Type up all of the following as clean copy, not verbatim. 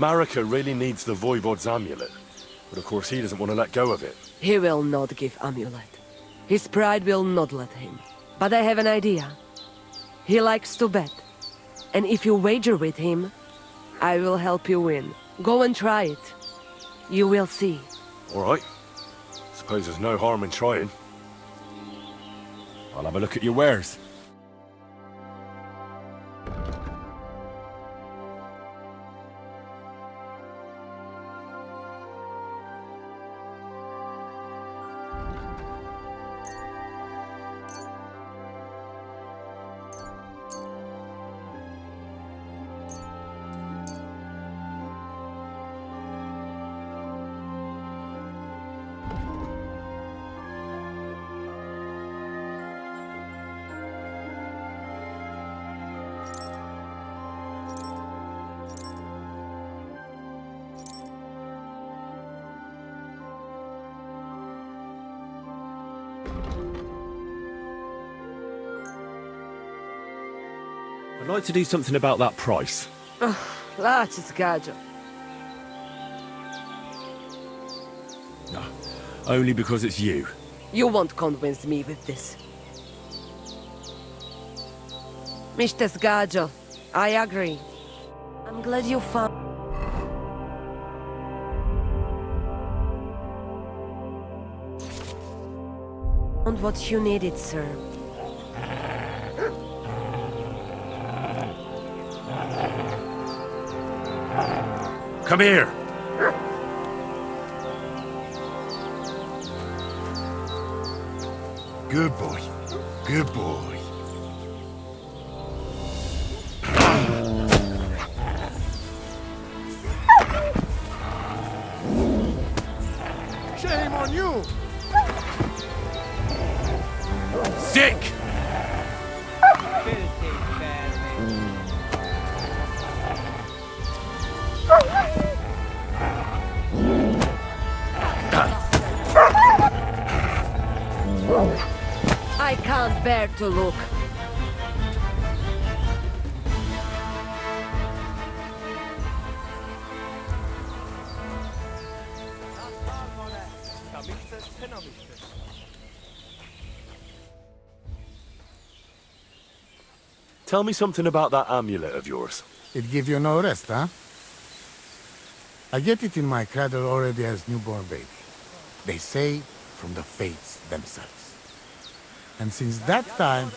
Marika really needs the Voivod's amulet, but of course he doesn't want to let go of it. He will not give amulet. His pride will not let him. But I have an idea. He likes to bet. And if you wager with him, I will help you win. Go and try it. You will see. All right. Suppose there's no harm in trying. I'll have a look at your wares. I'd like to do something about that price. Laci sgaggio. No, only because it's you. You won't convince me with this. Mr. Sgaggio, I agree. I'm glad you found what you needed, sir. Come here! Good boy. Good boy. Shame on you! Sick! I can't bear to look. Tell me something about that amulet of yours. It give you no rest, huh? I get it in my cradle already as newborn baby. They say from the fates themselves. And since that time,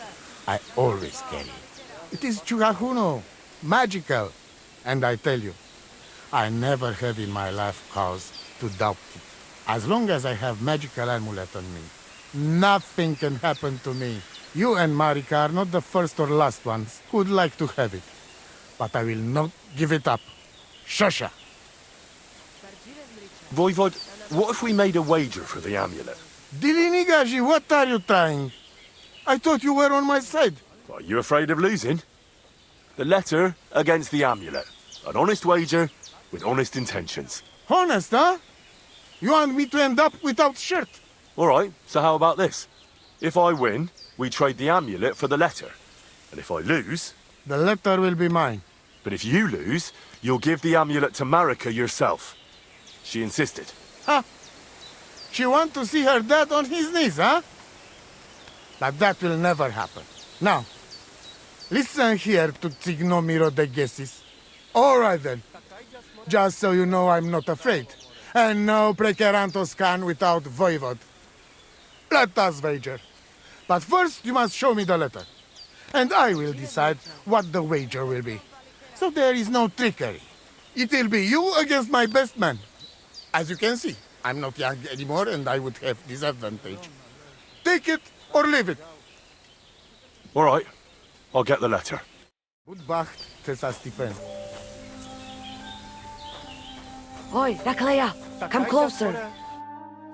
I always carry it. It is Chugahuno, magical. And I tell you, I never have in my life cause to doubt it. As long as I have magical amulet on me, nothing can happen to me. You and Marika are not the first or last ones who would like to have it. But I will not give it up. Shosha! Voivod, what if we made a wager for the amulet? Dilinigaji, what are you trying? I thought you were on my side. Are you afraid of losing? The letter against the amulet. An honest wager with honest intentions. Honest, huh? You want me to end up without shirt? All right, so how about this? If I win, we trade the amulet for the letter. And if I lose... The letter will be mine. But if you lose, you'll give the amulet to Marika yourself. She insisted. Huh? She want to see her dad on his knees, huh? But that will never happen. Now, listen here to Tsignomiro de Gesis. All right then. Just so you know I'm not afraid. And no Prekerantos can without Voivod. Let us wager. But first you must show me the letter. And I will decide what the wager will be. So there is no trickery. It will be you against my best man. As you can see, I'm not young anymore and I would have disadvantage. Take it or leave it. All right, I'll get the letter. Budbacht, Tessa Stephen. Oi, Rakleya, come closer.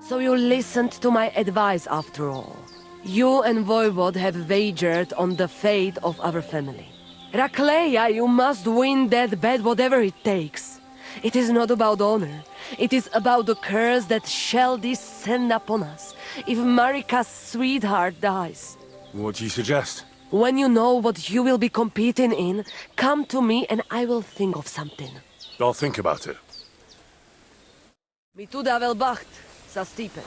So you listened to my advice after all. You and Voivod have wagered on the fate of our family. Rakleya, you must win that bet whatever it takes. It is not about honor. It is about the curse that shall descend upon us if Marika's sweetheart dies. What do you suggest? When you know what you will be competing in, come to me and I will think of something. I'll think about it. Mi tu davel bacht, sa stipen.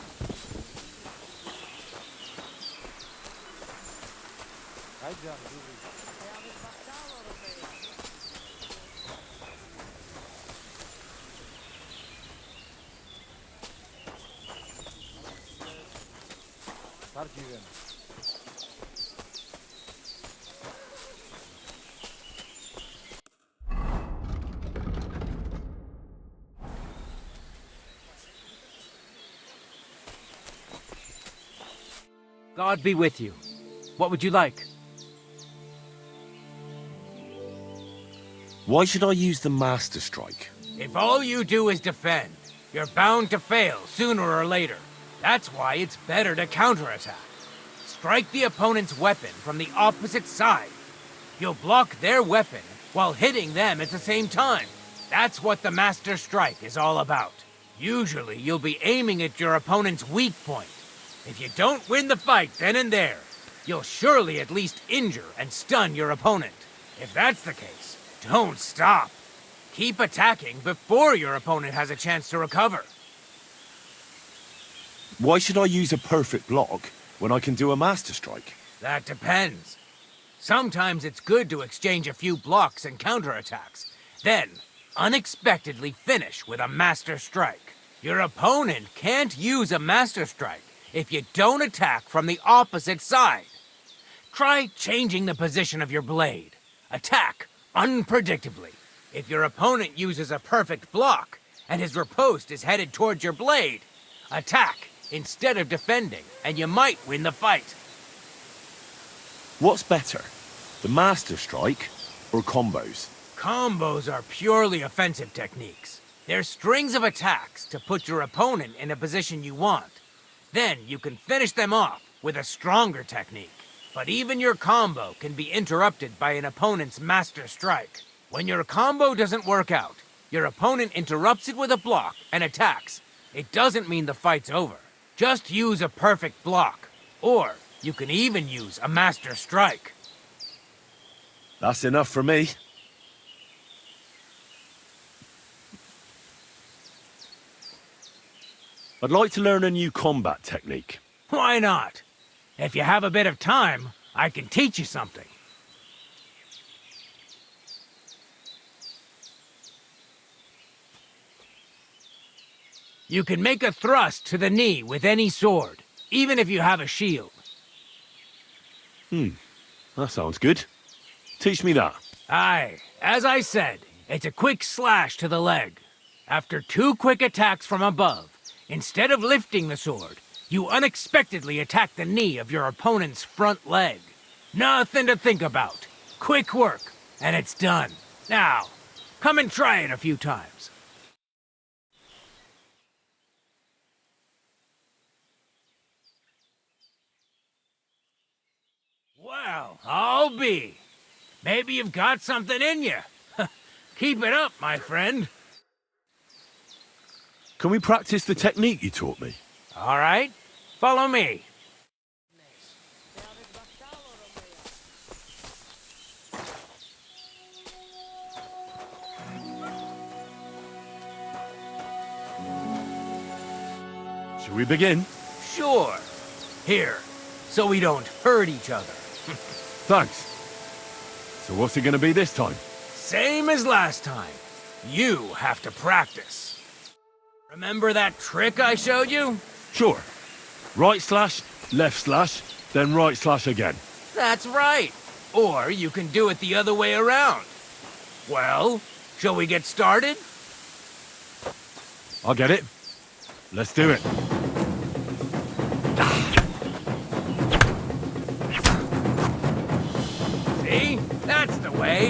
God be with you. What would you like? Why should I use the Master Strike? If all you do is defend, you're bound to fail sooner or later. That's why it's better to counterattack. Strike the opponent's weapon from the opposite side. You'll block their weapon while hitting them at the same time. That's what the Master Strike is all about. Usually, you'll be aiming at your opponent's weak point. If you don't win the fight then and there, you'll surely at least injure and stun your opponent. If that's the case, don't stop. Keep attacking before your opponent has a chance to recover. Why should I use a perfect block when I can do a Master Strike? That depends. Sometimes it's good to exchange a few blocks and counterattacks, then unexpectedly finish with a Master Strike. Your opponent can't use a Master Strike if you don't attack from the opposite side. Try changing the position of your blade. Attack unpredictably. If your opponent uses a perfect block and his riposte is headed towards your blade, attack instead of defending, and you might win the fight. What's better, the Master Strike or combos? Combos are purely offensive techniques. They're strings of attacks to put your opponent in a position you want. Then you can finish them off with a stronger technique. But even your combo can be interrupted by an opponent's Master Strike. When your combo doesn't work out, your opponent interrupts it with a block and attacks. It doesn't mean the fight's over. Just use a perfect block. Or you can even use a Master Strike. That's enough for me. I'd like to learn a new combat technique. Why not? If you have a bit of time, I can teach you something. You can make a thrust to the knee with any sword, even if you have a shield. That sounds good. Teach me that. Aye, as I said, it's a quick slash to the leg. After 2 quick attacks from above, instead of lifting the sword, you unexpectedly attack the knee of your opponent's front leg. Nothing to think about. Quick work, and it's done. Now, come and try it a few times. Well, I'll be. Maybe you've got something in you. Keep it up, my friend. Can we practice the technique you taught me? All right, follow me. Shall we begin? Sure. Here, so we don't hurt each other. Thanks. So what's it gonna be this time? Same as last time. You have to practice. Remember that trick I showed you? Sure. Right slash, left slash, then right slash again. That's right. Or you can do it the other way around. Well, shall we get started? I'll get it. Let's do it. See? That's the way.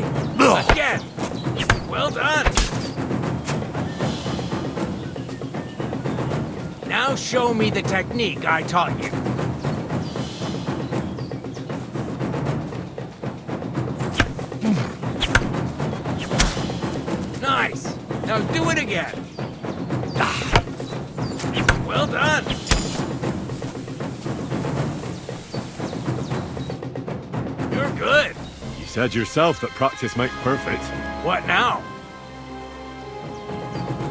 Again. Well done. Now show me the technique I taught you. Nice. Now do it again. Well done. You're good. You said yourself that practice makes perfect. What now?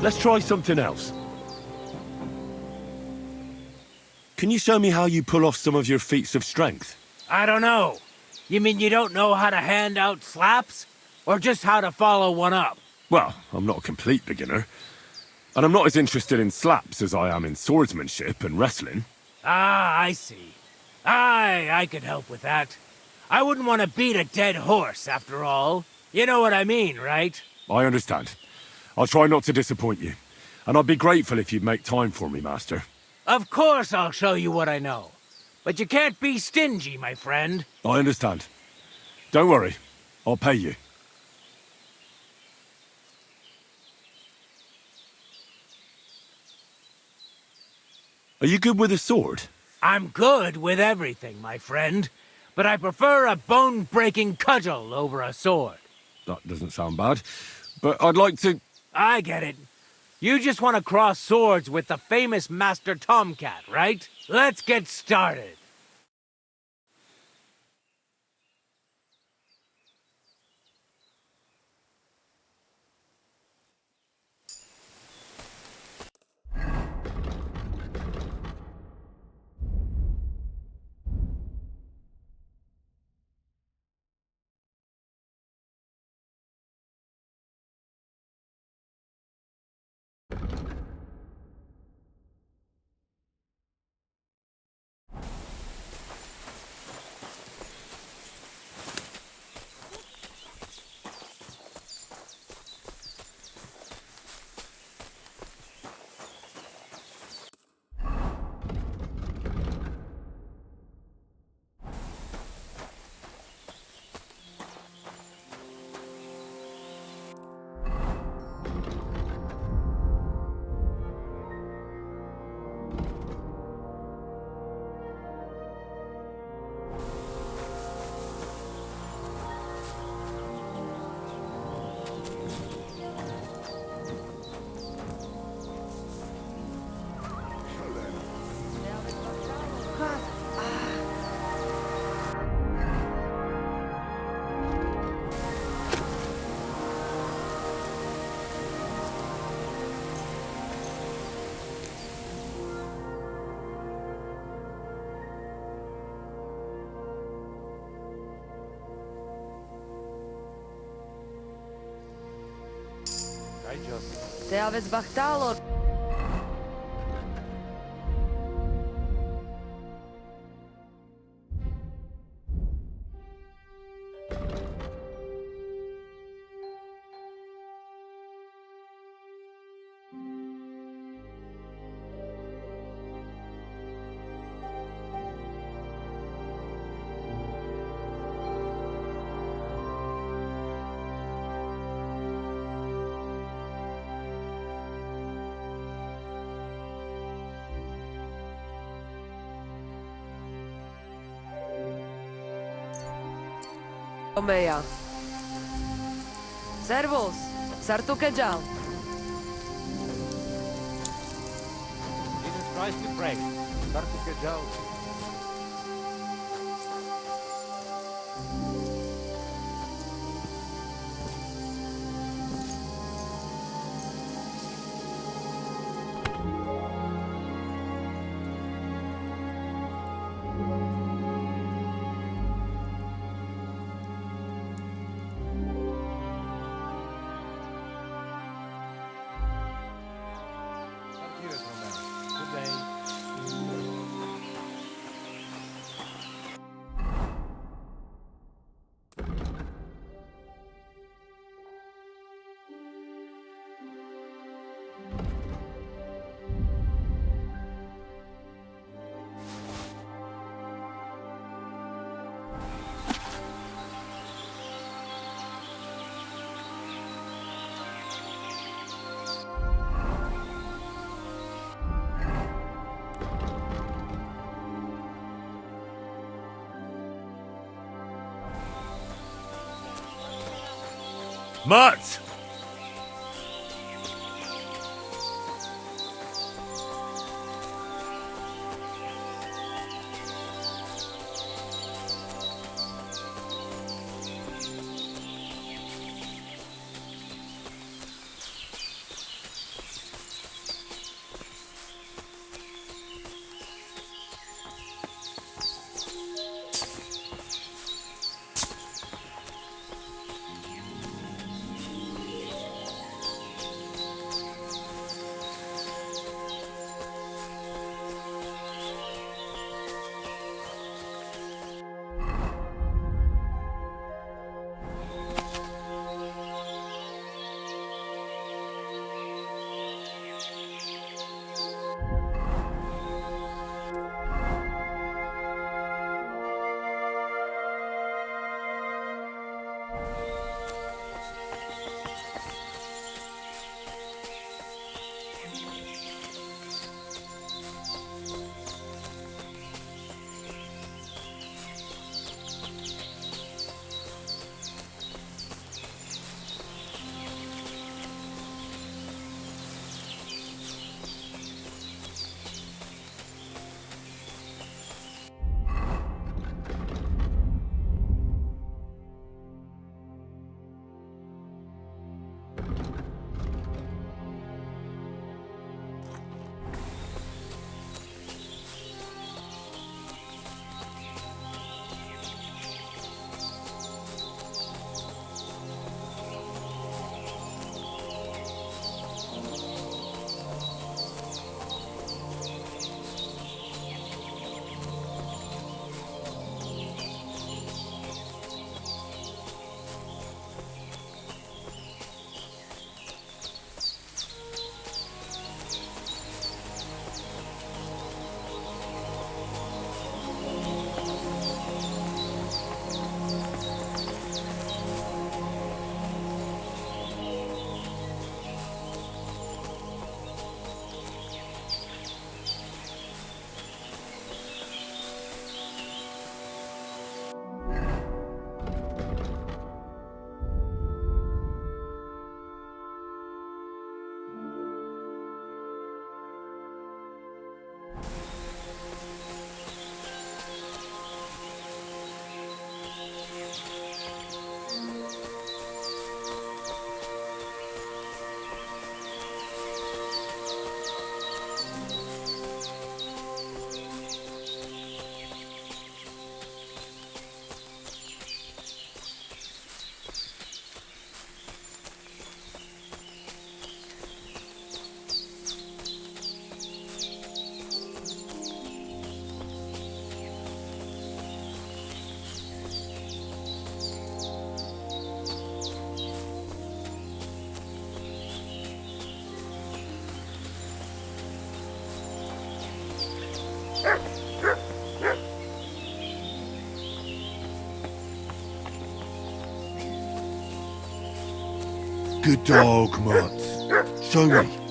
Let's try something else. Can you show me how you pull off some of your feats of strength? I don't know. You mean you don't know how to hand out slaps? Or just how to follow one up? Well, I'm not a complete beginner. And I'm not as interested in slaps as I am in swordsmanship and wrestling. Ah, I see. I could help with that. I wouldn't want to beat a dead horse, after all. You know what I mean, right? I understand. I'll try not to disappoint you. And I'd be grateful if you'd make time for me, Master. Of course I'll show you what I know. But you can't be stingy, my friend. I understand. Don't worry. I'll pay you. Are you good with a sword? I'm good with everything, my friend. But I prefer a bone-breaking cudgel over a sword. That doesn't sound bad. But I'd like to... I get it. You just want to cross swords with the famous Master Tomcat, right? Let's get started. Te aveți bachtalor. Omeja. Servus. Sartu keġal. Jesus Christ we pray. Sartu keġal. Mutt! Good dog, Mutt. Show me.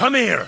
Come here!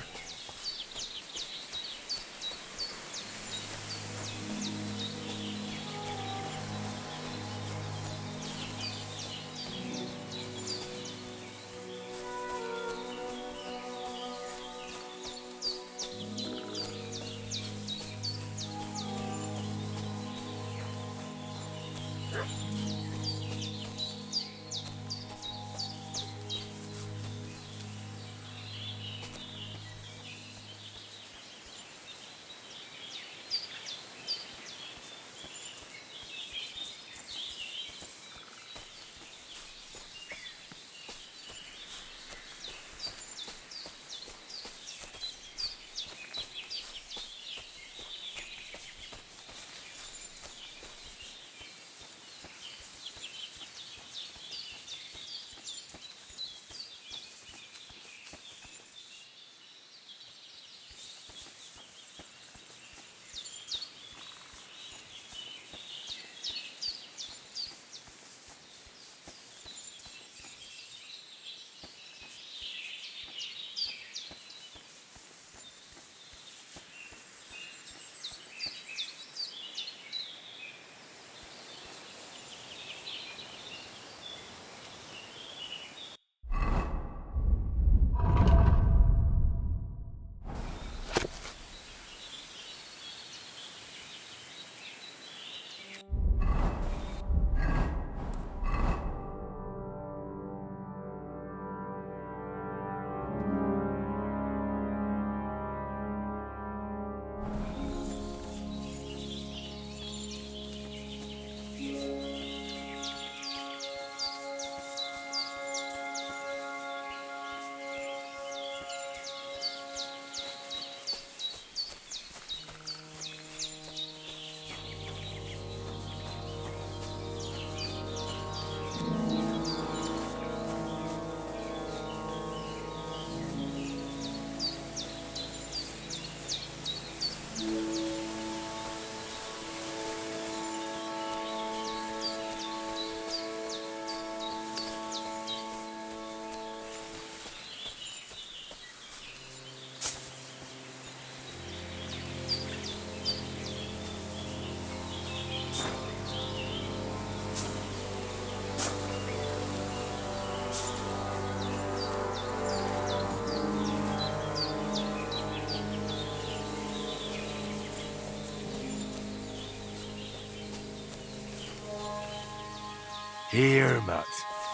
Here, Matt.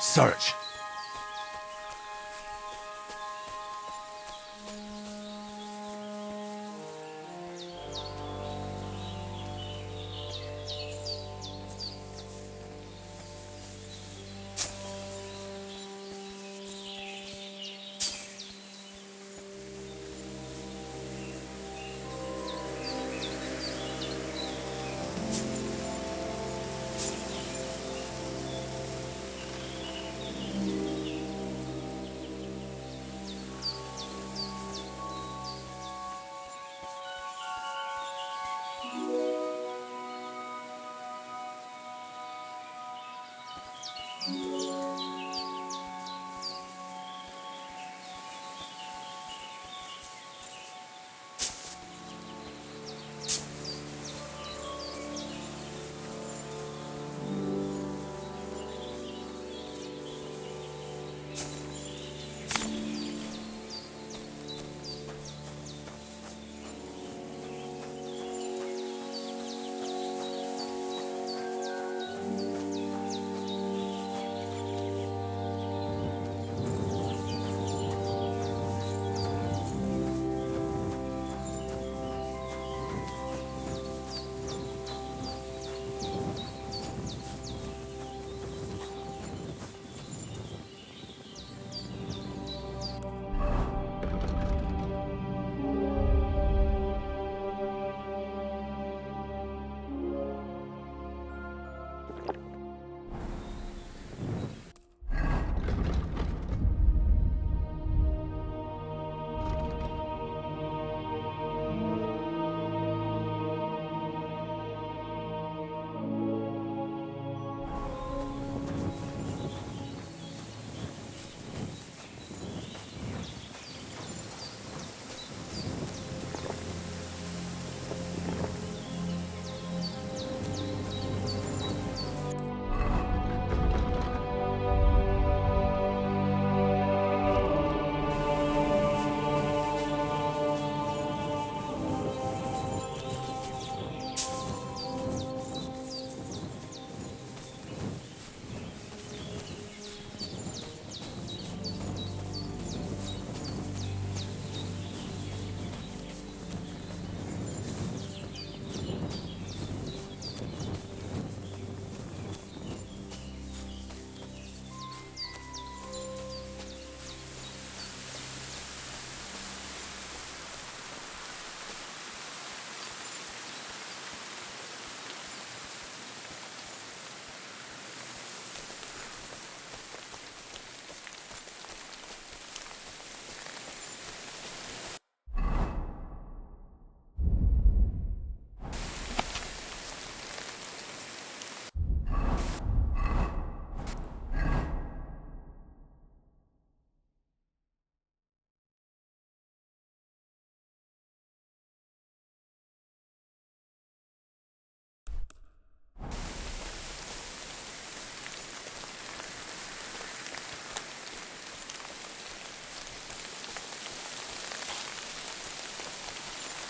Search.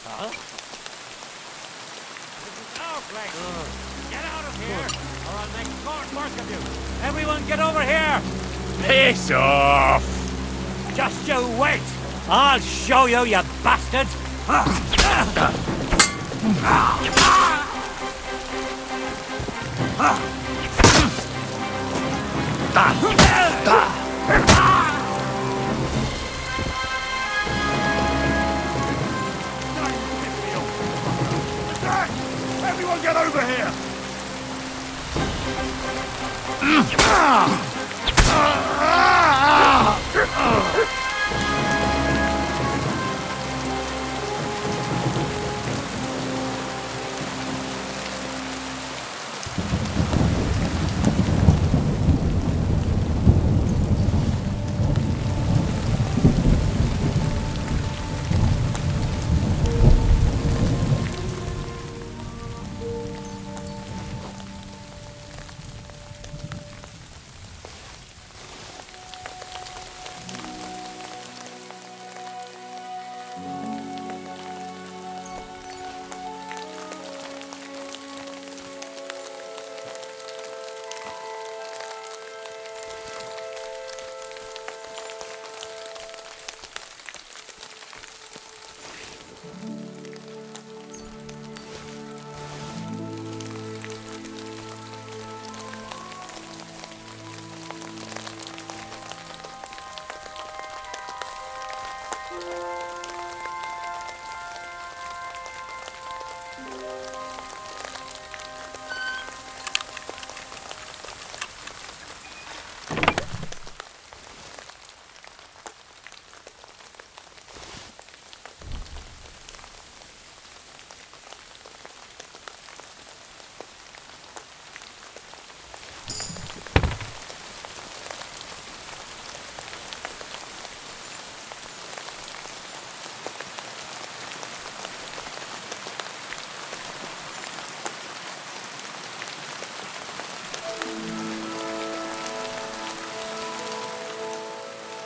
Our place. Get out of here, or I'll make short work of you. Everyone get over here! Piss off! Just you wait! I'll show you, you bastard! Everyone get over here!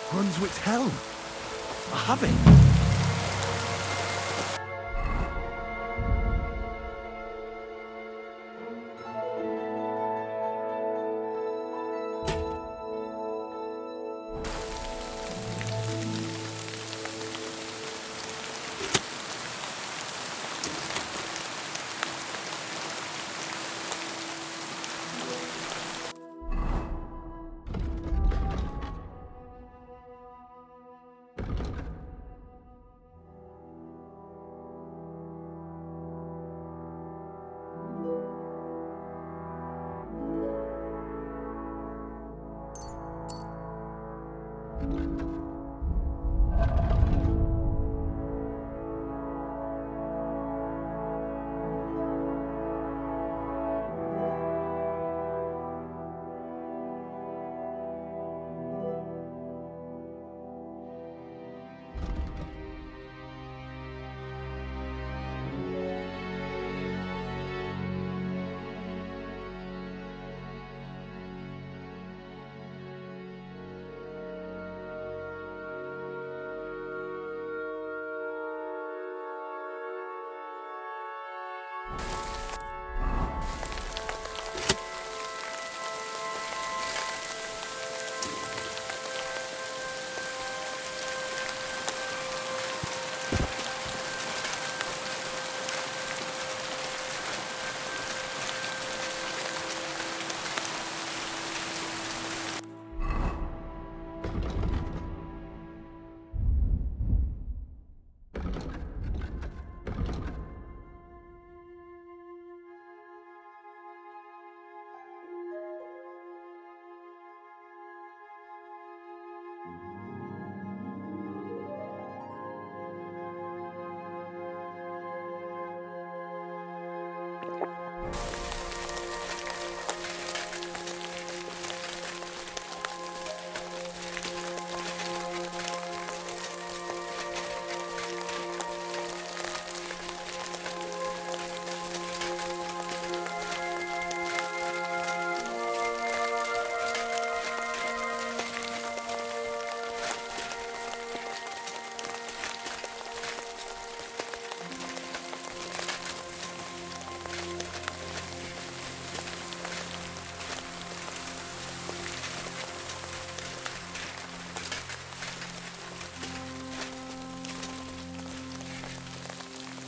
Brunswick's helm. I have it.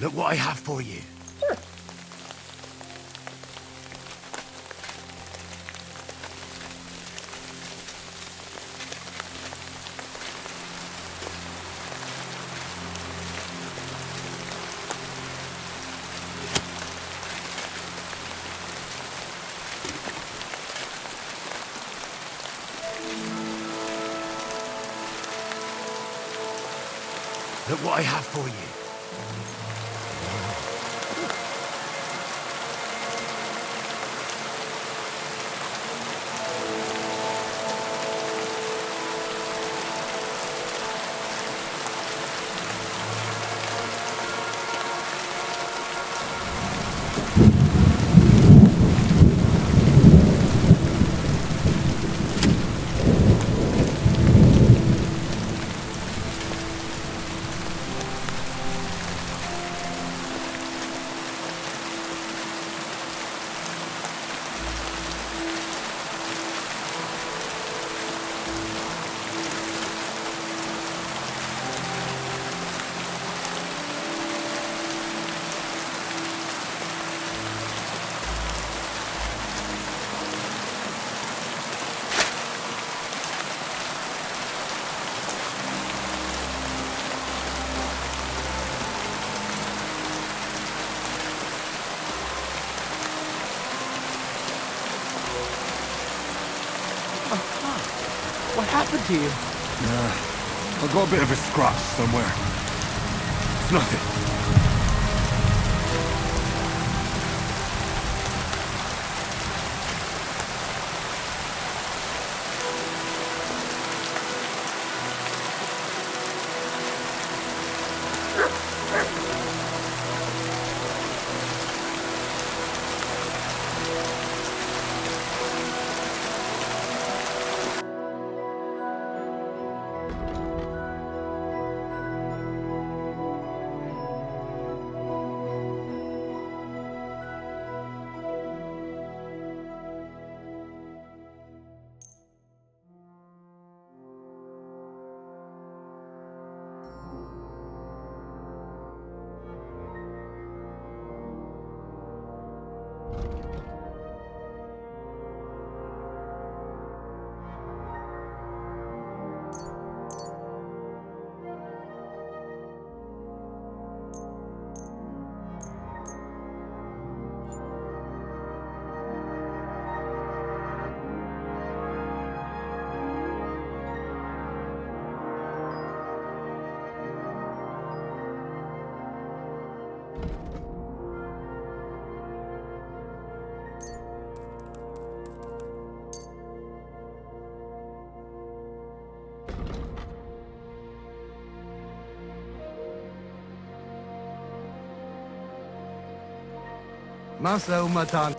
Look what I have for you. Look what I have for you. What happened to you? I got a bit of a scratch somewhere. It's nothing. Masa umatan.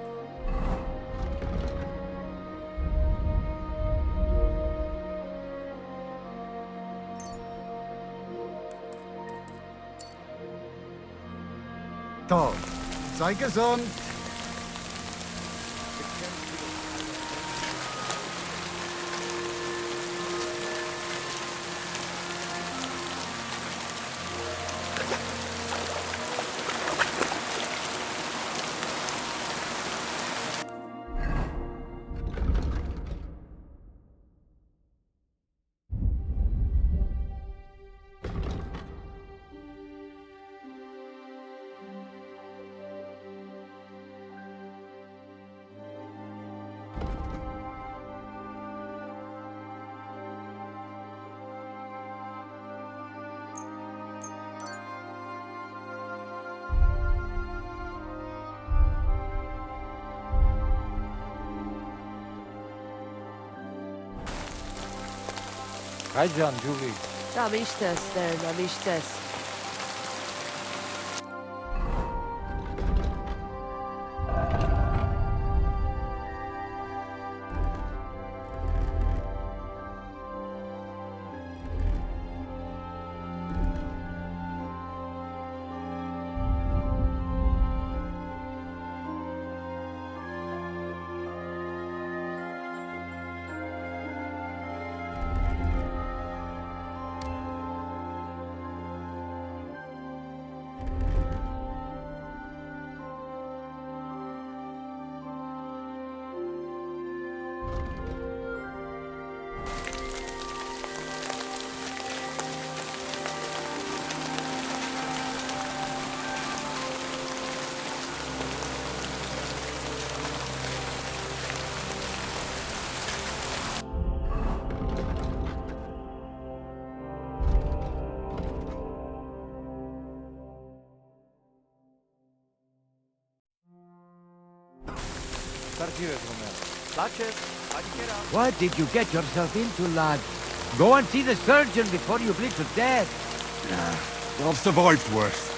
Toll. Sei gesund. Rajan, Julie. Navištes, navištes. What did you get yourself into, lad? Go and see the surgeon before you bleed to death. I've survived worse.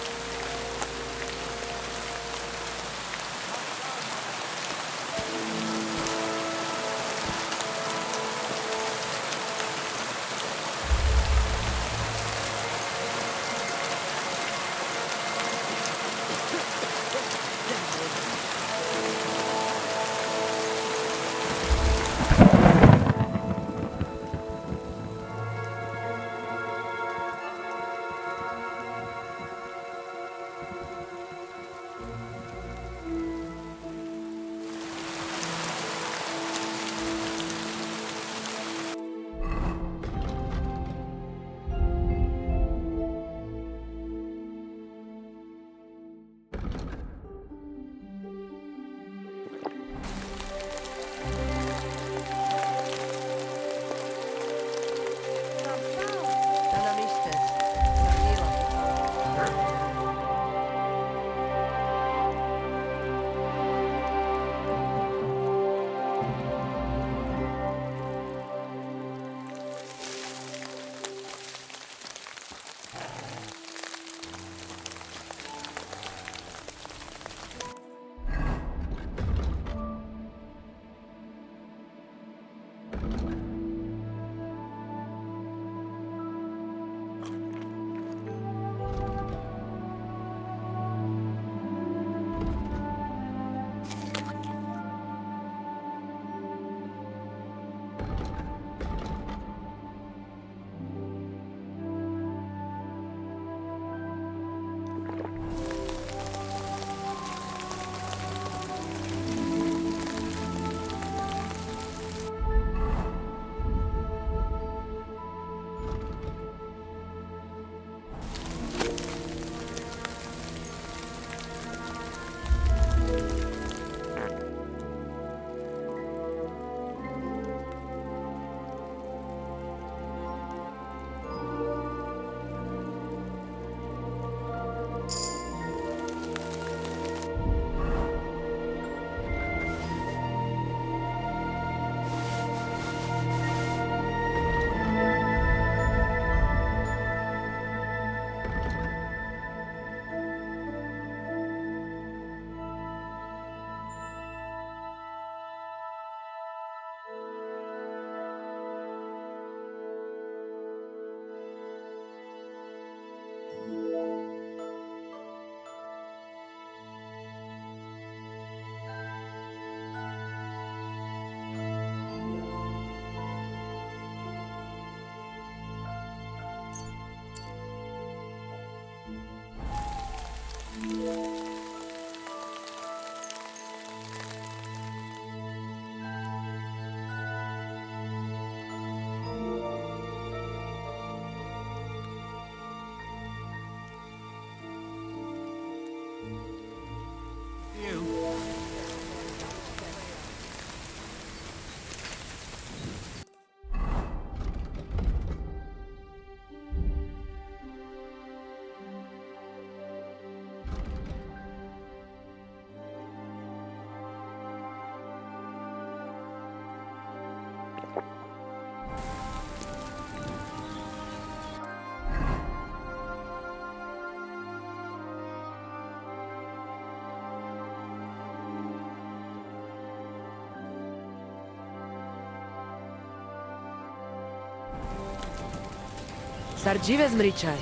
Sardziwe zmričaj.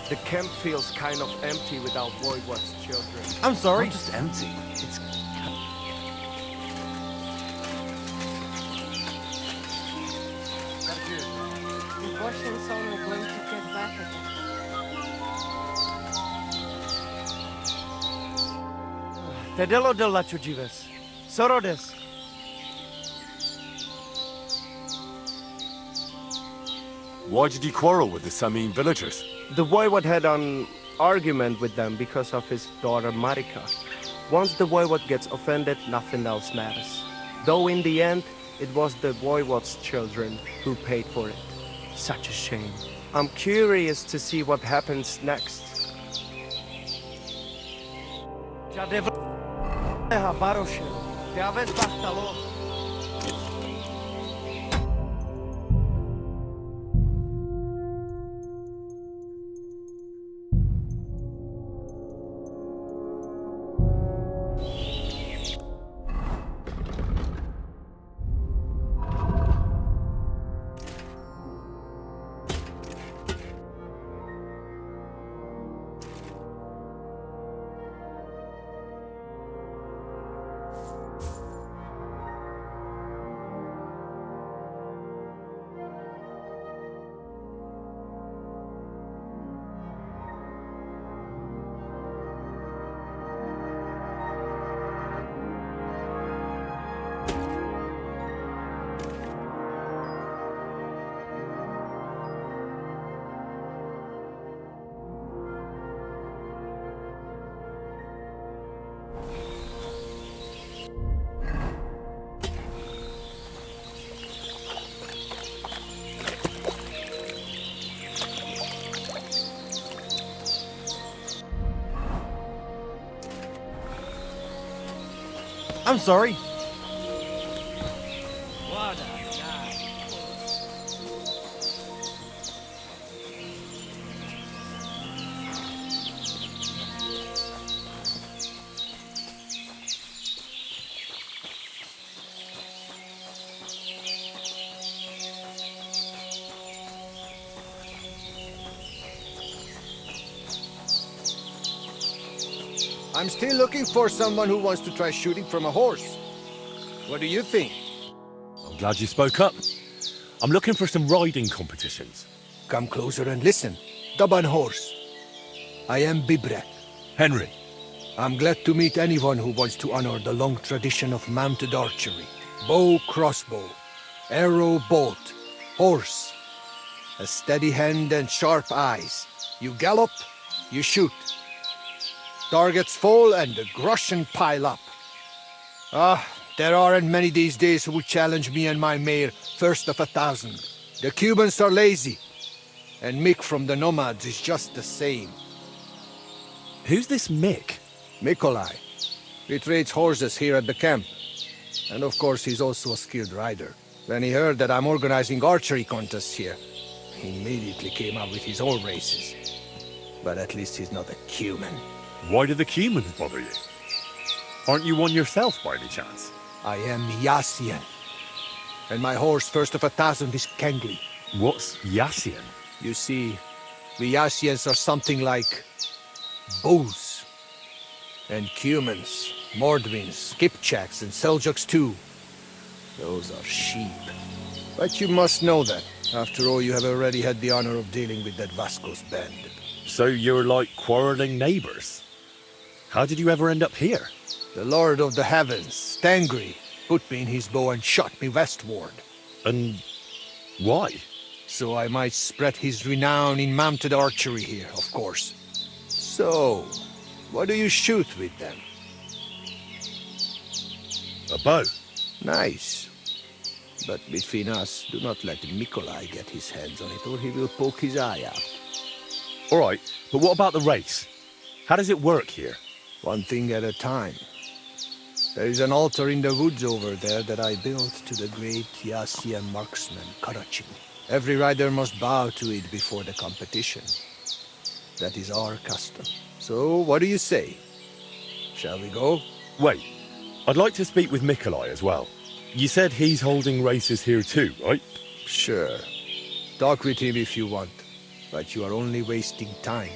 The camp feels kind of empty without Voivod's children. I'm sorry. Not just empty. It's Washington's only going to get back again. Tedelo de la Chujives. Sorodes. Why did he quarrel with the Samin villagers? The Voivod had an argument with them because of his daughter Marika. Once the Voivod gets offended, nothing else matters. Though in the end, it was the Voivod's children who paid for it. Such a shame. I'm curious to see what happens next. I'm sorry. I'm still looking for someone who wants to try shooting from a horse. What do you think? I'm glad you spoke up. I'm looking for some riding competitions. Come closer and listen. Daban horse. I am Bibrek. Henry. I'm glad to meet anyone who wants to honor the long tradition of mounted archery. Bow, crossbow, arrow, bolt, horse. A steady hand and sharp eyes. You gallop, you shoot. Targets fall and the groschen pile up. There aren't many these days who would challenge me and my mare, first of 1,000. The Cubans are lazy, and Mick from the Nomads is just the same. Who's this Mick? Mikolai. He trades horses here at the camp. And of course he's also a skilled rider. When he heard that I'm organizing archery contests here, he immediately came up with his own races. But at least he's not a Cuman. Why do the humans bother you? Aren't you one yourself by any chance? I am Yassian. And my horse, first of 1,000, is Kengli. What's Yassian? You see, we Yassians are something like bulls. And Cumans, Mordvins, Skipchaks, and Seljuks too. Those are sheep. But you must know that. After all, you have already had the honor of dealing with that Vasco's band. So you're like quarreling neighbors? How did you ever end up here? The Lord of the Heavens, Tangri, put me in his bow and shot me westward. And why? So I might spread his renown in mounted archery here, of course. So, what do you shoot with them? A bow. Nice. But between us, do not let Mikolai get his hands on it, or he will poke his eye out. All right, but what about the race? How does it work here? One thing at a time. There is an altar in the woods over there that I built to the great Yassian marksman, Karachin. Every rider must bow to it before the competition. That is our custom. So, what do you say? Shall we go? Wait, I'd like to speak with Mikolai as well. You said he's holding races here too, right? Sure. Talk with him if you want, but you are only wasting time.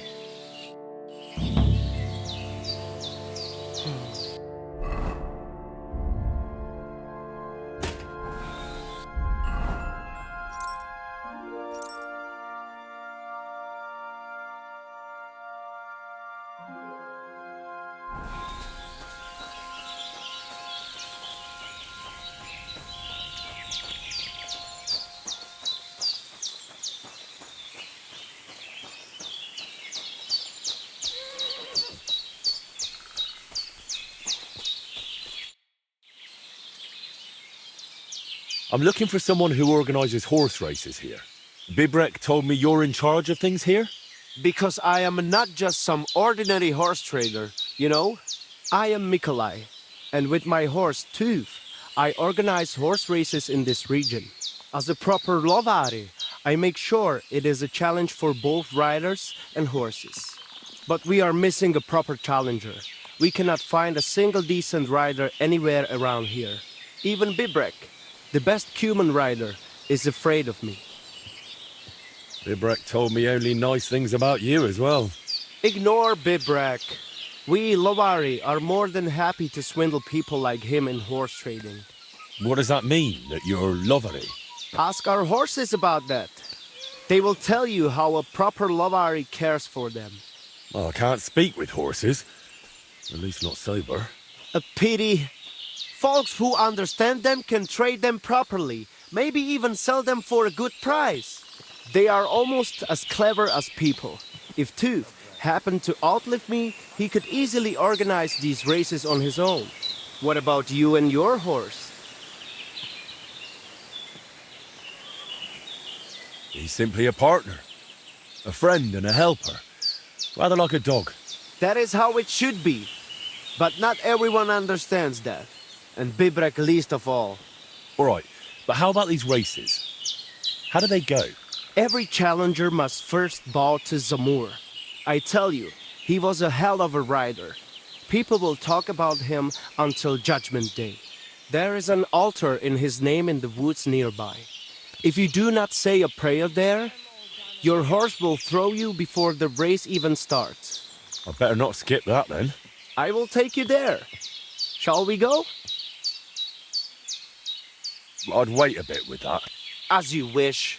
I'm looking for someone who organizes horse races here. Bibrek told me you're in charge of things here? Because I am not just some ordinary horse trader, you know? I am Mikolai, and with my horse Tooth, I organize horse races in this region. As a proper Lovari, I make sure it is a challenge for both riders and horses. But we are missing a proper challenger. We cannot find a single decent rider anywhere around here. Even Bibrek, the best human rider, is afraid of me. Bibrek told me only nice things about you as well. Ignore Bibrek. We Lovari are more than happy to swindle people like him in horse trading. What does that mean, that you're Lovari? Ask our horses about that. They will tell you how a proper Lovari cares for them. Well, I can't speak with horses. At least not sober. A pity. Folks who understand them can trade them properly, maybe even sell them for a good price. They are almost as clever as people. If Tooth happened to outlive me, he could easily organize these races on his own. What about you and your horse? He's simply a partner. A friend and a helper. Rather like a dog. That is how it should be. But not everyone understands that. And Bibrek least of all. Alright, but how about these races? How do they go? Every challenger must first bow to Zamur. I tell you, he was a hell of a rider. People will talk about him until Judgment Day. There is an altar in his name in the woods nearby. If you do not say a prayer there, your horse will throw you before the race even starts. I better not skip that then. I will take you there. Shall we go? I'd wait a bit with that. As you wish.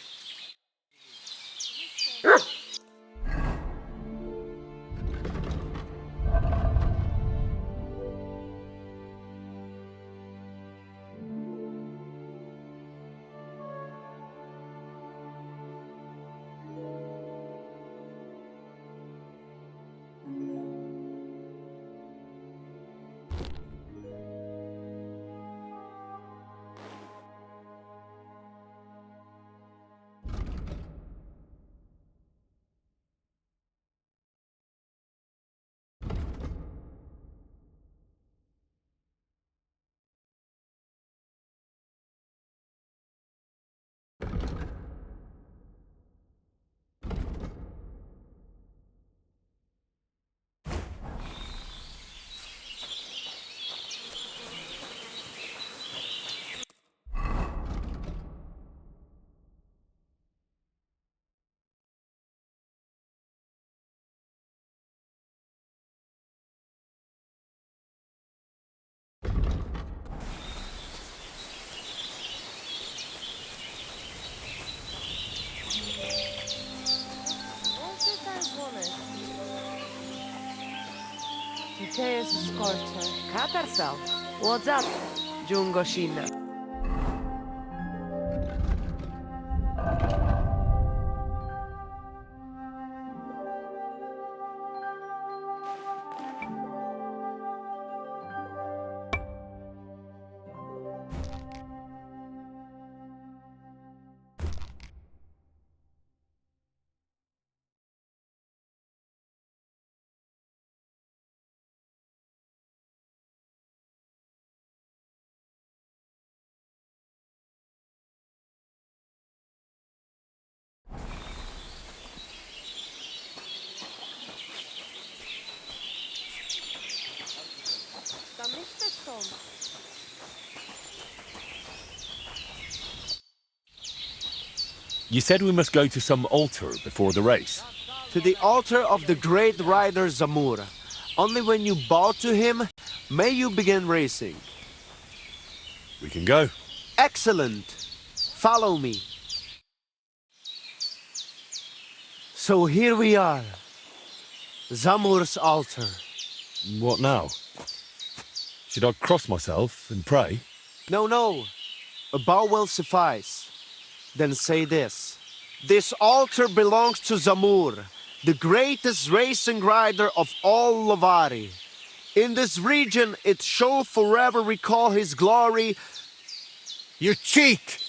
Gdzie jest Scorcher? Katarsal. What's up, Jungoshina? You said we must go to some altar before the race. To the altar of the great rider Zamur. Only when you bow to him, may you begin racing. We can go. Excellent. Follow me. So here we are. Zamur's altar. What now? Should I cross myself and pray? No. A bow will suffice. Then say this. This altar belongs to Zamur, the greatest racing rider of all Lovari. In this region, it shall forever recall his glory. You cheat!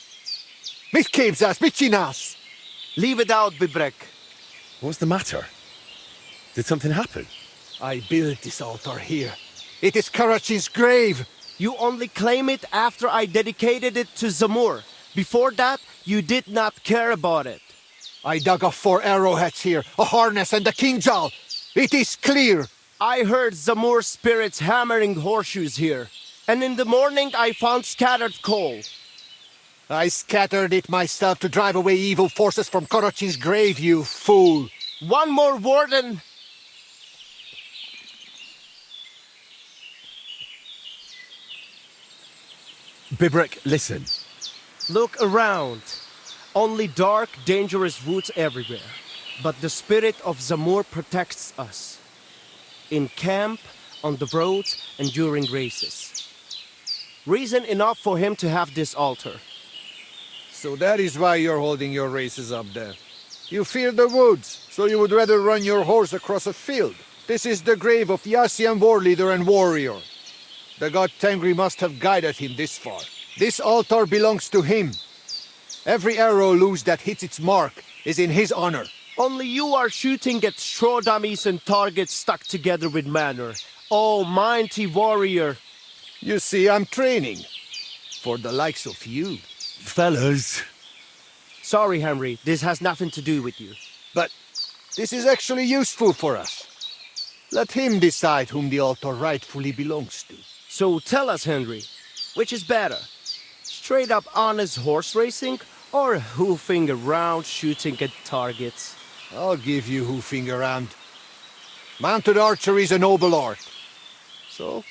Mitképzelsz, mit csinálsz? Leave it out, Bibrek. What's the matter? Did something happen? I built this altar here. It is Karachin's grave. You only claim it after I dedicated it to Zamur. Before that, you did not care about it. I dug up 4 arrowheads here, a harness and a kinjal. It is clear. I heard Zamur spirits hammering horseshoes here. And in the morning, I found scattered coal. I scattered it myself to drive away evil forces from Karachin's grave, you fool. One more word and... Bibrek, listen. Look around. Only dark, dangerous woods everywhere. But the spirit of Zamur protects us. In camp, on the roads, and during races. Reason enough for him to have this altar. So that is why you're holding your races up there. You fear the woods, so you would rather run your horse across a field. This is the grave of Yassian war leader and warrior. The god Tengri must have guided him this far. This altar belongs to him. Every arrow loose that hits its mark is in his honor. Only you are shooting at straw dummies and targets stuck together with manner. Oh, mighty warrior. You see, I'm training. For the likes of you. Fellas. Sorry, Henry, this has nothing to do with you. But this is actually useful for us. Let him decide whom the altar rightfully belongs to. So tell us, Henry, which is better? Straight up honest horse racing or hoofing around shooting at targets? I'll give you hoofing around. Mounted archery is a noble art. So?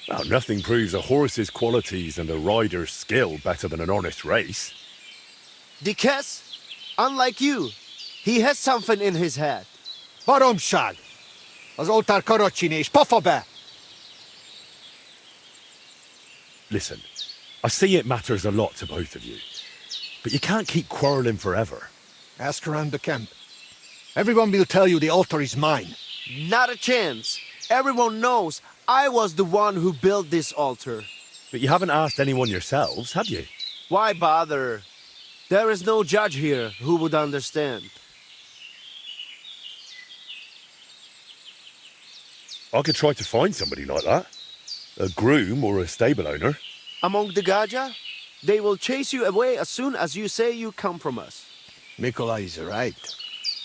Well, nothing proves a horse's qualities and a rider's skill better than an honest race. Dikes, unlike you, he has something in his head. Baromság! Az oltár Karacsin és pofabe! Listen, I see it matters a lot to both of you. But you can't keep quarreling forever. Ask around the camp. Everyone will tell you the altar is mine. Not a chance. Everyone knows I was the one who built this altar. But you haven't asked anyone yourselves, have you? Why bother? There is no judge here who would understand. I could try to find somebody like that. A groom or a stable owner. Among the Gaja, they will chase you away as soon as you say you come from us. Nikolai is right.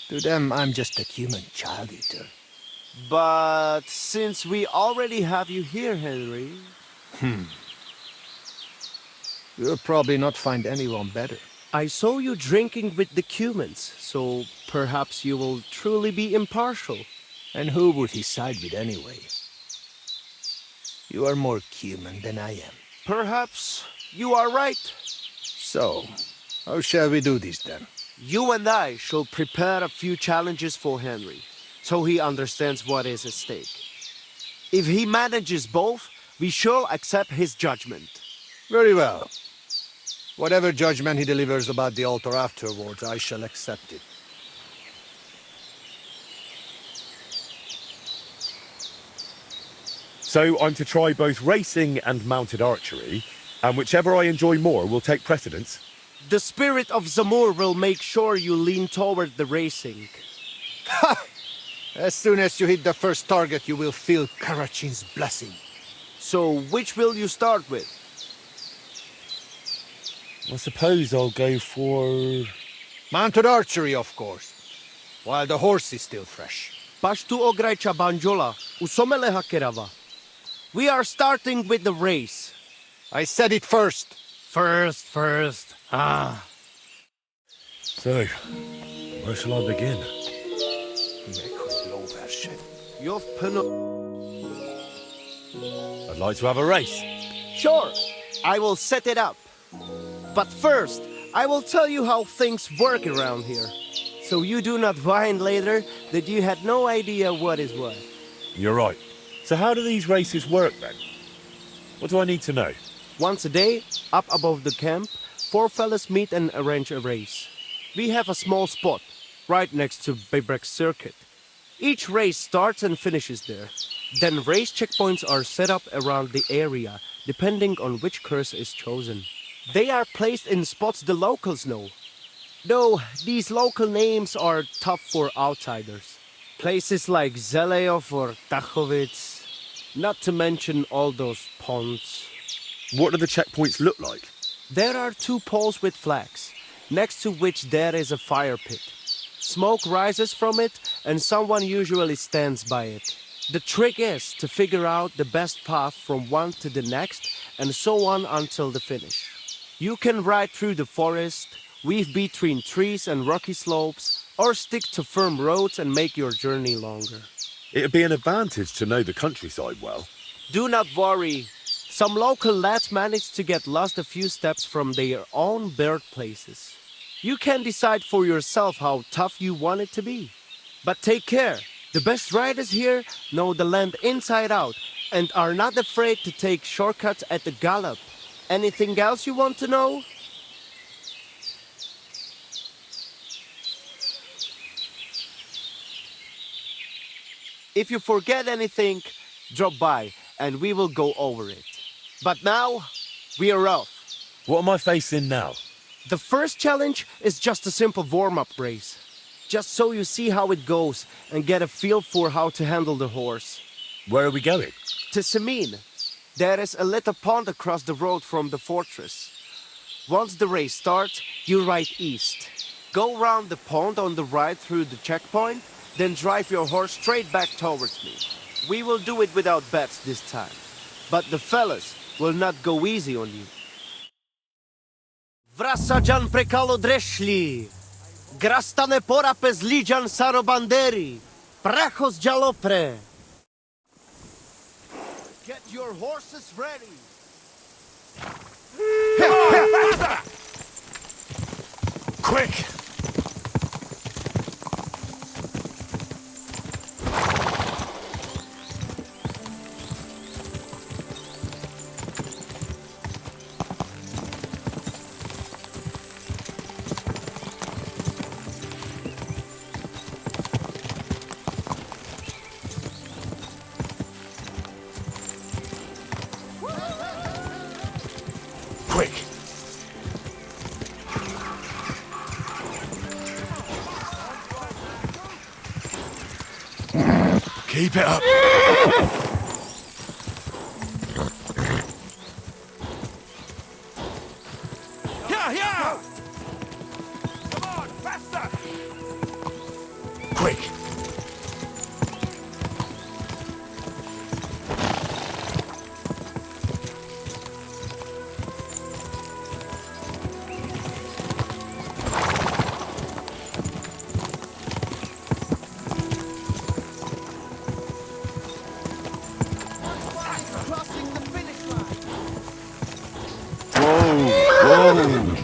To them, I'm just a human child eater. But since we already have you here, Henry... You'll probably not find anyone better. I saw you drinking with the Cumans, so perhaps you will truly be impartial. And who would he side with anyway? You are more human than I am. Perhaps you are right. So, how shall we do this then? You and I shall prepare a few challenges for Henry, so he understands what is at stake. If he manages both, we shall accept his judgment. Very well. Whatever judgment he delivers about the altar afterwards, I shall accept it. So I'm to try both racing and mounted archery, and whichever I enjoy more will take precedence. The spirit of Zamur will make sure you lean toward the racing. As soon as you hit the first target, you will feel Karachin's blessing. So which will you start with? I suppose I'll go for... Mounted archery, of course. While the horse is still fresh. Pashtu ograjcha banjola, usomele hakerava. We are starting with the race. I said it first. First. So, where shall I begin? I'd like to have a race. Sure, I will set it up. But first, I will tell you how things work around here. So you do not whine later that you had no idea what is what. You're right. So how do these races work then? What do I need to know? Once a day, up above the camp, 4 fellas meet and arrange a race. We have a small spot, right next to Bebrek's circuit. Each race starts and finishes there. Then race checkpoints are set up around the area, depending on which curse is chosen. They are placed in spots the locals know. Though these local names are tough for outsiders. Places like Zeleov or Tachovitz, not to mention all those ponds. What do the checkpoints look like? There are 2 poles with flags, next to which there is a fire pit. Smoke rises from it, and someone usually stands by it. The trick is to figure out the best path from one to the next, and so on until the finish. You can ride through the forest, weave between trees and rocky slopes, or stick to firm roads and make your journey longer. It'd be an advantage to know the countryside well. Do not worry. Some local lads manage to get lost a few steps from their own birthplaces. You can decide for yourself how tough you want it to be. But take care. The best riders here know the land inside out and are not afraid to take shortcuts at the gallop. Anything else you want to know? If you forget anything, drop by and we will go over it. But now, we are off. What am I facing now? The first challenge is just a simple warm-up race. Just so you see how it goes and get a feel for how to handle the horse. Where are we going? To Semin. There is a little pond across the road from the fortress. Once the race starts, you ride east. Go round the pond on the right through the checkpoint, then drive your horse straight back towards me. We will do it without bets this time. But the fellas will not go easy on you. Vrasajan prekalo dreshli. Grastane porapes lijan sarobanderi. Prachos jalopre. Get your horses ready. Quick! Quick! Keep it up! Yeah! Come on, faster! Quick! Crossing the finish line. Whoa!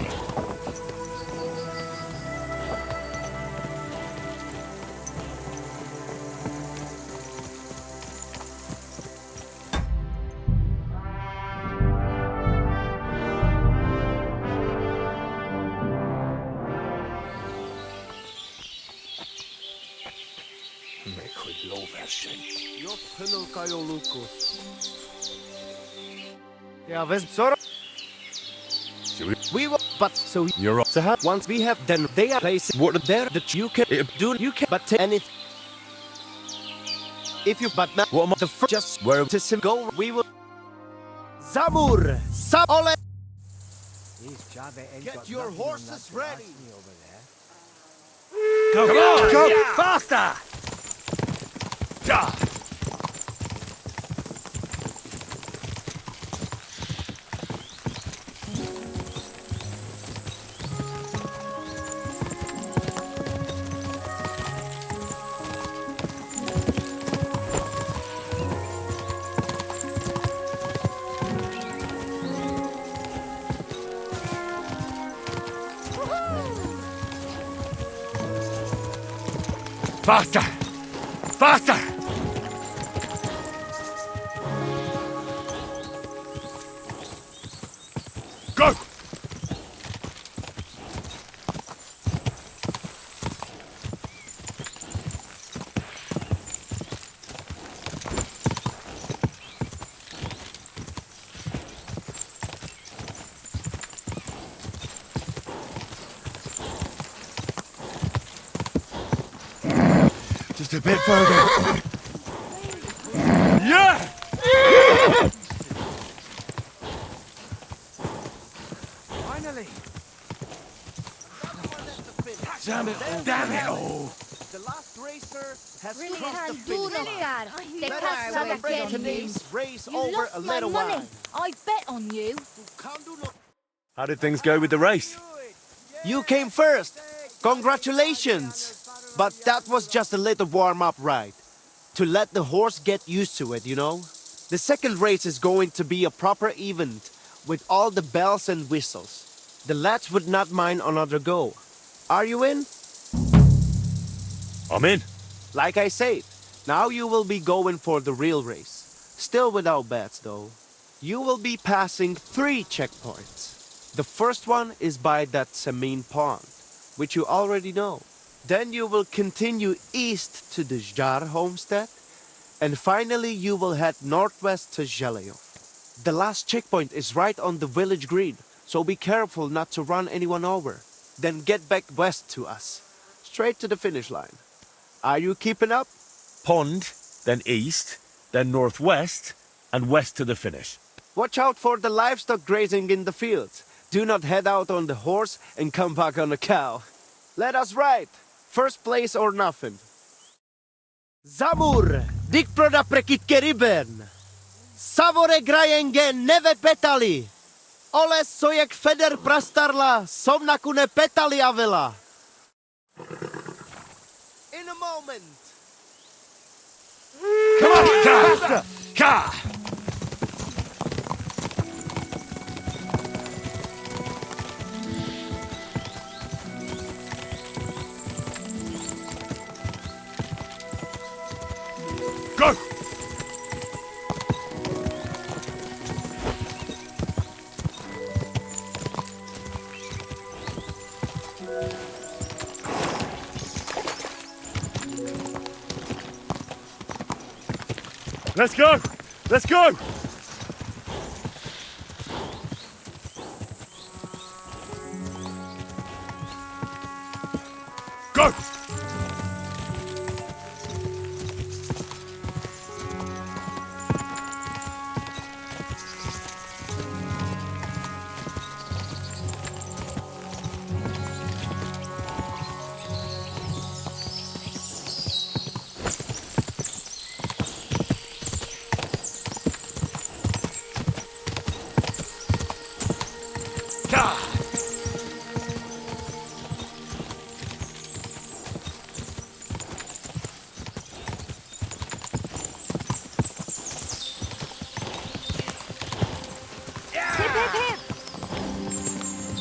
Jo pynulkajo lukus. Ja, wes sorry. We will, but so You're up to have. once we have, then they are placed. What there that you can do, you can, but take anything. If you, but now, What am I? the first, just Where? to sim go, we will. Zamur, Samole. Get your horses ready. Go! Faster! Ja! Faster! Faster! Go! Just a bit further. Yeah! Finally! Damn it all! The last racer has Really crossed the can't do finish no line. good. They Let can't us celebrate again. today's race You over lost a my little money. wine. I bet on you. How did things go with the race? You came first. Congratulations. But that was just a little warm-up ride. To let the horse get used to it, you know? The second race is going to be a proper event with all the bells and whistles. The lads would not mind another go. Are you in? I'm in. Like I said, now you will be going for the real race. Still without bets, though. You will be passing 3 checkpoints. The first one is by that Samin pond, which you already know. Then you will continue east to the Jar homestead, and finally you will head northwest to Jaleo. The last checkpoint is right on the village green, so be careful not to run anyone over. Then get back west to us, straight to the finish line. Are you keeping up? Pond, then east, then northwest, and west to the finish. Watch out for the livestock grazing in the fields. Do not head out on the horse and come back on a cow. Let us ride. First place or nothing. Zamur, dik proda prekitke riben. Savore grajenge neve petali. Ole sojek feder prastarla, somnakune petali avela. In a moment. Come on, faster! Car! Go! Let's go! Let's go! Go!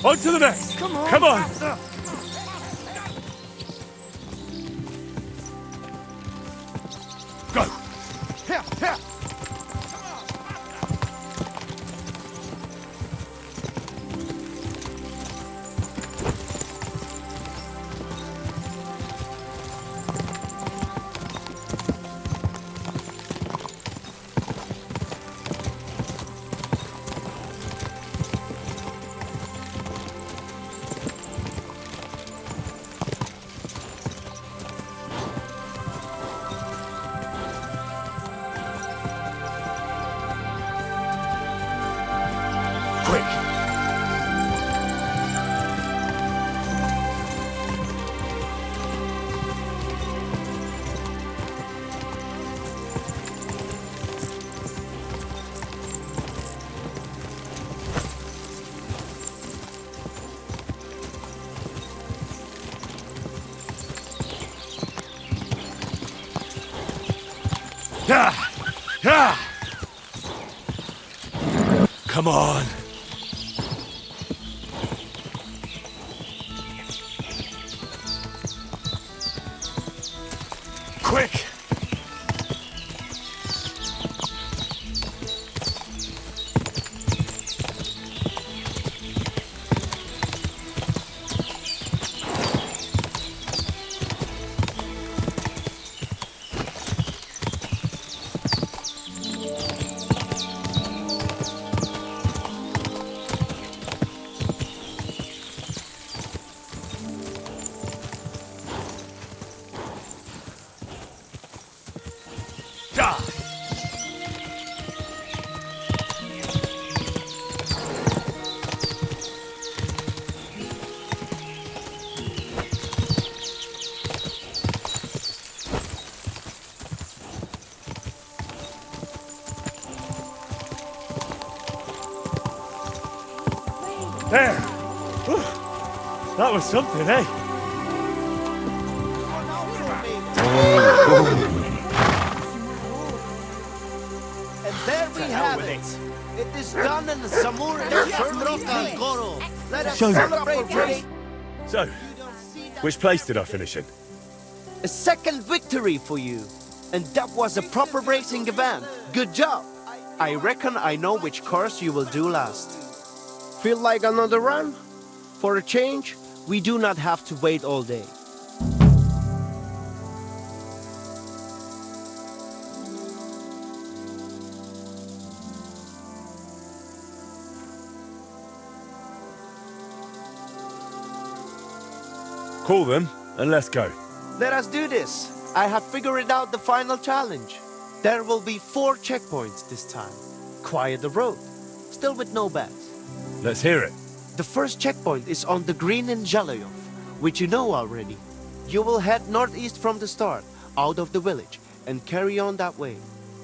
On to the next! Come on! Come on! Go! Here! Here! Quick! Yeah! Yeah! Come on! Quick! There! Whew. That was something, eh? And there we have it. It is done and the Samur is turned off the Goro. Let us celebrate. So, which place did I finish in? A second victory for you. And that was a proper racing event. Good job. I reckon I know which course you will do last. Feel like another run? For a change, we do not have to wait all day. Call them, and let's go. Let us do this. I have figured out the final challenge. There will be 4 checkpoints this time. Quiet the road. Still with no bats. Let's hear it. The first checkpoint is on the green in Jaloyov, which you know already. You will head northeast from the start, out of the village, and carry on that way.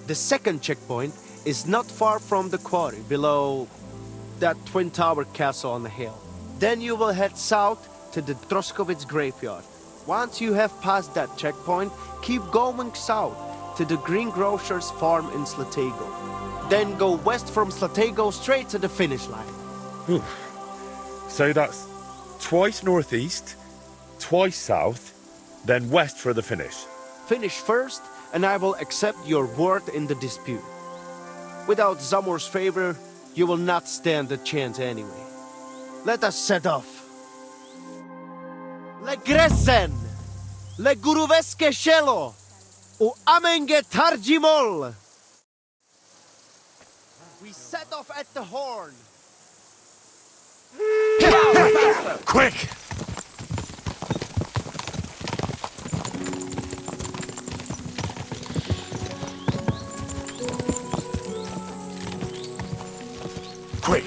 The second checkpoint is not far from the quarry, below that twin tower castle on the hill. Then you will head south to the Troskovitz graveyard. Once you have passed that checkpoint, keep going south to the greengrocer's farm in Slatego. Then go west from Slatego straight to the finish line. Whew. So that's twice northeast, twice south, then west for the finish. Finish first, and I will accept your word in the dispute. Without Zamor's favor, you will not stand a chance anyway. Let us set off. Le Gresen, le Guruveske Shelo, u Amenge Tarjimol. We set off at the horn. Quick! Quick!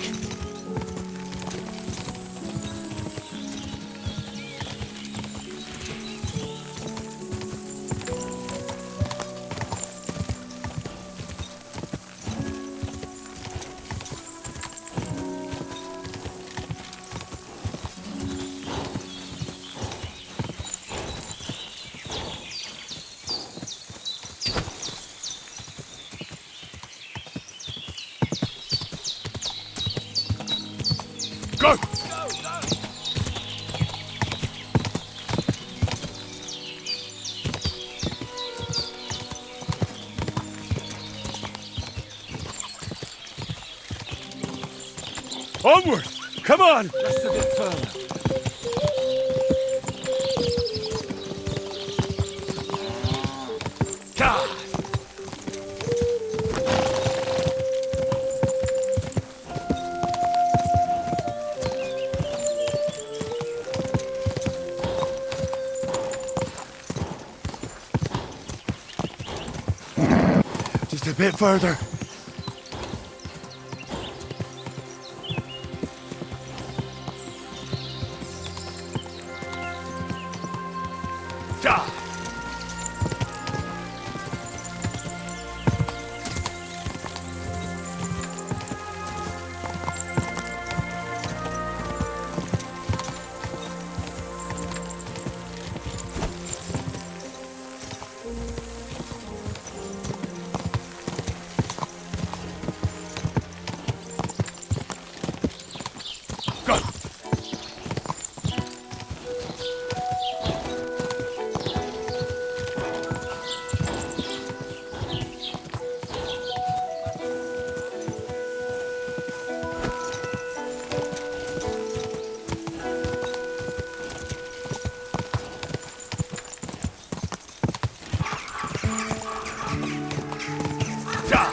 Go! Onward! Come on! Just a bit further. God! Just a bit further. Ja! Go! Ja!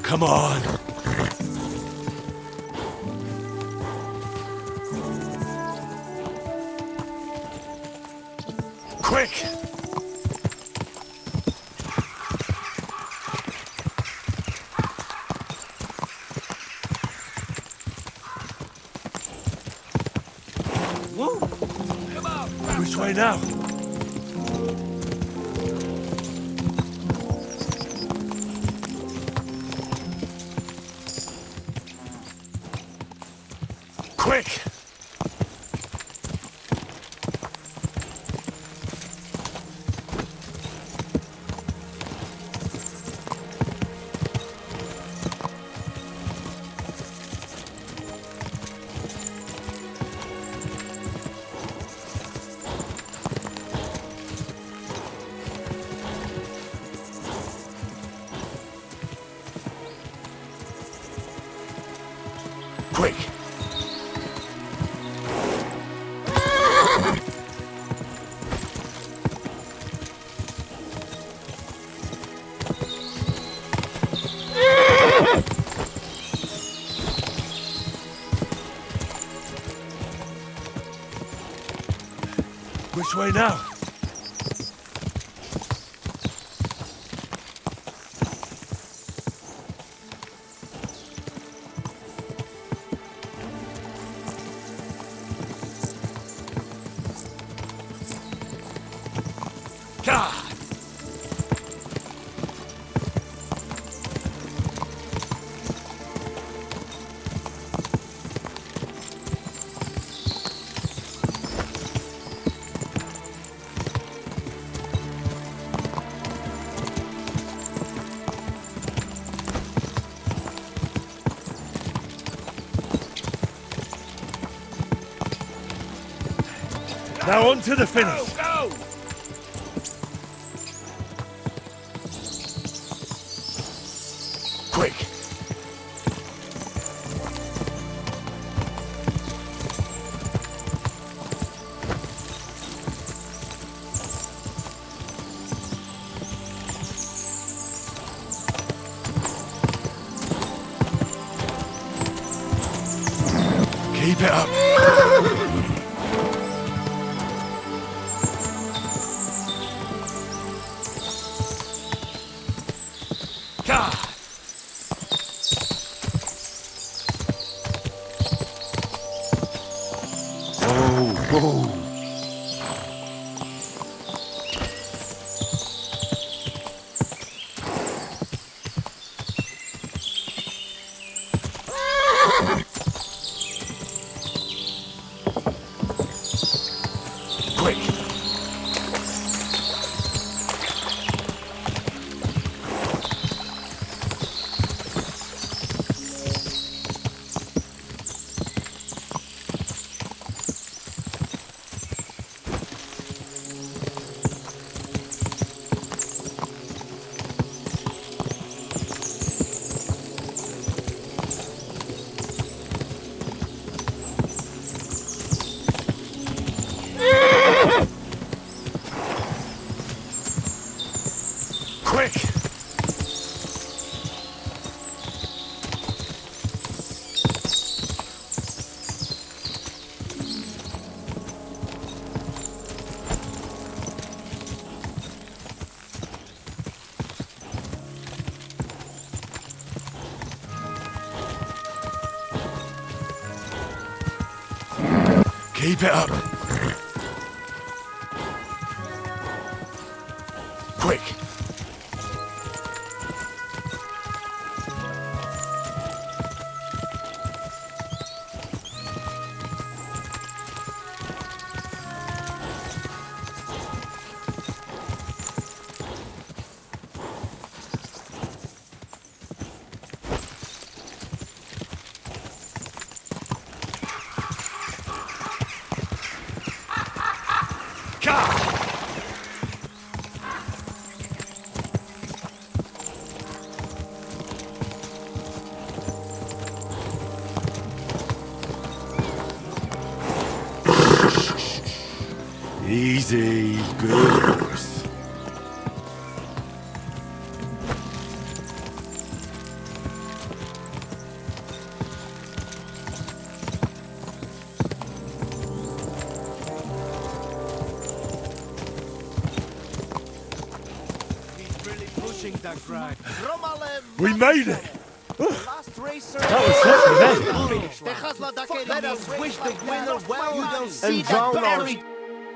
Come on! Quick! Which way now? Quick! Quick! Which way now? God! Now on to the finish. Go! Quick! Keep it up. God! Whoa! Quick! Quick! Keep it up. Quick! Easy, good horse. We made it! Last racer. That was such an event. Let us wish the winner well see and that drown our... berry.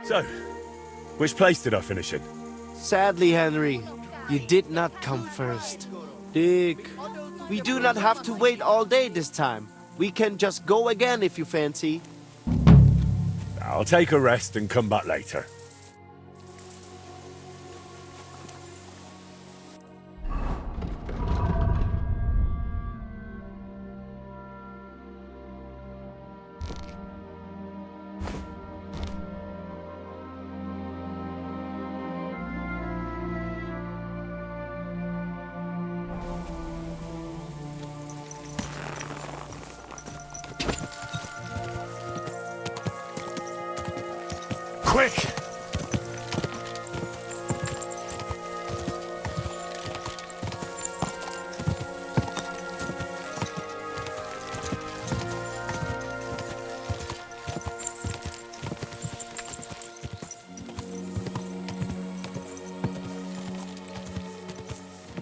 So, which place did I finish in? Sadly, Henry, you did not come first. Dick, we do not have to wait all day this time. We can just go again if you fancy. I'll take a rest and come back later. Quick!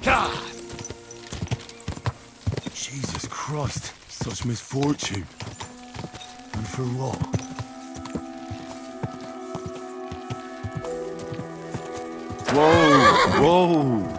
God! Jesus Christ, such misfortune. And for what? Whoa! Whoa!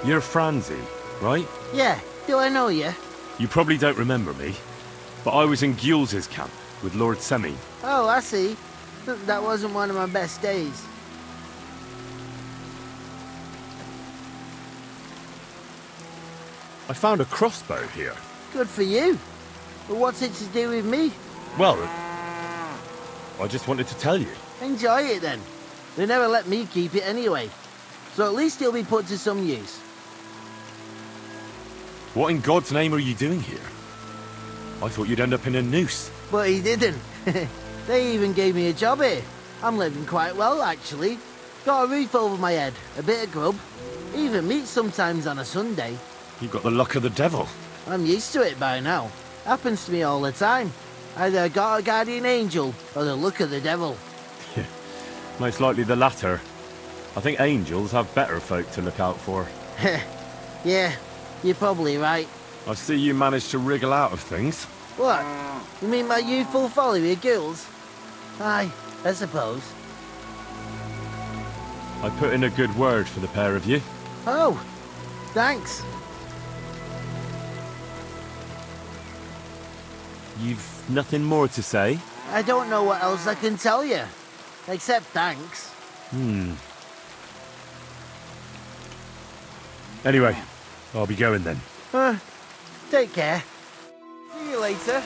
You're Franzi, right? Yeah, do I know you? You probably don't remember me, but I was in Gules's camp with Lord Semi. Oh, I see. That wasn't one of my best days. I found a crossbow here. Good for you. But what's it to do with me? Well, I just wanted to tell you. Enjoy it then. They never let me keep it anyway. So at least it'll be put to some use. What in God's name are you doing here? I thought you'd end up in a noose. But he didn't. They even gave me a job here. I'm living quite well, actually. Got a roof over my head, a bit of grub. Even meat sometimes on a Sunday. You've got the luck of the devil. I'm used to it by now. Happens to me all the time. Either got a guardian angel or the luck of the devil. Most likely the latter. I think angels have better folk to look out for. Yeah, you're probably right. I see you managed to wriggle out of things. What? You mean my youthful folly with girls? Aye, I suppose. I put in a good word for the pair of you. Oh, thanks. You've nothing more to say? I don't know what else I can tell you. Except thanks. Anyway, I'll be going then. Take care. See you later.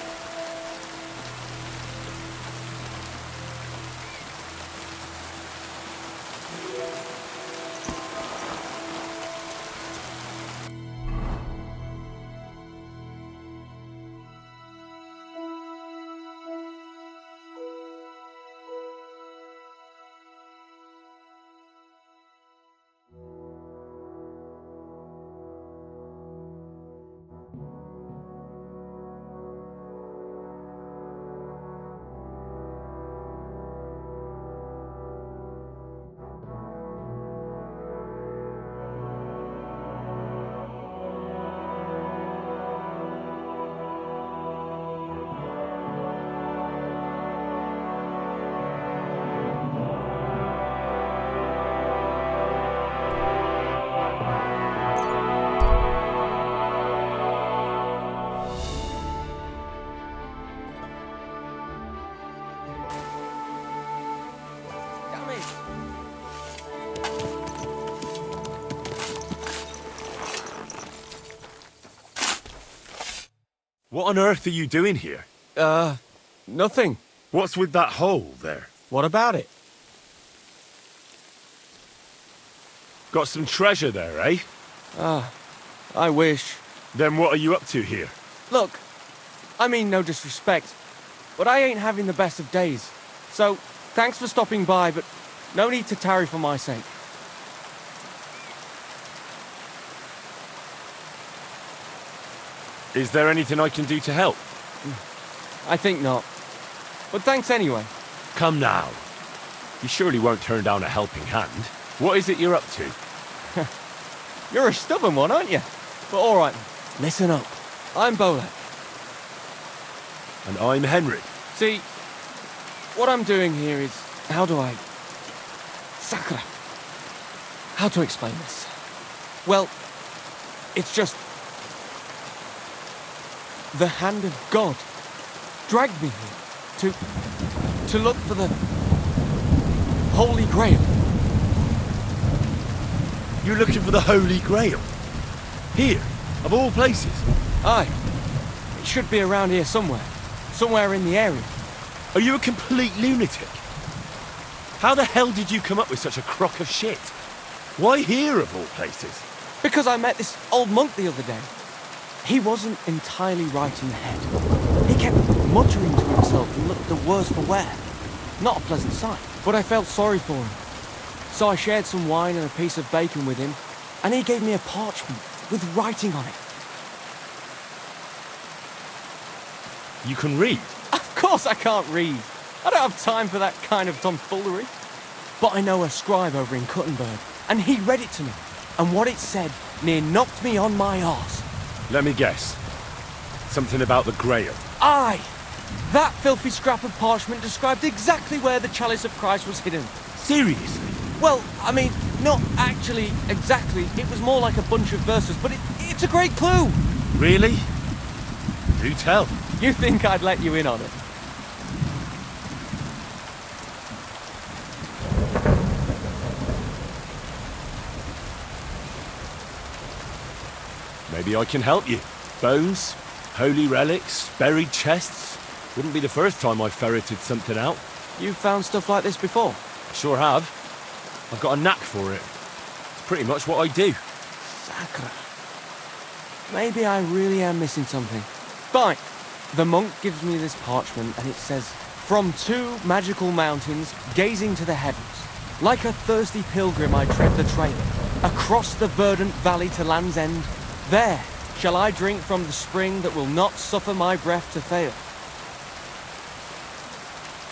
What on earth are you doing here? Nothing. What's with that hole there? What about it? Got some treasure there, eh? I wish. Then what are you up to here? Look, I mean no disrespect, but I ain't having the best of days. So, thanks for stopping by, but no need to tarry for my sake. Is there anything I can do to help? I think not. But thanks anyway. Come now. You surely won't turn down a helping hand. What is it you're up to? You're a stubborn one, aren't you? But alright, listen up. I'm Bolek. And I'm Henry. See, what I'm doing here is... How do I... Sakura. How to explain this? Well, it's just... The hand of God dragged me here to look for the Holy Grail. You're looking for the Holy Grail? Here, of all places? Aye. It should be around here somewhere. Somewhere in the area. Are you a complete lunatic? How the hell did you come up with such a crock of shit? Why here, of all places? Because I met this old monk the other day. He wasn't entirely right in the head. He kept muttering to himself and looked the worse for wear. Not a pleasant sight, but I felt sorry for him. So I shared some wine and a piece of bacon with him, and he gave me a parchment with writing on it. You can read? Of course I can't read. I don't have time for that kind of tomfoolery. But I know a scribe over in Cuttenberg, and he read it to me. And what it said near knocked me on my arse. Let me guess. Something about the Grail. Aye! That filthy scrap of parchment described exactly where the chalice of Christ was hidden. Seriously? Well, I mean, not actually exactly. It was more like a bunch of verses, but it's a great clue. Really? Do tell. You think I'd let you in on it? Maybe I can help you. Bones, holy relics, buried chests. Wouldn't be the first time I've ferreted something out. You've found stuff like this before? Sure have. I've got a knack for it. It's pretty much what I do. Sakura. Maybe I really am missing something. Fine. The monk gives me this parchment and it says, "From 2 magical mountains, gazing to the heavens. Like a thirsty pilgrim I tread the trail. Across the verdant valley to land's end. There shall I drink from the spring that will not suffer my breath to fail."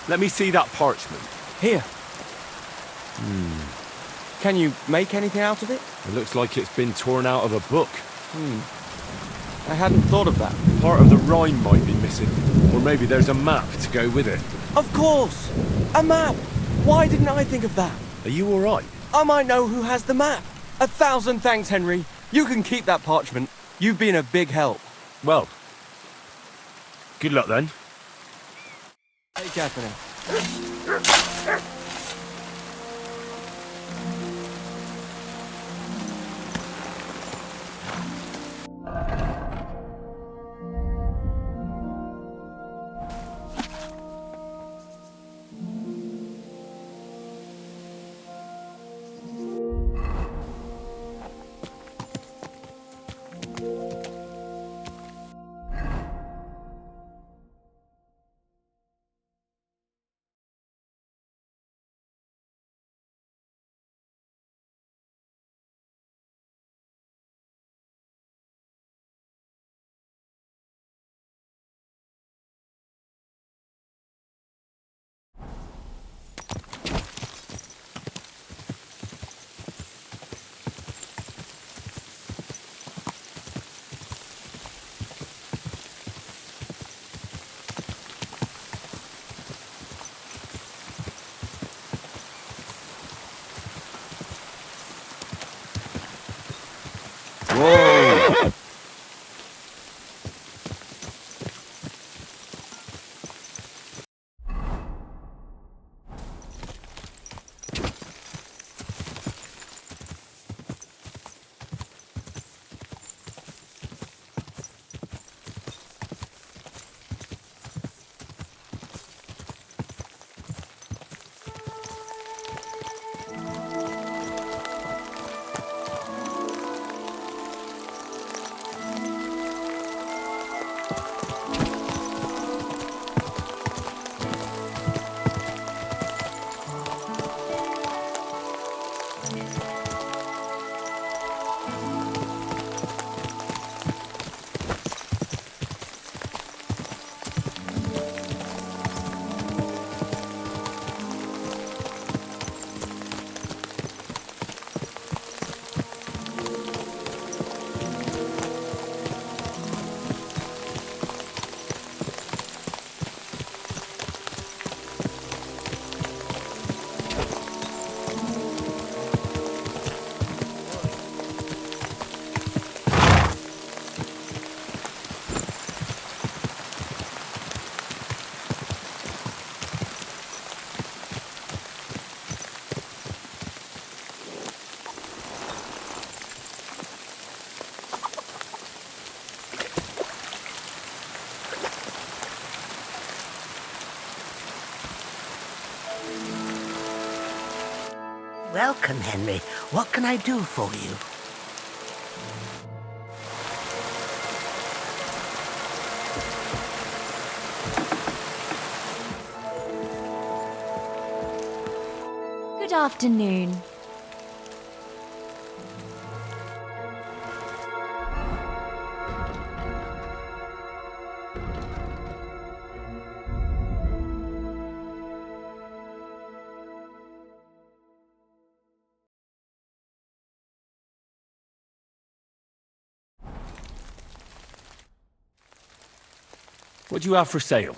Let me see that parchment. Here. Can you make anything out of it? It looks like it's been torn out of a book. I hadn't thought of that. Part of the rhyme might be missing. Or maybe there's a map to go with it. Of course! A map! Why didn't I think of that? Are you alright? I might know who has the map. 1,000 thanks, Henry. You can keep that parchment. You've been a big help. Well, good luck then. Take care for now. Welcome, Henry. What can I do for you? Good afternoon. What do you have for sale?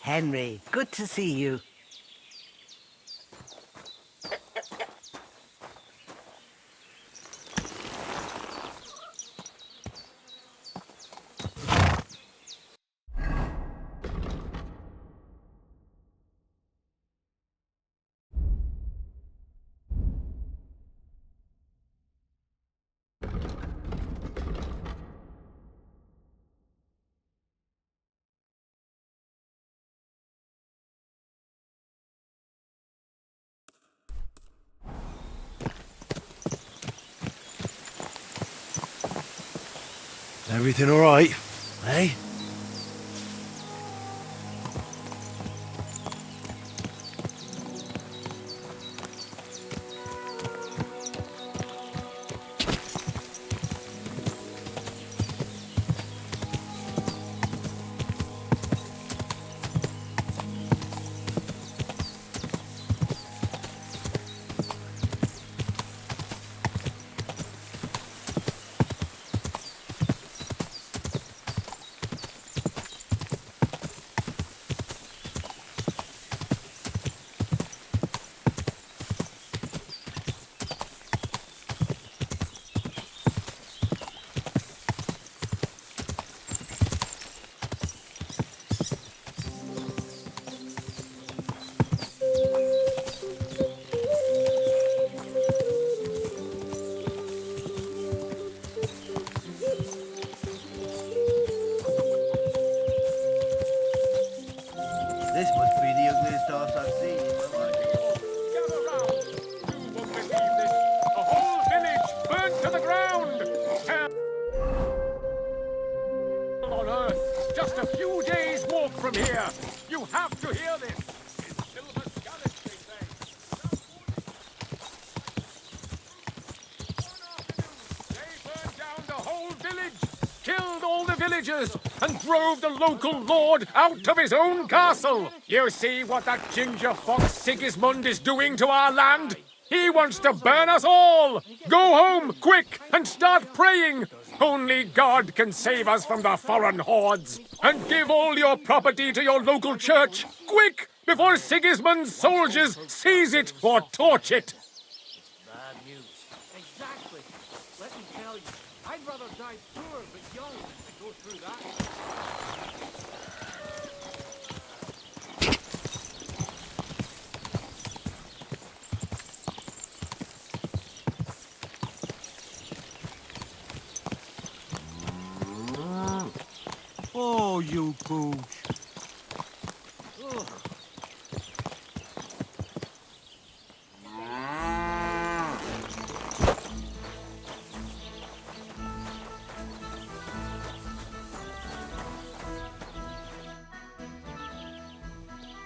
Henry, good to see you. Everything all right, eh? This must be the ugliest horse I've seen in my life. Gather round. You won't believe this. The whole village burnt to the ground. Hell on earth. Just a few days' walk from here. You have to hear this. It's Silver's Galley, they say. They burned down the whole village, killed all the villagers, and drove the local lord out of his own castle. You see what that ginger fox Sigismund is doing to our land? He wants to burn us all! Go home, quick, and start praying! Only God can save us from the foreign hordes. And give all your property to your local church, quick, before Sigismund's soldiers seize it or torch it. Bad news. Exactly. Let me tell you, I'd rather die poor but young than to go through that. Oh, you pooch.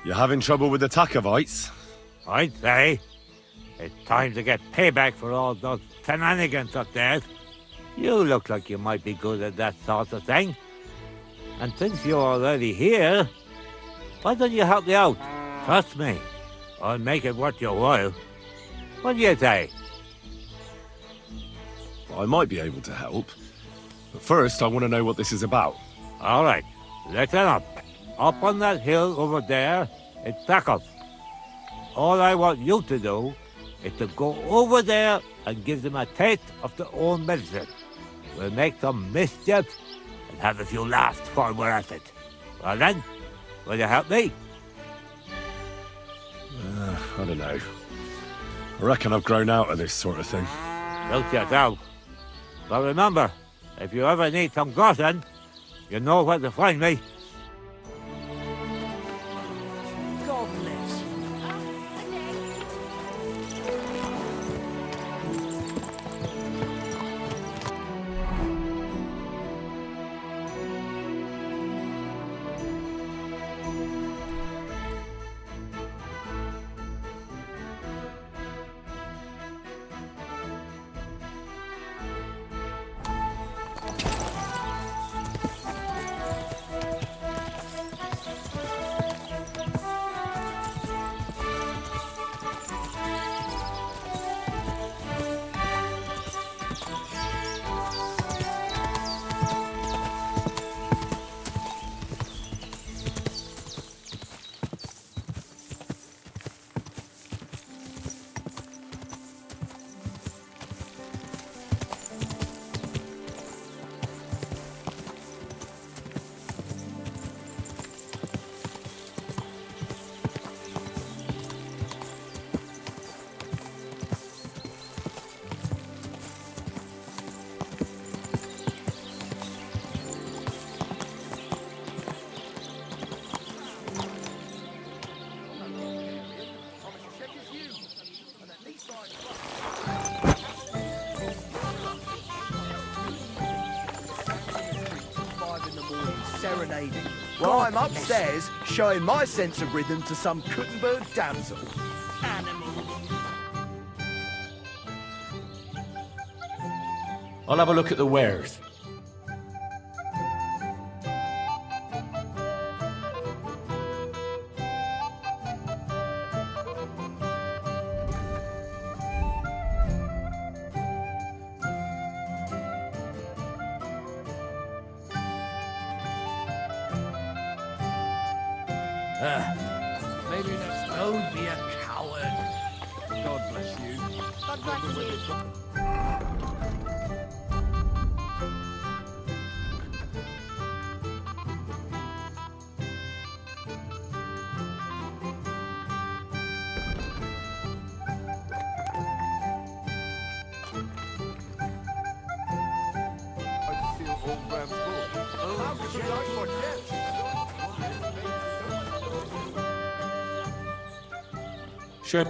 You having trouble with the Takovites? I'd say it's time to get payback for all those shenanigans up there. You look like you might be good at that sort of thing. And since you're already here, why don't you help me out? Trust me, I'll make it worth your while. What do you say? I might be able to help. But first, I want to know what this is about. All right, listen up. Up on that hill over there, it's Krakow. All I want you to do is to go over there and give them a taste of their own medicine. We'll make some mischief and have a few laughs while we're at it. Well then, will you help me? I don't know. I reckon I've grown out of this sort of thing. Suit yourself. But remember, if you ever need some groschen, you know where to find me. God bless. I'm upstairs showing my sense of rhythm to some Kuttenberg damsel. I'll have a look at the wares. Maybe don't be a coward. God bless you. God bless you. I steal old Bram's book. How could I forget? Sure.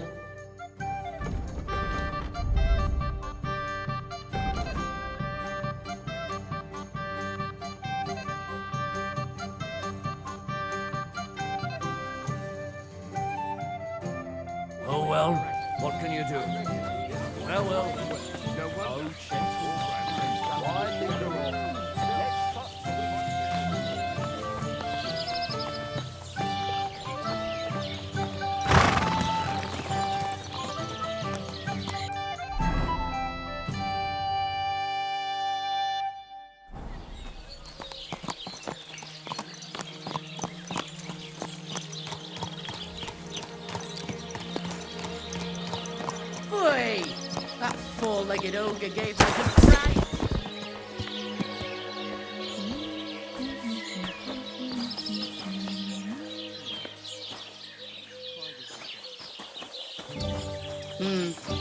Oh well, what can you do? Well, then. Oh, shit. Why leave the room? Boy, that four-legged ogre gave us a fright.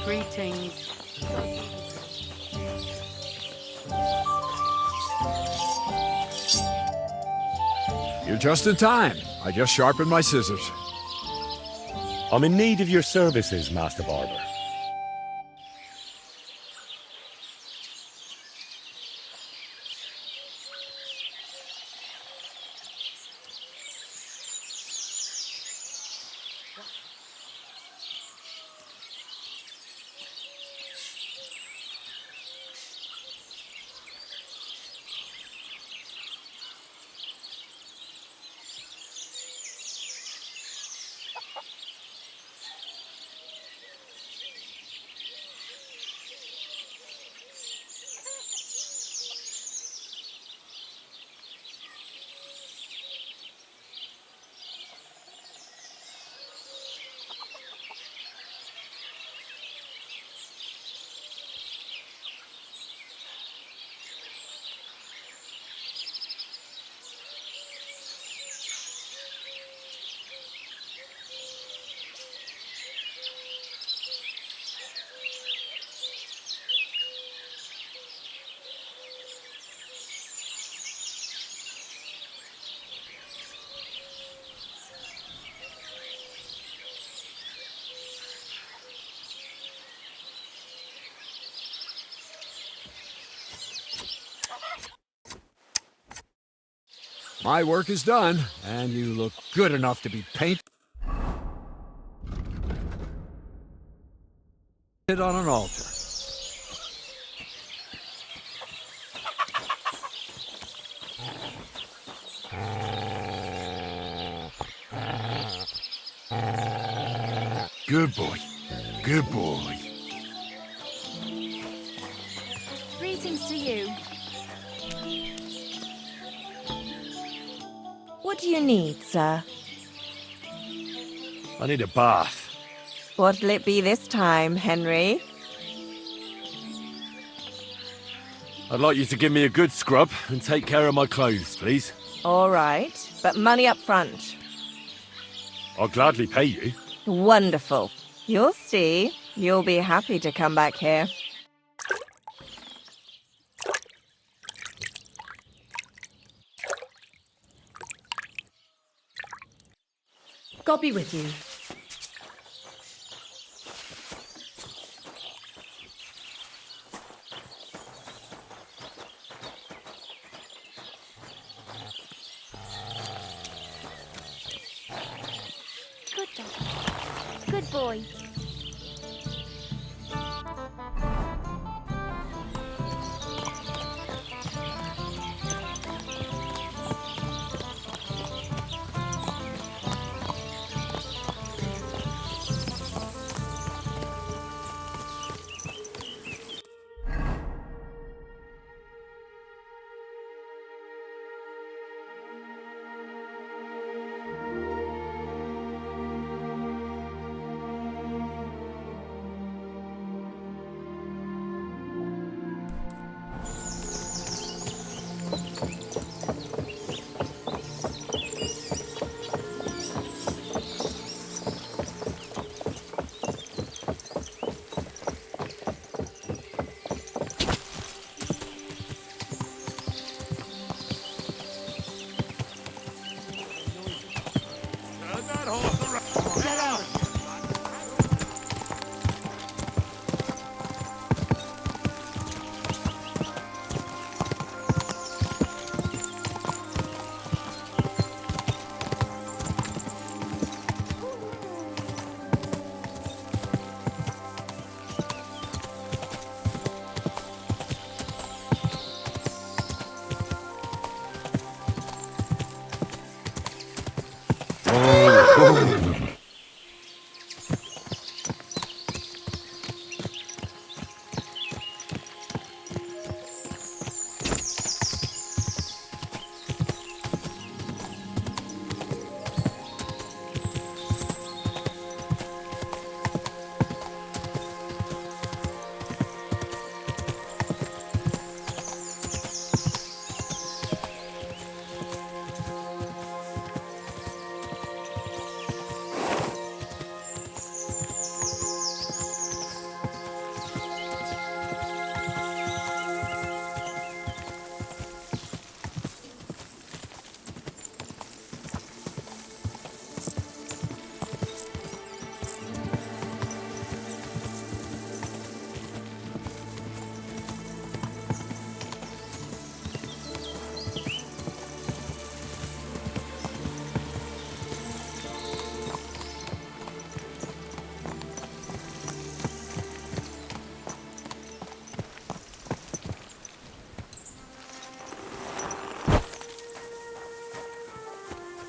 Greetings. You're just in time. I just sharpened my scissors. I'm in need of your services, Master Barber. My work is done, and you look good enough to be painted on an altar. Good boy. Good boy. Greetings to you. What do you need, sir? I need a bath. What'll it be this time, Henry? I'd like you to give me a good scrub and take care of my clothes, please. All right, but money up front. I'll gladly pay you. Wonderful. You'll see. You'll be happy to come back here. God be with you. stop. Good boy.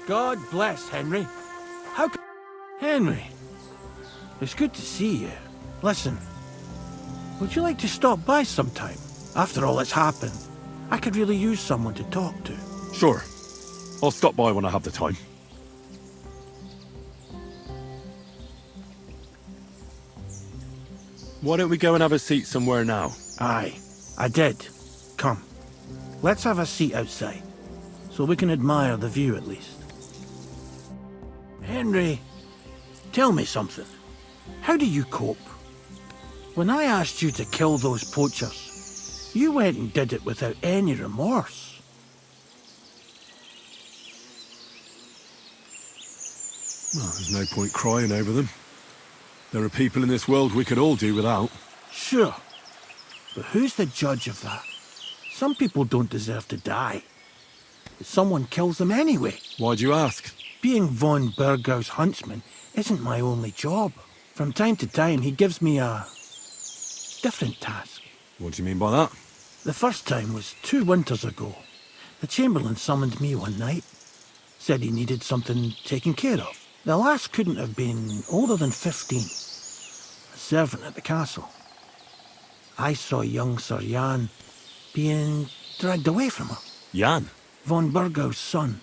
God bless, Henry. Henry, it's good to see you. Listen, would you like to stop by sometime? After all that's happened, I could really use someone to talk to. Sure. I'll stop by when I have the time. Why don't we go and have a seat somewhere now? Aye, I did. Come, let's have a seat outside, so we can admire the view at least. Henry, tell me something. How do you cope? When I asked you to kill those poachers, you went and did it without any remorse. Well, there's no point crying over them. There are people in this world we could all do without. Sure, but who's the judge of that? Some people don't deserve to die, but someone kills them anyway. Why'd you ask? Being von Burgau's huntsman isn't my only job. From time to time, he gives me a different task. What do you mean by that? The first time was 2 winters ago. The Chamberlain summoned me one night, said he needed something taken care of. The lass couldn't have been older than 15, a servant at the castle. I saw young Sir Jan being dragged away from her. Jan? Von Burgau's son.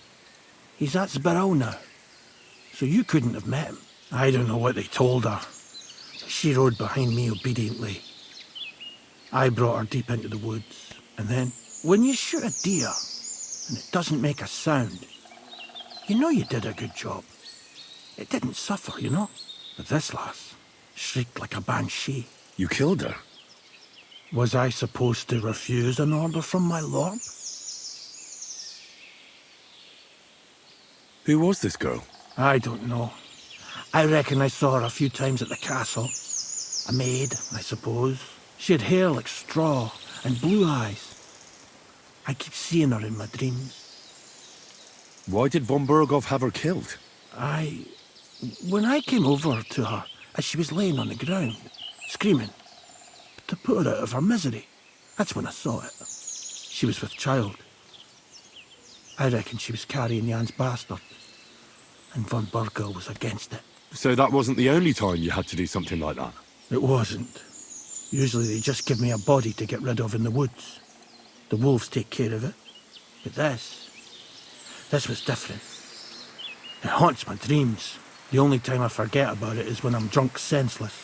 He's at Sbarrow now, so you couldn't have met him. I don't know what they told her, but she rode behind me obediently. I brought her deep into the woods, and then, when you shoot a deer, and it doesn't make a sound, you know you did a good job. It didn't suffer, you know? But this lass shrieked like a banshee. You killed her? Was I supposed to refuse an order from my lord? Who was this girl? I don't know. I reckon I saw her a few times at the castle. A maid, I suppose. She had hair like straw and blue eyes. I keep seeing her in my dreams. Why did von Burgov have her killed? I when I came over to her as she was laying on the ground, screaming, to put her out of her misery, that's when I saw it. She was with child. I reckon she was carrying Jan's bastard, and Von Burger was against it. So that wasn't the only time you had to do something like that? It wasn't. Usually they just give me a body to get rid of in the woods. The wolves take care of it. But this was different. It haunts my dreams. The only time I forget about it is when I'm drunk senseless.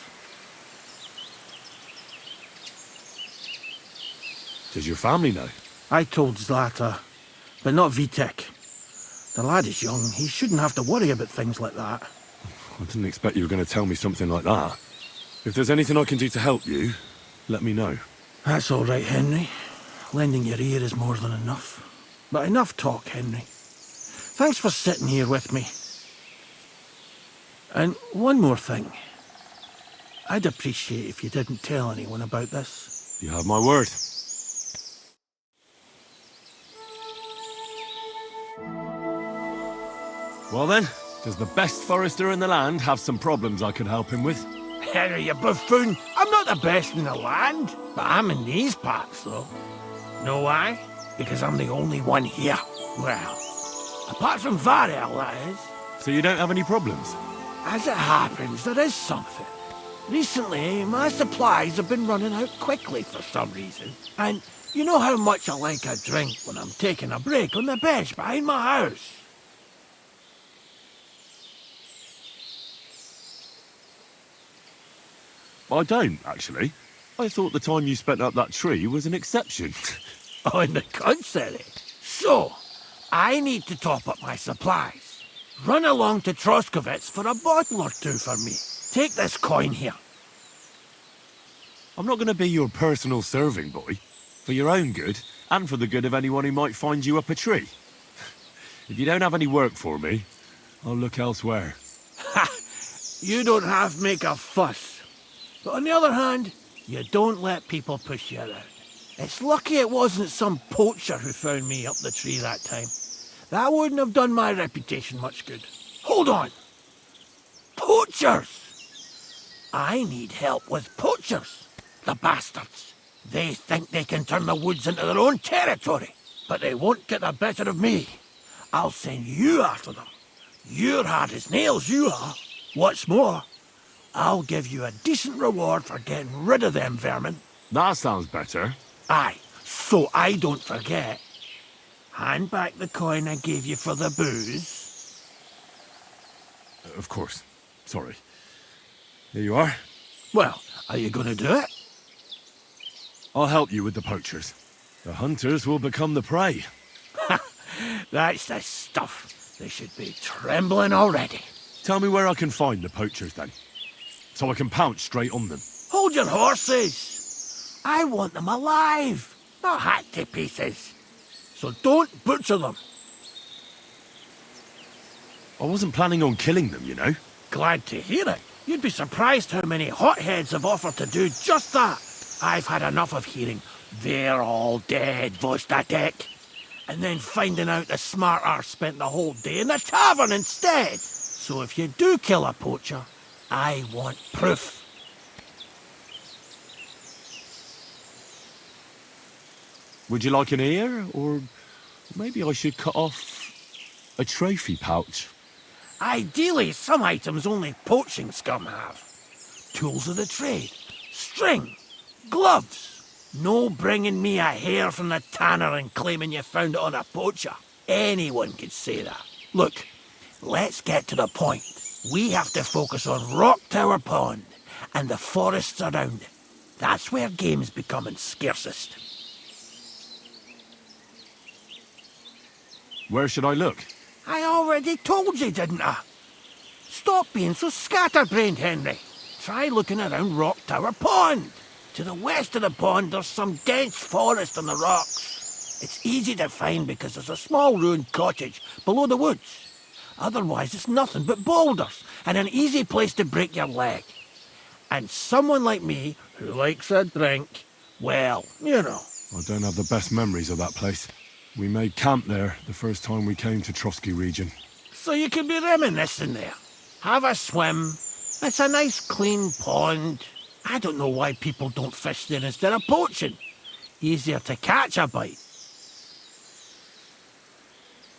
Does your family know? I told Zlata, but not Vitek. The lad is young. He shouldn't have to worry about things like that. I didn't expect you were going to tell me something like that. If there's anything I can do to help you, let me know. That's all right, Henry. Lending your ear is more than enough. But enough talk, Henry. Thanks for sitting here with me. And one more thing. I'd appreciate if you didn't tell anyone about this. You have my word. Well then, does the best forester in the land have some problems I could help him with? Henry, you buffoon! I'm not the best in the land, but I'm in these parts, though. Know why? Because I'm the only one here. Well, apart from Varel, that is. So you don't have any problems? As it happens, there is something. Recently, my supplies have been running out quickly for some reason. And you know how much I like a drink when I'm taking a break on the bench behind my house. I don't, actually. I thought the time you spent up that tree was an exception. On the contrary. So, I need to top up my supplies. Run along to Troskovitz for a bottle or two for me. Take this coin here. I'm not going to be your personal serving boy. For your own good, and for the good of anyone who might find you up a tree. If you don't have any work for me, I'll look elsewhere. Ha! You don't have to make a fuss. But on the other hand, you don't let people push you around. It's lucky it wasn't some poacher who found me up the tree that time. That wouldn't have done my reputation much good. Hold on! Poachers! I need help with poachers. The bastards. They think they can turn the woods into their own territory, but they won't get the better of me. I'll send you after them. You're hard as nails, you are. What's more, I'll give you a decent reward for getting rid of them vermin. That sounds better. Aye, so I don't forget. Hand back the coin I gave you for the booze. Of course. Sorry. Here you are. Well, are you going to do it? I'll help you with the poachers. The hunters will become the prey. That's the stuff. They should be trembling already. Tell me where I can find the poachers, then. So I can pounce straight on them. Hold your horses! I want them alive, not hacked to pieces. So don't butcher them. I wasn't planning on killing them, you know. Glad to hear it. You'd be surprised how many hotheads have offered to do just that. I've had enough of hearing, "They're all dead, Vostatek," and then finding out the smart arse spent the whole day in the tavern instead. So if you do kill a poacher, I want proof. Would you like an ear? Or maybe I should cut off a trophy pouch? Ideally, some items only poaching scum have. Tools of the trade, string, gloves. No bringing me a hair from the tanner and claiming you found it on a poacher. Anyone could say that. Look, let's get to the point. We have to focus on Rock Tower Pond and the forests around it. That's where game's becoming scarcest. Where should I look? I already told you, didn't I? Stop being so scatterbrained, Henry. Try looking around Rock Tower Pond. To the west of the pond, there's some dense forest on the rocks. It's easy to find because there's a small ruined cottage below the woods. Otherwise, it's nothing but boulders and an easy place to break your leg. And someone like me, who likes a drink, well, you know. I don't have the best memories of that place. We made camp there the first time we came to Trotsky region. So you can be reminiscing there. Have a swim. It's a nice clean pond. I don't know why people don't fish there instead of poaching. Easier to catch a bite.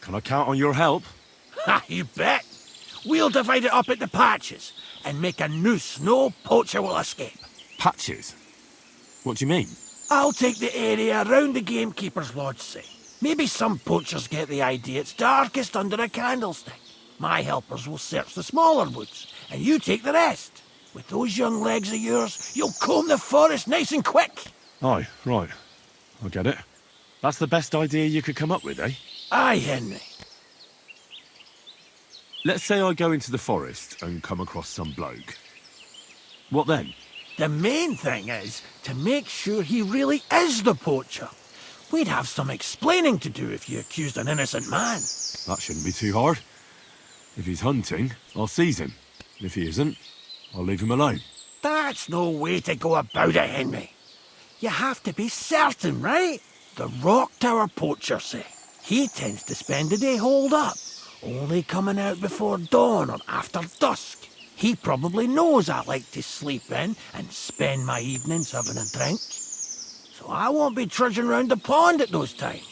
Can I count on your help? Ha, you bet. We'll divide it up into patches and make a noose no poacher will escape. Patches? What do you mean? I'll take the area around the gamekeeper's lodge, say. Maybe some poachers get the idea it's darkest under a candlestick. My helpers will search the smaller woods, and you take the rest. With those young legs of yours, you'll comb the forest nice and quick. Aye, right. I get it. That's the best idea you could come up with, eh? Aye, Henry. Let's say I go into the forest and come across some bloke. What then? The main thing is to make sure he really is the poacher. We'd have some explaining to do if you accused an innocent man. That shouldn't be too hard. If he's hunting, I'll seize him. If he isn't, I'll leave him alone. That's no way to go about it, Henry. You have to be certain, right? The Rock Tower poacher, say. He tends to spend the day holed up, only coming out before dawn or after dusk. He probably knows I like to sleep in and spend my evenings having a drink. So I won't be trudging round the pond at those times.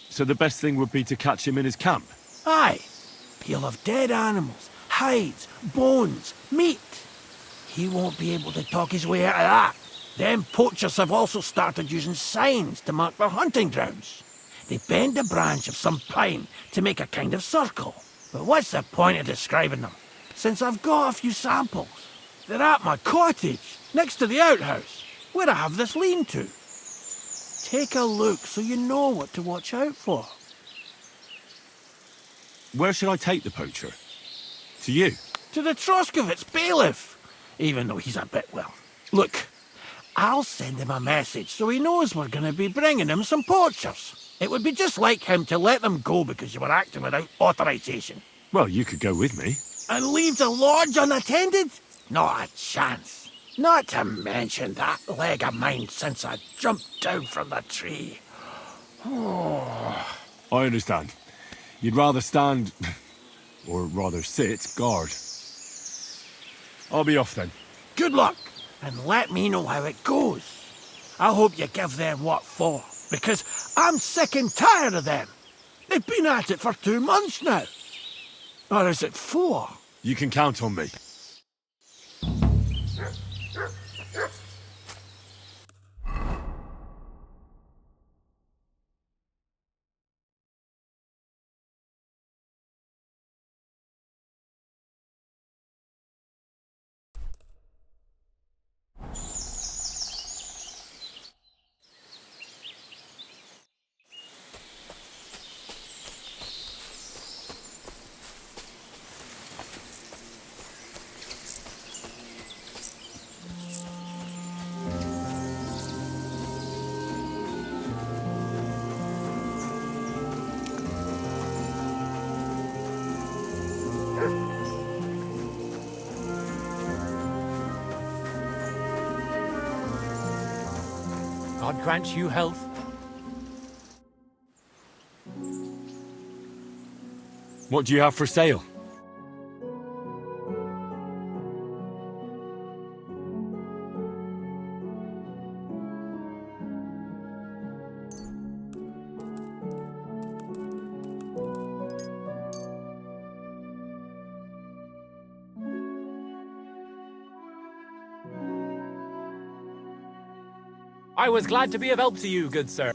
So the best thing would be to catch him in his camp? Aye. He'll have dead animals, hides, bones, meat. He won't be able to talk his way out of that. Them poachers have also started using signs to mark their hunting grounds. They bend a branch of some pine to make a kind of circle. But what's the point of describing them, since I've got a few samples? They're at my cottage, next to the outhouse, where I have this lean-to. Take a look so you know what to watch out for. Where should I take the poacher? To you? To the Troskovitz bailiff, even though he's a bit, well... Look, I'll send him a message so he knows we're going to be bringing him some poachers. It would be just like him to let them go because you were acting without authorization. Well, you could go with me. And leave the lodge unattended? Not a chance. Not to mention that leg of mine since I jumped down from the tree. I understand. You'd rather stand, or rather sit, guard. I'll be off then. Good luck, and let me know how it goes. I hope you give them what for, because I'm sick and tired of them. They've been at it for 2 months now. Or is it 4? You can count on me. God grant you health. What do you have for sale? I was glad to be of help to you, good sir.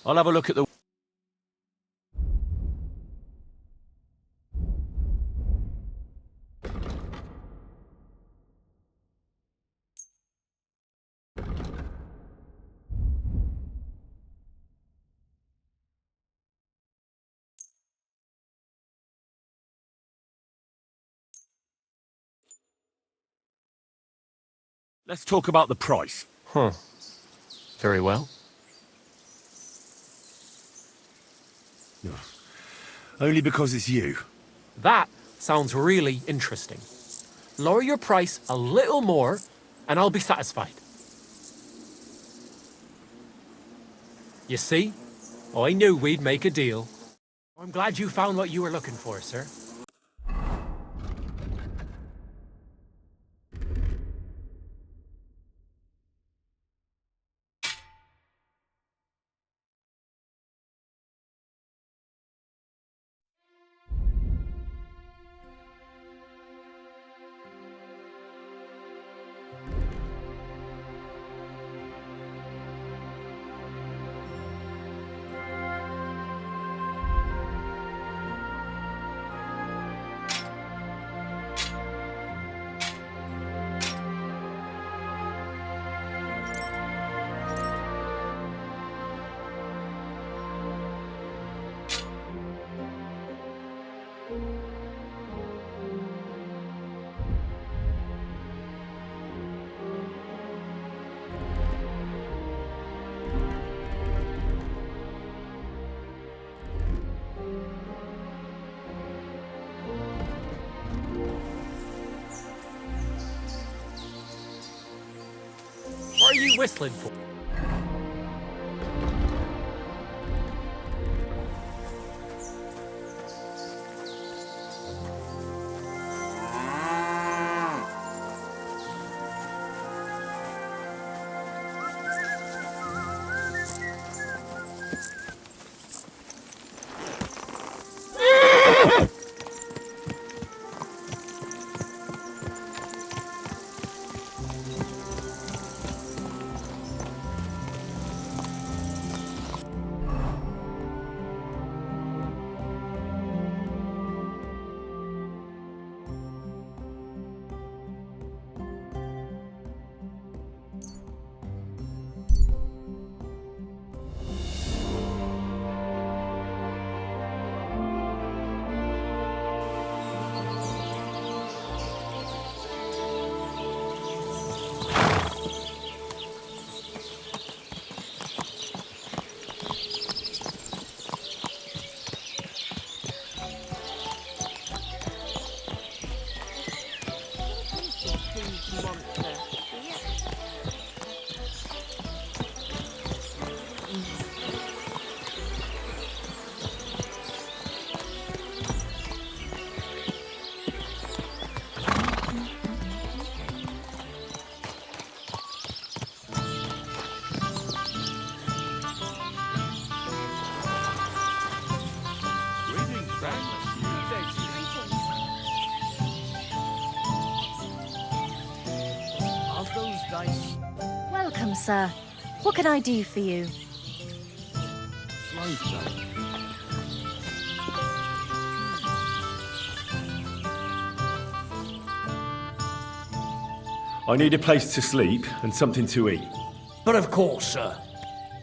I'll have a look at the... Let's talk about the price. Huh. Very well. Only because it's you. That sounds really interesting. Lower your price a little more, and I'll be satisfied. You see? Oh, I knew we'd make a deal. I'm glad you found what you were looking for, sir. whistling for? Welcome, sir. What can I do for you? I need a place to sleep and something to eat. But of course, sir.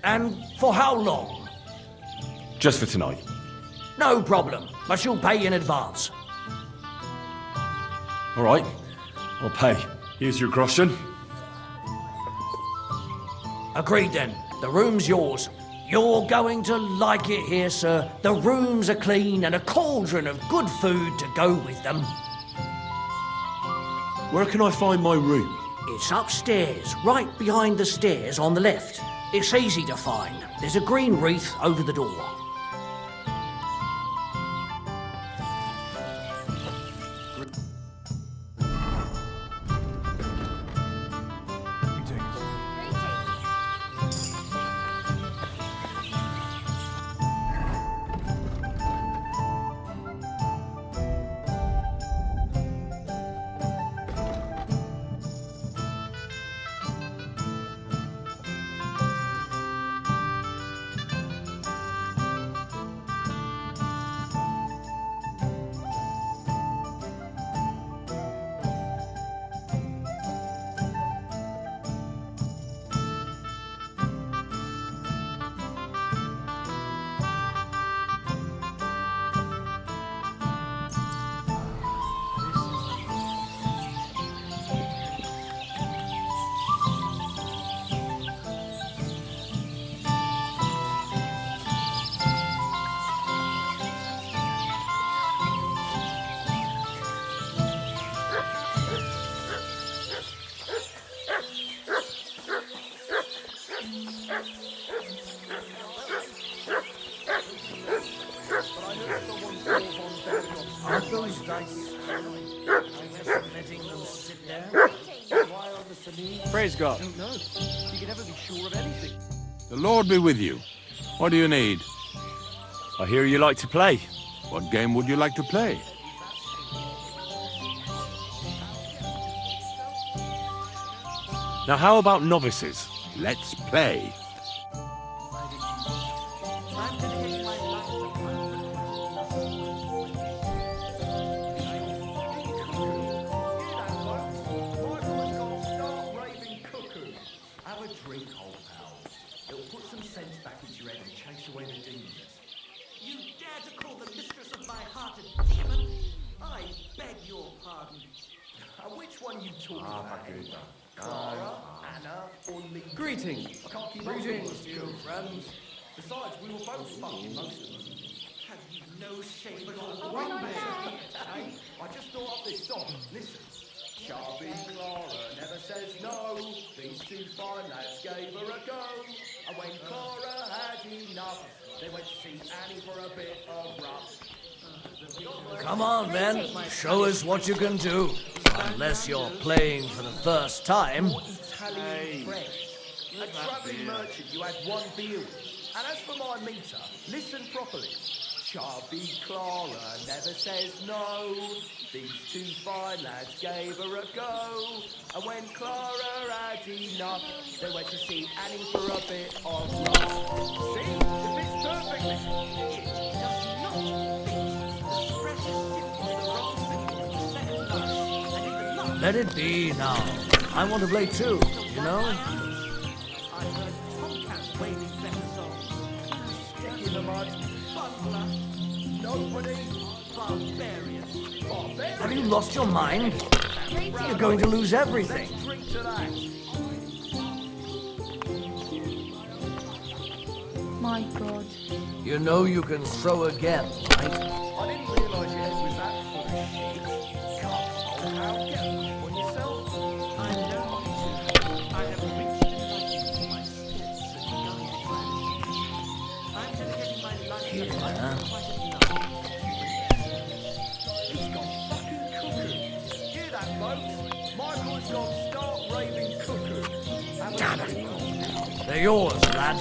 And for how long? Just for tonight. No problem. I shall pay in advance. All right, I'll pay. Here's your groschen. Agreed then. The room's yours. You're going to like it here, sir. The rooms are clean and a cauldron of good food to go with them. Where can I find my room? It's upstairs, right behind the stairs on the left. It's easy to find. There's a green wreath over the door. Praise God. Don't know. You can never be sure of anything. The Lord be with you. What do you need? I hear you like to play. What game would you like to play? Now how about novices? Let's play. Greetings. I can't keep greetings to you, friends. Besides, we were both fucking most of them. Have you no shame at all? One bit. Hey, I just thought up this song. Listen. Sharpie Clara never says no. These two fine lads gave her a go. And when Clara had enough, they went to see Annie for a bit of rough. Come on, then. Show us what you can do. Unless you're playing for the first time. Italian friend. A travelling merchant you had one beer with. And as for my meter, listen properly. Sharpie Clara never says no. These two fine lads gave her a go. And when Clara had enough, they went to see Annie for a bit of rough. See? It fits perfectly. It does not fit the precious gift of the wrong symbol. Let it be now. I want to play too, you know? I heard tomcats waving better songs. Stick in the mud, bungler, nobody, barbarian. Have you lost your mind? You're going to lose everything. Drink to that. My God. You know you can throw again, right? I didn't realise your head was that full of shit. Come on, how get on yourself? I know you two. I have reached into my steps and guided. I'm dedicating my life to He's gone fucking cuckoo. Hear that, folks? Michael's gone stark raving cuckoo. Damn it. They're yours, lad.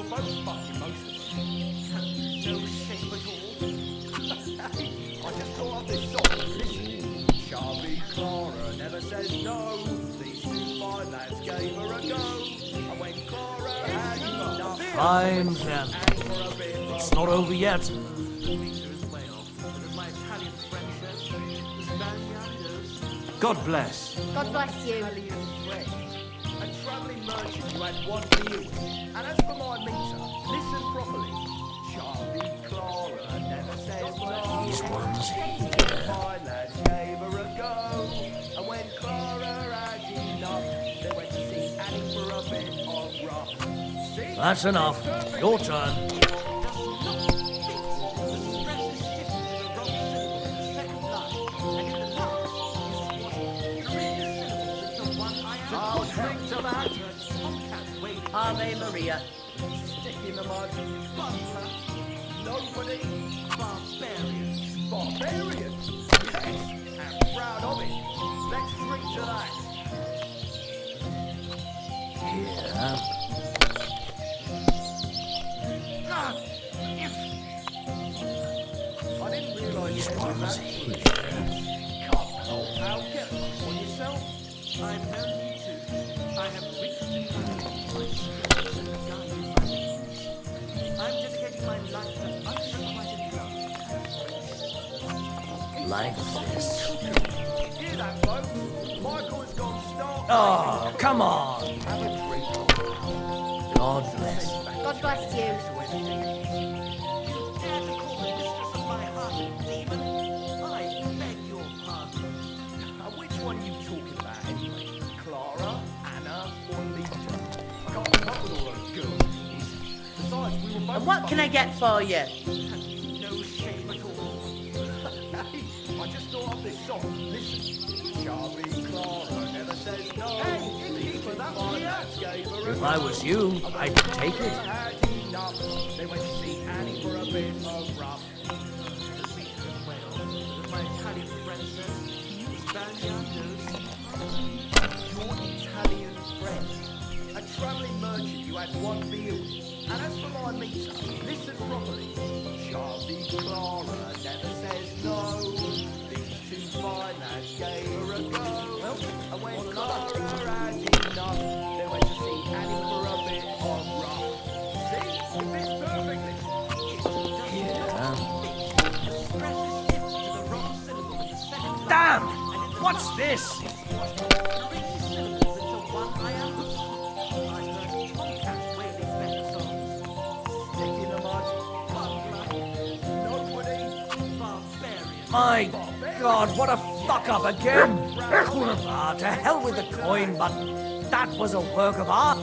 Both fucking most of us. No shame at all. I just thought of this song. Listen. Sharpie Clara never says no. These two fine lads gave her a go. And when Clara had enough, Fine, then. It's not over yet. God bless. God bless you. A travelling merchant you had one beer with. And as for my meter, listen properly. Sharpie Clara never says no. These ones My lads gave her a go. And when Clara had enough, they went to see Annie for a bit of rough. See? That's enough. Your turn. I'll drink to that. Ave Maria. Stick in the mud. Butler. Nobody. Barbarian. Barbarian? Yes. I'm proud of it. Let's drink to that. Yeah. I didn't realise you had that. How careful on yourself? I've known you too. I have reached into my skills and guided my means. I'm dedicating my life to unrequited love. Like this. Hear that, folks? Michael's gone stark. Oh, come on. Have a drink. God bless. God bless you. You dare to call the mistress of my heart a demon? I beg your pardon. Which one are you talking about anyway? Clara, Anna, or Lita? I can't keep up with all those girls. Besides, we were both. And what can I get for you? No shame at all. Hey, I just thought of this song. Listen. Sharpie Clara never says no. Hey, innkeeper, that's here. If I was you, I'd take it. They went to see Annie for a bit of rough. My Italian friend says, Spaniardos. Your Italian friend. A travelling merchant you had one beer with. And as for my meter, listen properly. Sharpie Clara never says no. These two fine lads gave her a go. And when Clara had enough, they went to see Annie for a bit of rough. See? It fits perfectly. Damn! What's this? Stick in the mud. Butler. Nobody. Barbarian. My God, what a fuck up again! Ah, to hell with the coin, but that was a work of art.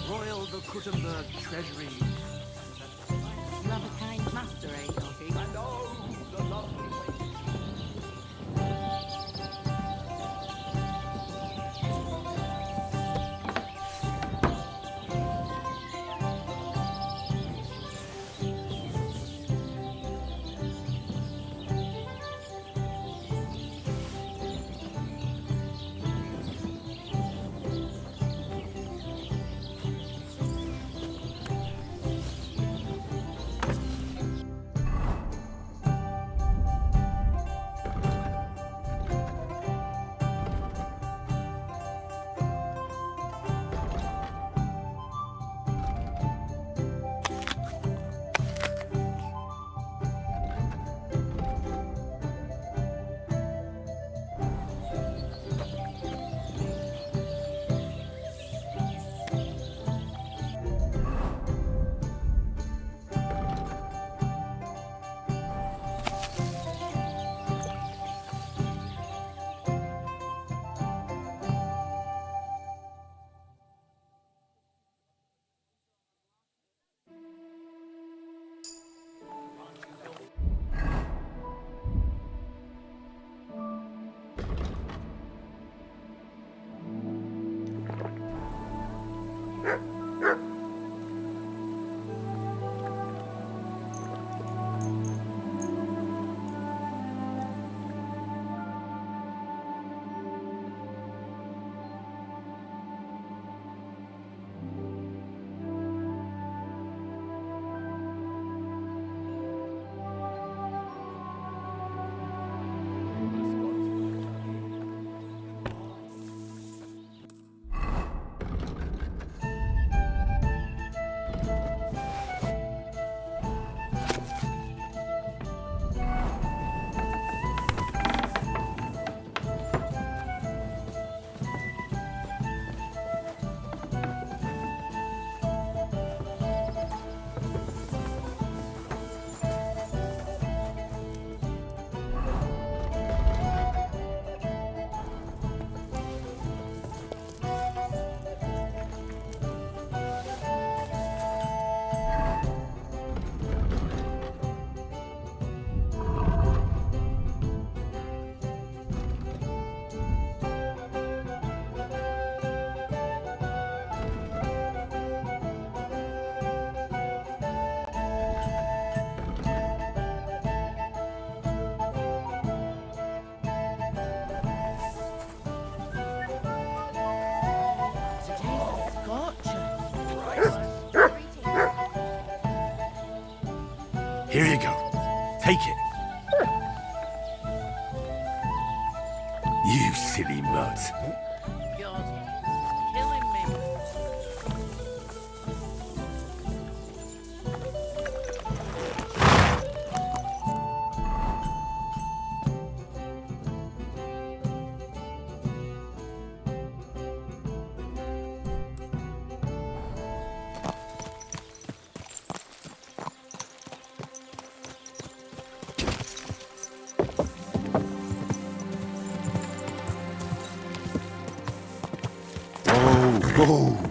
Royal the Kuttenberg Treasury. You have a kind master, eh, doggy? And oh, the lovely Here you go. Take it. You silly mutt. God, it's killing me. Oh.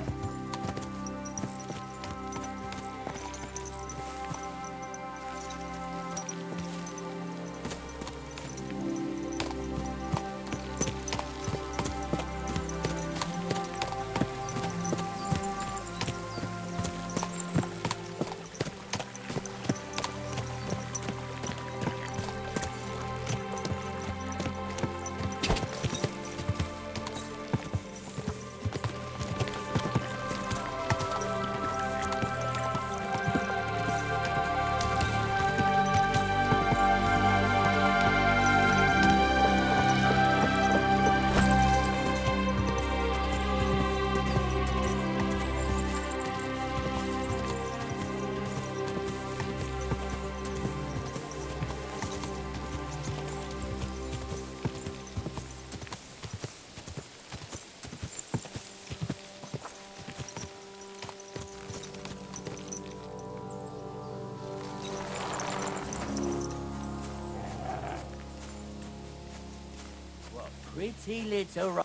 Pretty little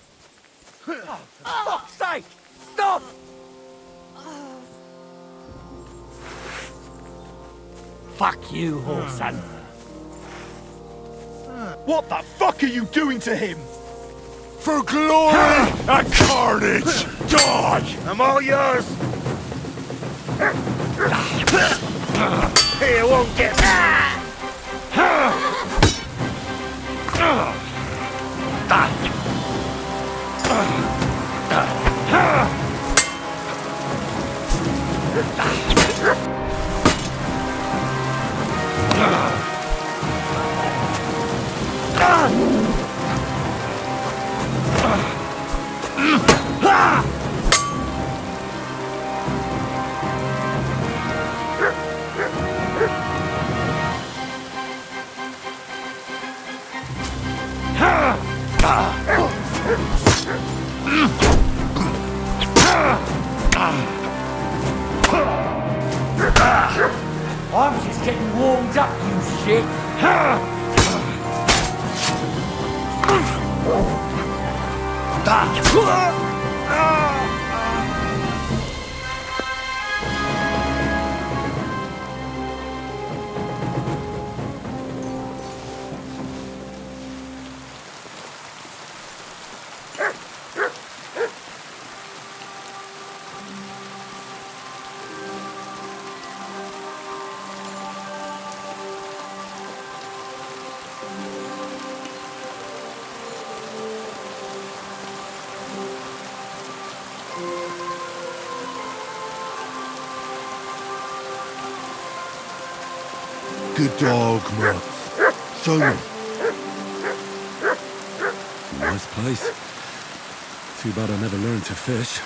Oh, for fuck's sake! Stop! Fuck you, Whoreson. What the fuck are you doing to him? For glory! A carnage! Die! I'm all yours! He won't get I'm just getting warmed up, you shit. Good dog, Mutt. Show me. Nice place. Too bad I never learned to fish.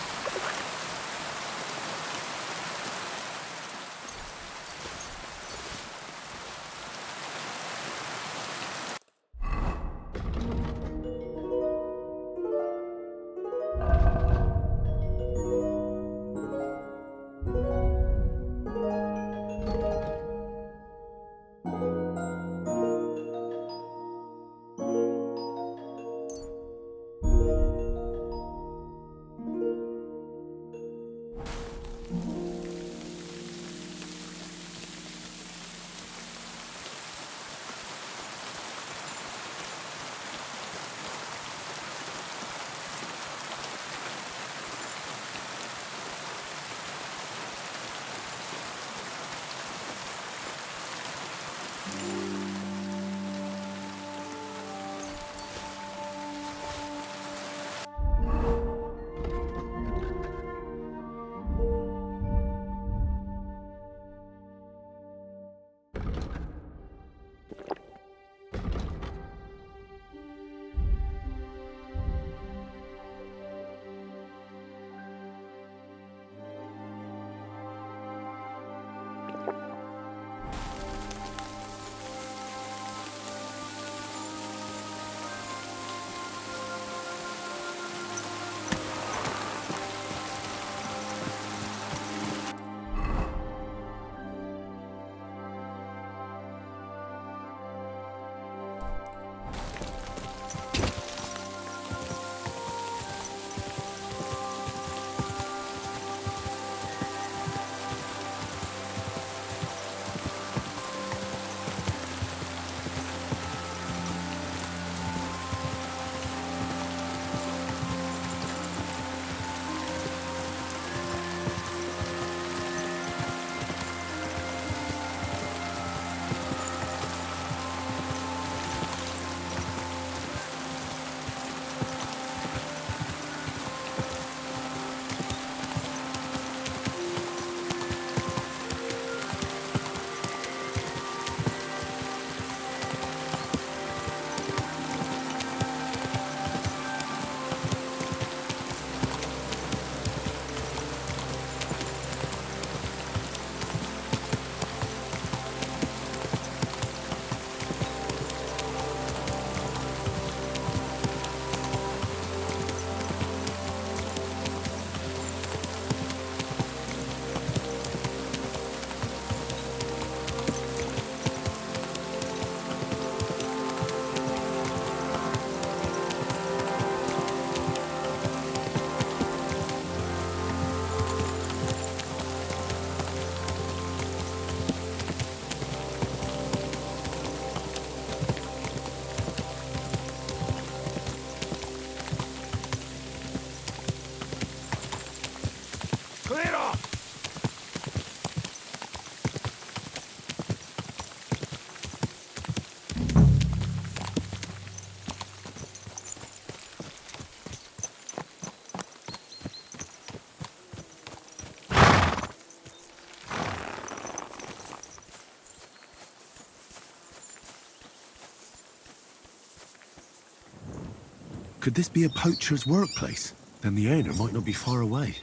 Could this be a poacher's workplace? Then the owner might not be far away.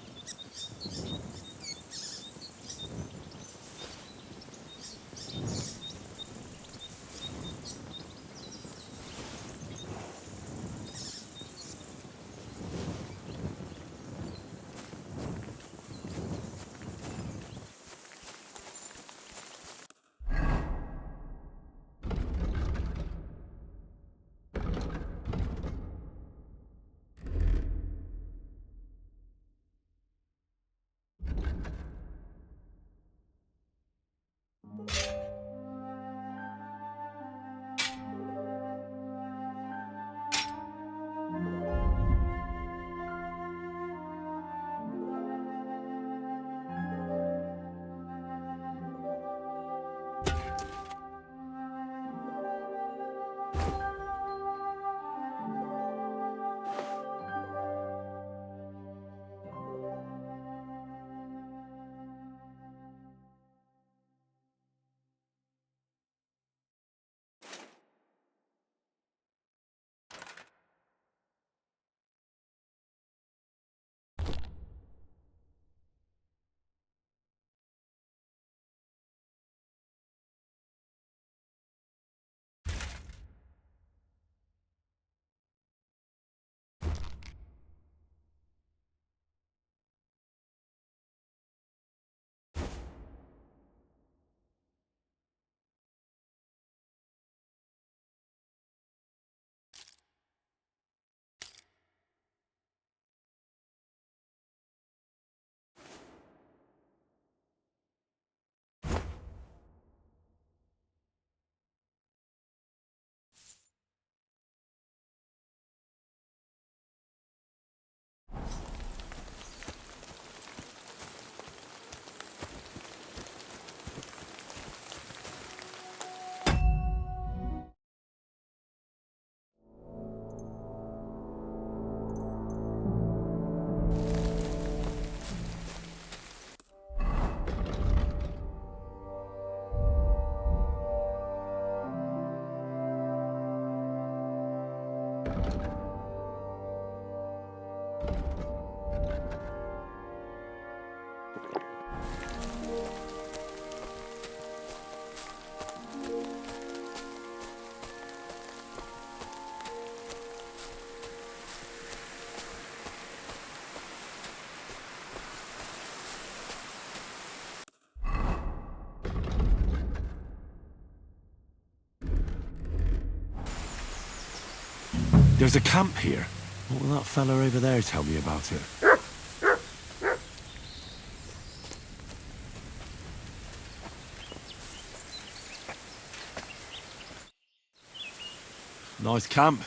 There's a camp here. What will that fella over there tell me about it? Nice camp.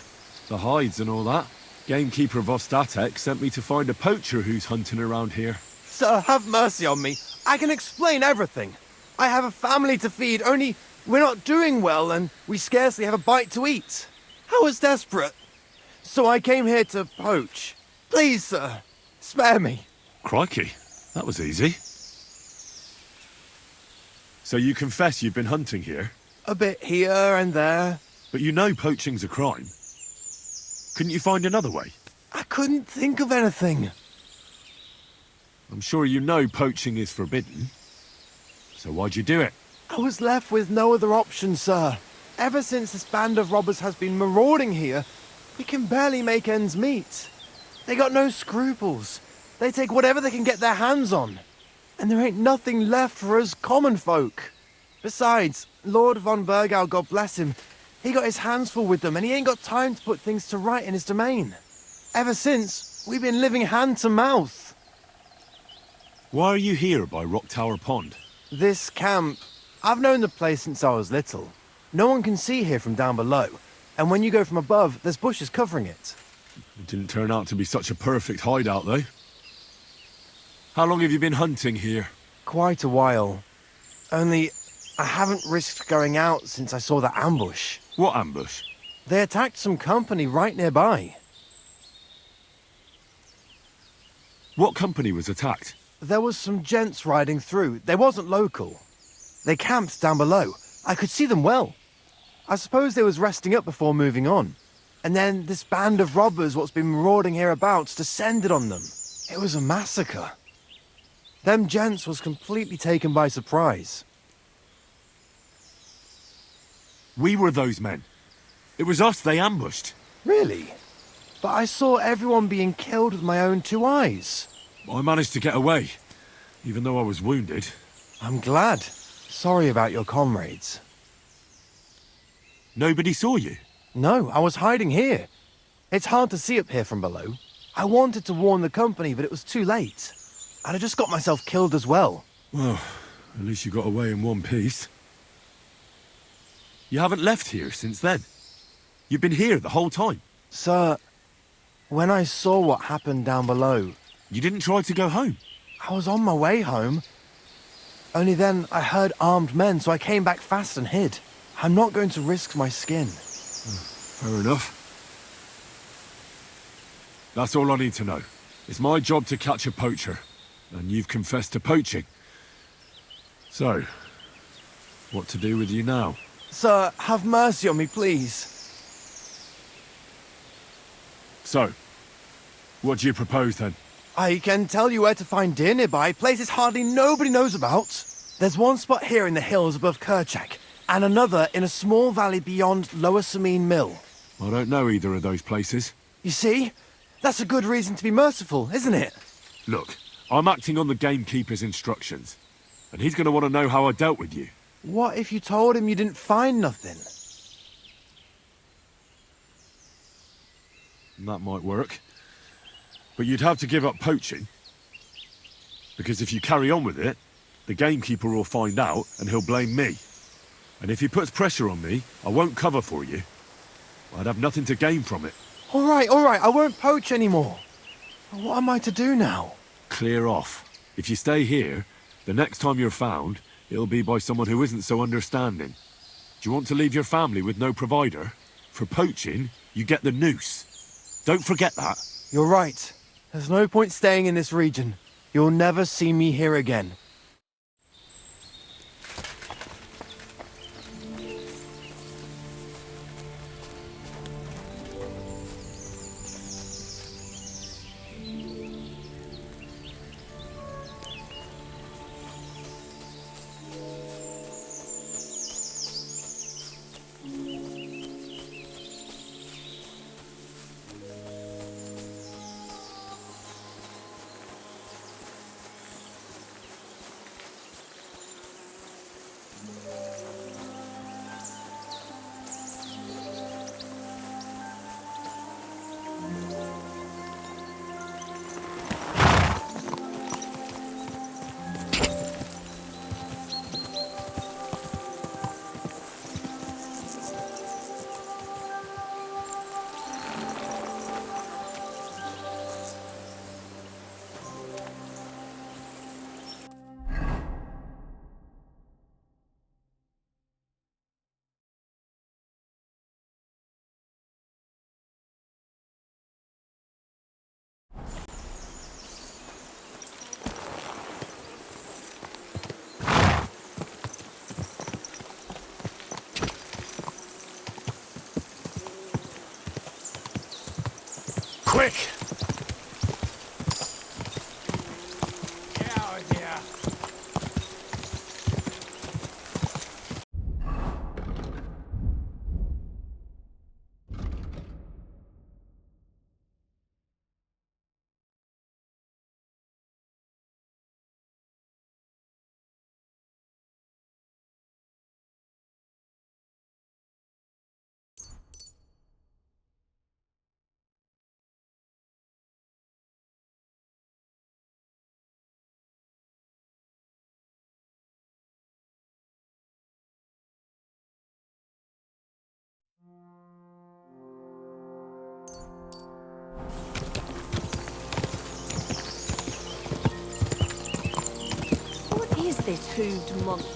The hides and all that. Gamekeeper Vostatek sent me to find a poacher who's hunting around here. Sir, have mercy on me. I can explain everything. I have a family to feed, only we're not doing well and we scarcely have a bite to eat. I was desperate. So I came here to poach. Please, sir, spare me. Crikey, that was easy. So you confess you've been hunting here? A bit here and there. But you know poaching's a crime. Couldn't you find another way? I couldn't think of anything. I'm sure you know poaching is forbidden. So why'd you do it? I was left with no other option, sir. Ever since this band of robbers has been marauding here, we can barely make ends meet. They got no scruples. They take whatever they can get their hands on. And there ain't nothing left for us common folk. Besides, Lord von Burgau, God bless him, he got his hands full with them and he ain't got time to put things to right in his domain. Ever since, we've been living hand to mouth. Why are you here by Rock Tower Pond? This camp, I've known the place since I was little. No one can see here from down below. And when you go from above, there's bushes covering it. It didn't turn out to be such a perfect hideout, though. How long have you been hunting here? Quite a while. Only, I haven't risked going out since I saw that ambush. What ambush? They attacked some company right nearby. What company was attacked? There was some gents riding through. They wasn't local. They camped down below. I could see them well. I suppose they was resting up before moving on. And then this band of robbers what's been marauding hereabouts descended on them. It was a massacre. Them gents was completely taken by surprise. We were those men. It was us they ambushed. Really? But I saw everyone being killed with my own 2 eyes. I managed to get away, even though I was wounded. I'm glad. Sorry about your comrades. Nobody saw you? No, I was hiding here. It's hard to see up here from below. I wanted to warn the company, but it was too late. I'd have just got myself killed as well. Well, at least you got away in one piece. You haven't left here since then. You've been here the whole time. Sir, when I saw what happened down below... You didn't try to go home? I was on my way home. Only then I heard armed men, so I came back fast and hid. I'm not going to risk my skin. Fair enough. That's all I need to know. It's my job to catch a poacher, and you've confessed to poaching. So, what to do with you now? Sir, have mercy on me, please. So, what do you propose then? I can tell you where to find deer nearby, places hardly nobody knows about. There's one spot here in the hills above Kerchak, and another in a small valley beyond Lower Sameen Mill. I don't know either of those places. You see? That's a good reason to be merciful, isn't it? Look, I'm acting on the gamekeeper's instructions, and he's going to want to know how I dealt with you. What if you told him you didn't find nothing? That might work. But you'd have to give up poaching. Because if you carry on with it, the gamekeeper will find out and he'll blame me. And if he puts pressure on me, I won't cover for you. I'd have nothing to gain from it. All right, I won't poach anymore. What am I to do now? Clear off. If you stay here, the next time you're found, it'll be by someone who isn't so understanding. Do you want to leave your family with no provider? For poaching, you get the noose. Don't forget that. You're right. There's no point staying in this region. You'll never see me here again. Quick! What is this hooved monster?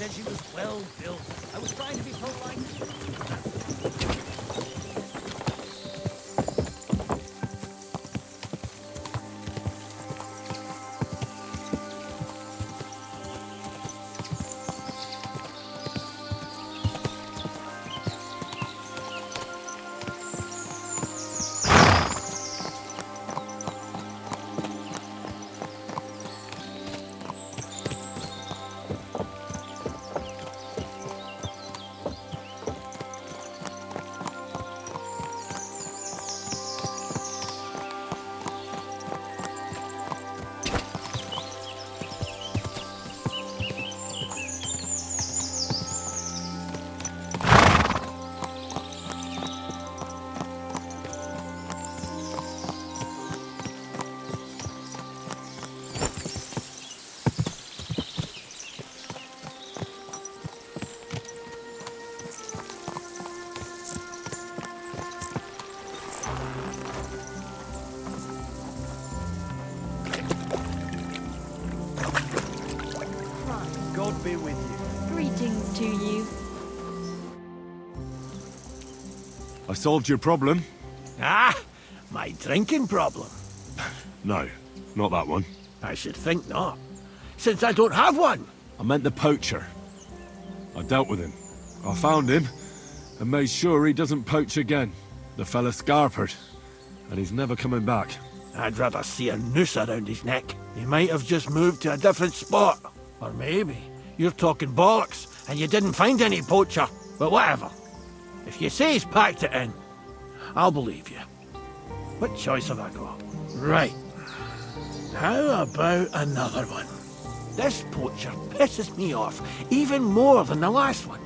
said she was well built. I was trying to be polite. God be with you. Greetings to you. I solved your problem. Ah, my drinking problem. No, not that one. I should think not, since I don't have one. I meant the poacher. I dealt with him. I found him and made sure he doesn't poach again. The fella scarpered, and he's never coming back. I'd rather see a noose around his neck. He might have just moved to a different spot. Or maybe you're talking bollocks and you didn't find any poacher. But whatever. If you say he's packed it in, I'll believe you. What choice have I got? Right. How about another one? This poacher pisses me off even more than the last one.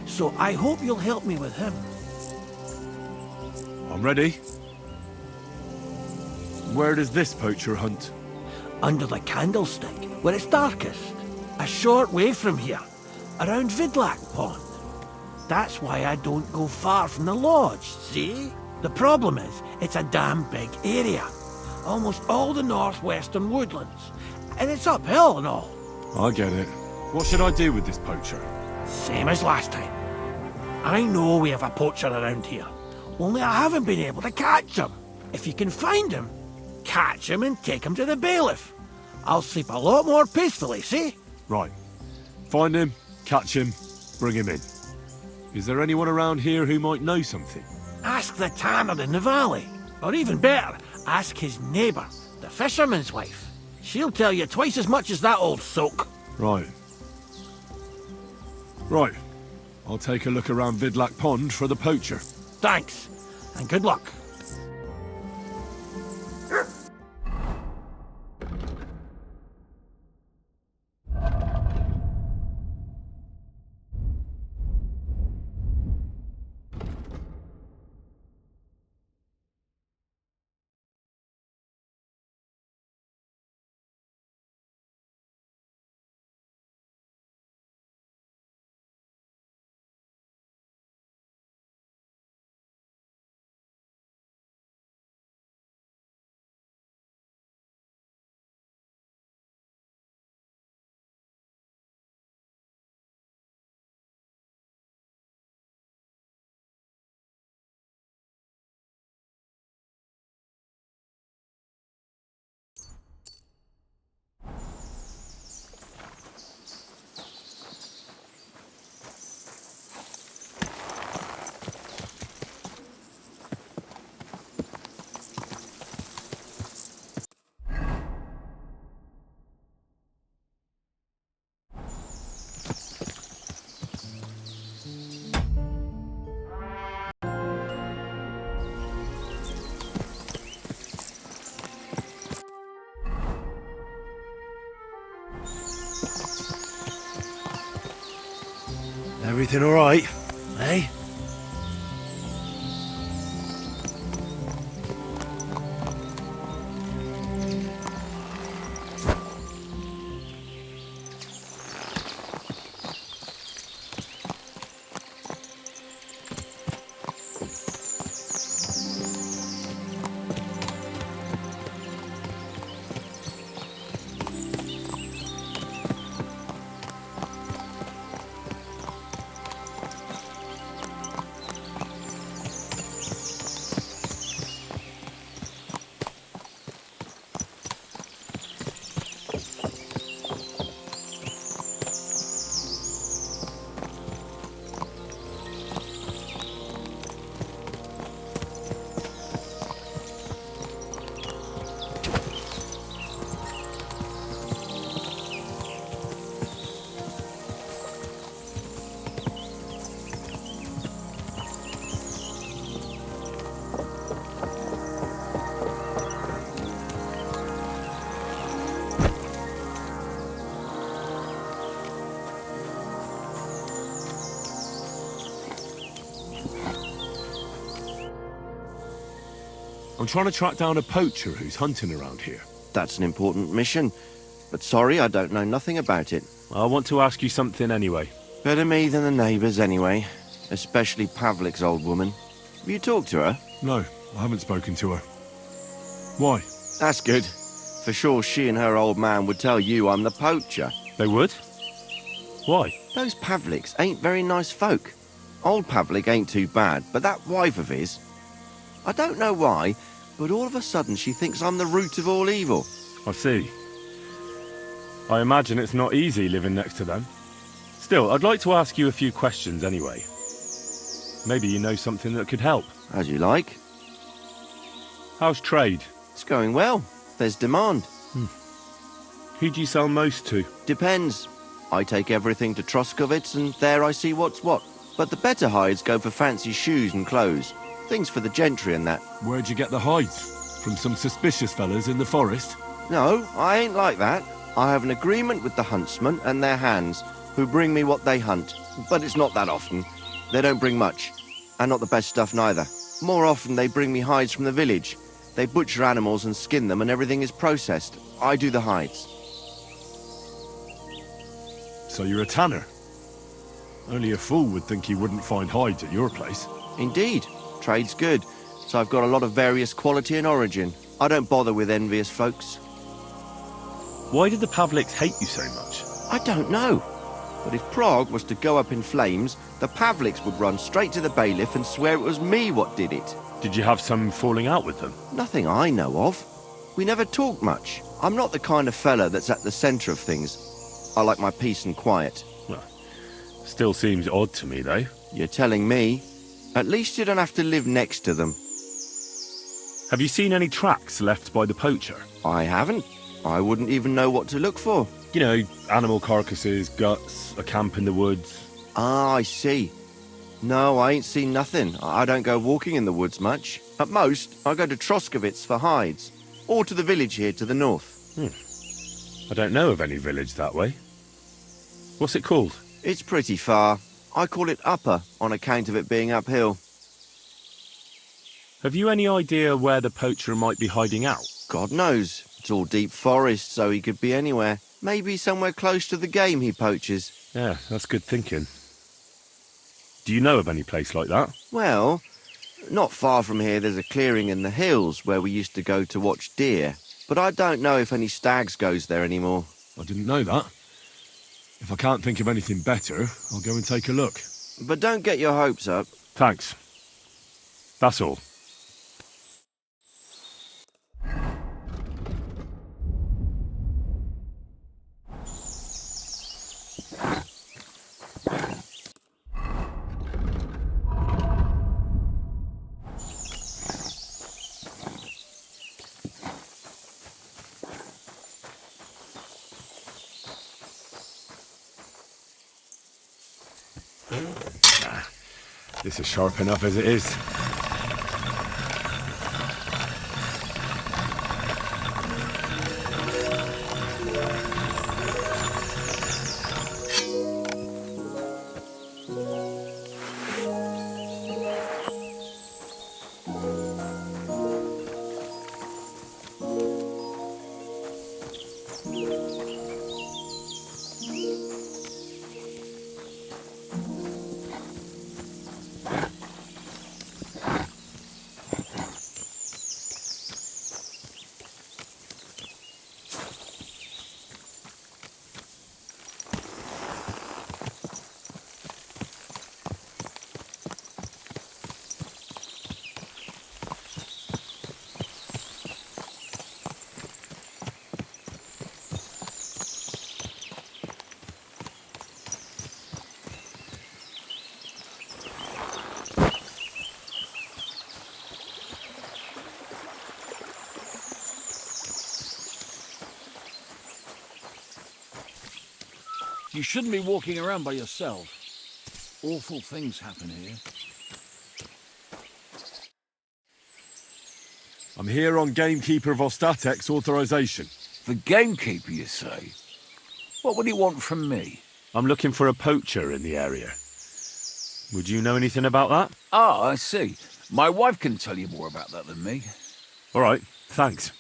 So I hope you'll help me with him. I'm ready. Where does this poacher hunt? Under the candlestick, where it's darkest. A short way from here, around Vidlac Pond. That's why I don't go far from the lodge, see? The problem is, it's a damn big area. Almost all the northwestern woodlands. And it's uphill and all. I get it. What should I do with this poacher? Same as last time. I know we have a poacher around here. Only I haven't been able to catch him. If you can find him, catch him and take him to the bailiff. I'll sleep a lot more peacefully, see? Right. Find him, catch him, bring him in. Is there anyone around here who might know something? Ask the tanner in the valley. Or even better, ask his neighbour, the fisherman's wife. She'll tell you twice as much as that old soak. Right. Right. I'll take a look around Vidlac Pond for the poacher. Thanks, and good luck. Everything all right, eh? I'm trying to track down a poacher who's hunting around here. That's an important mission. But sorry, I don't know nothing about it. I want to ask you something anyway. Better me than the neighbours anyway. Especially Pavlik's old woman. Have you talked to her? No, I haven't spoken to her. Why? That's good. For sure she and her old man would tell you I'm the poacher. They would? Why? Those Pavliks ain't very nice folk. Old Pavlik ain't too bad, but that wife of his... I don't know why, but all of a sudden she thinks I'm the root of all evil. I see. I imagine it's not easy living next to them. Still, I'd like to ask you a few questions anyway. Maybe you know something that could help. As you like. How's trade? It's going well. There's demand. Who do you sell most to? Depends. I take everything to Troskovitz and there I see what's what. But the better hides go for fancy shoes and clothes. Things for the gentry and that. Where'd you get the hides? From some suspicious fellas in the forest? No, I ain't like that. I have an agreement with the huntsmen and their hands, who bring me what they hunt. But it's not that often. They don't bring much. And not the best stuff neither. More often they bring me hides from the village. They butcher animals and skin them and everything is processed. I do the hides. So you're a tanner? Only a fool would think you wouldn't find hides at your place. Indeed. Trade's good. So I've got a lot of various quality and origin. I don't bother with envious folks. Why did the Pavliks hate you so much? I don't know. But if Prague was to go up in flames, the Pavliks would run straight to the bailiff and swear it was me what did it. Did you have some falling out with them? Nothing I know of. We never talk much. I'm not the kind of fella that's at the centre of things. I like my peace and quiet. Well, still seems odd to me, though. You're telling me? At least you don't have to live next to them. Have you seen any tracks left by the poacher? I haven't. I wouldn't even know what to look for. You know, animal carcasses, guts, a camp in the woods. Ah, I see. No, I ain't seen nothing. I don't go walking in the woods much. At most, I go to Troskovitz for hides. Or to the village here to the north. I don't know of any village that way. What's it called? It's pretty far. I call it Upper, on account of it being uphill. Have you any idea where the poacher might be hiding out? God knows. It's all deep forest, so he could be anywhere. Maybe somewhere close to the game he poaches. Yeah, that's good thinking. Do you know of any place like that? Well, not far from here there's a clearing in the hills where we used to go to watch deer. But I don't know if any stags goes there anymore. I didn't know that. If I can't think of anything better, I'll go and take a look. But don't get your hopes up. Thanks. That's all. This is sharp enough as it is. You shouldn't be walking around by yourself. Awful things happen here. I'm here on Gamekeeper Vostatek's authorization. The gamekeeper, you say? What would he want from me? I'm looking for a poacher in the area. Would you know anything about that? Ah, I see. My wife can tell you more about that than me. All right, thanks.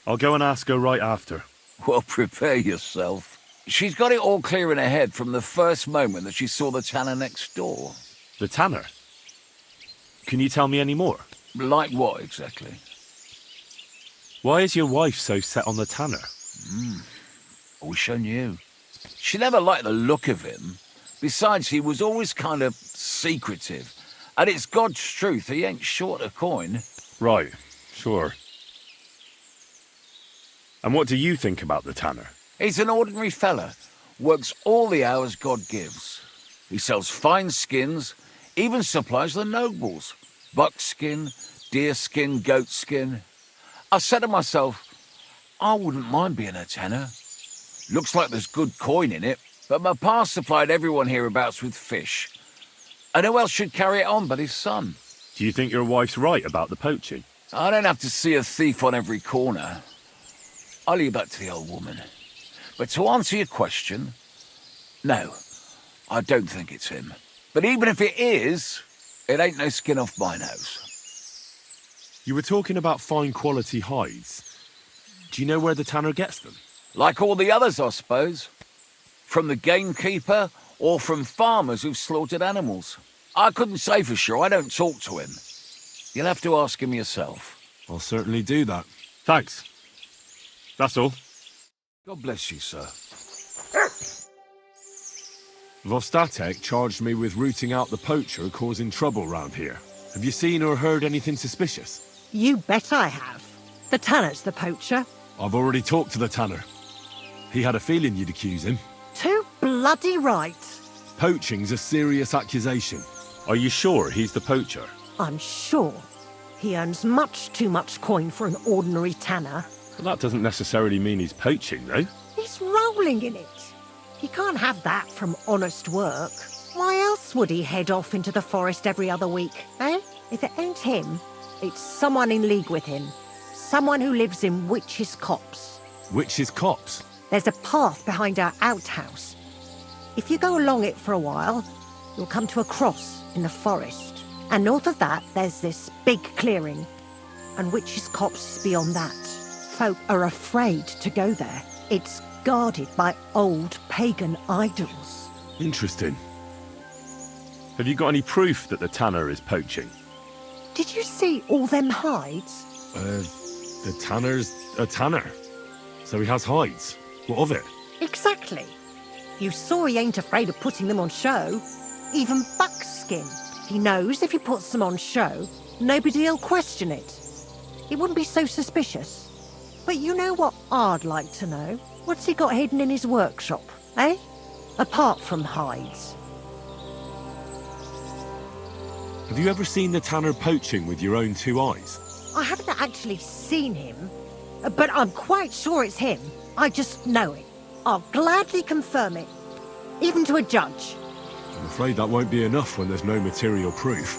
I'll go and ask her right after. Well, prepare yourself. She's got it all clear in her head from the first moment that she saw the tanner next door. The tanner? Can you tell me any more? Like what, exactly? Why is your wife so set on the tanner? I wish I knew. She never liked the look of him. Besides, he was always kind of secretive. And it's God's truth, he ain't short a coin. Right, sure. And what do you think about the tanner? He's an ordinary fella. Works all the hours God gives. He sells fine skins, even supplies the nobles. Buckskin, deerskin, goatskin. I said to myself, I wouldn't mind being a tanner. Looks like there's good coin in it, but my pa supplied everyone hereabouts with fish. And who else should carry it on but his son? Do you think your wife's right about the poaching? I don't have to see a thief on every corner. I'll leave that to the old woman. But to answer your question, no, I don't think it's him. But even if it is, it ain't no skin off my nose. You were talking about fine quality hides. Do you know where the tanner gets them? Like all the others, I suppose. From the gamekeeper or from farmers who've slaughtered animals. I couldn't say for sure, I don't talk to him. You'll have to ask him yourself. I'll certainly do that. Thanks. That's all. God bless you, sir. Vostatek charged me with rooting out the poacher causing trouble round here. Have you seen or heard anything suspicious? You bet I have. The tanner's the poacher. I've already talked to the tanner. He had a feeling you'd accuse him. Too bloody right. Poaching's a serious accusation. Are you sure he's the poacher? I'm sure. He earns much too much coin for an ordinary tanner. Well, that doesn't necessarily mean he's poaching, though. He's rolling in it. He can't have that from honest work. Why else would he head off into the forest every other week, eh? If it ain't him, it's someone in league with him. Someone who lives in Witch's Copse. Witch's Copse? There's a path behind our outhouse. If you go along it for a while, you'll come to a cross in the forest. And north of that, there's this big clearing. And Witch's Copse is beyond that. Folk are afraid to go there. It's guarded by old pagan idols. Interesting. Have you got any proof that the tanner is poaching? Did you see all them hides? The tanner's a tanner. So he has hides. What of it? Exactly. You saw he ain't afraid of putting them on show. Even buckskin. He knows if he puts them on show, nobody'll question it. He wouldn't be so suspicious. But you know what I'd like to know? What's he got hidden in his workshop, eh? Apart from hides. Have you ever seen the tanner poaching with your own two eyes? I haven't actually seen him, but I'm quite sure it's him. I just know it. I'll gladly confirm it, even to a judge. I'm afraid that won't be enough when there's no material proof.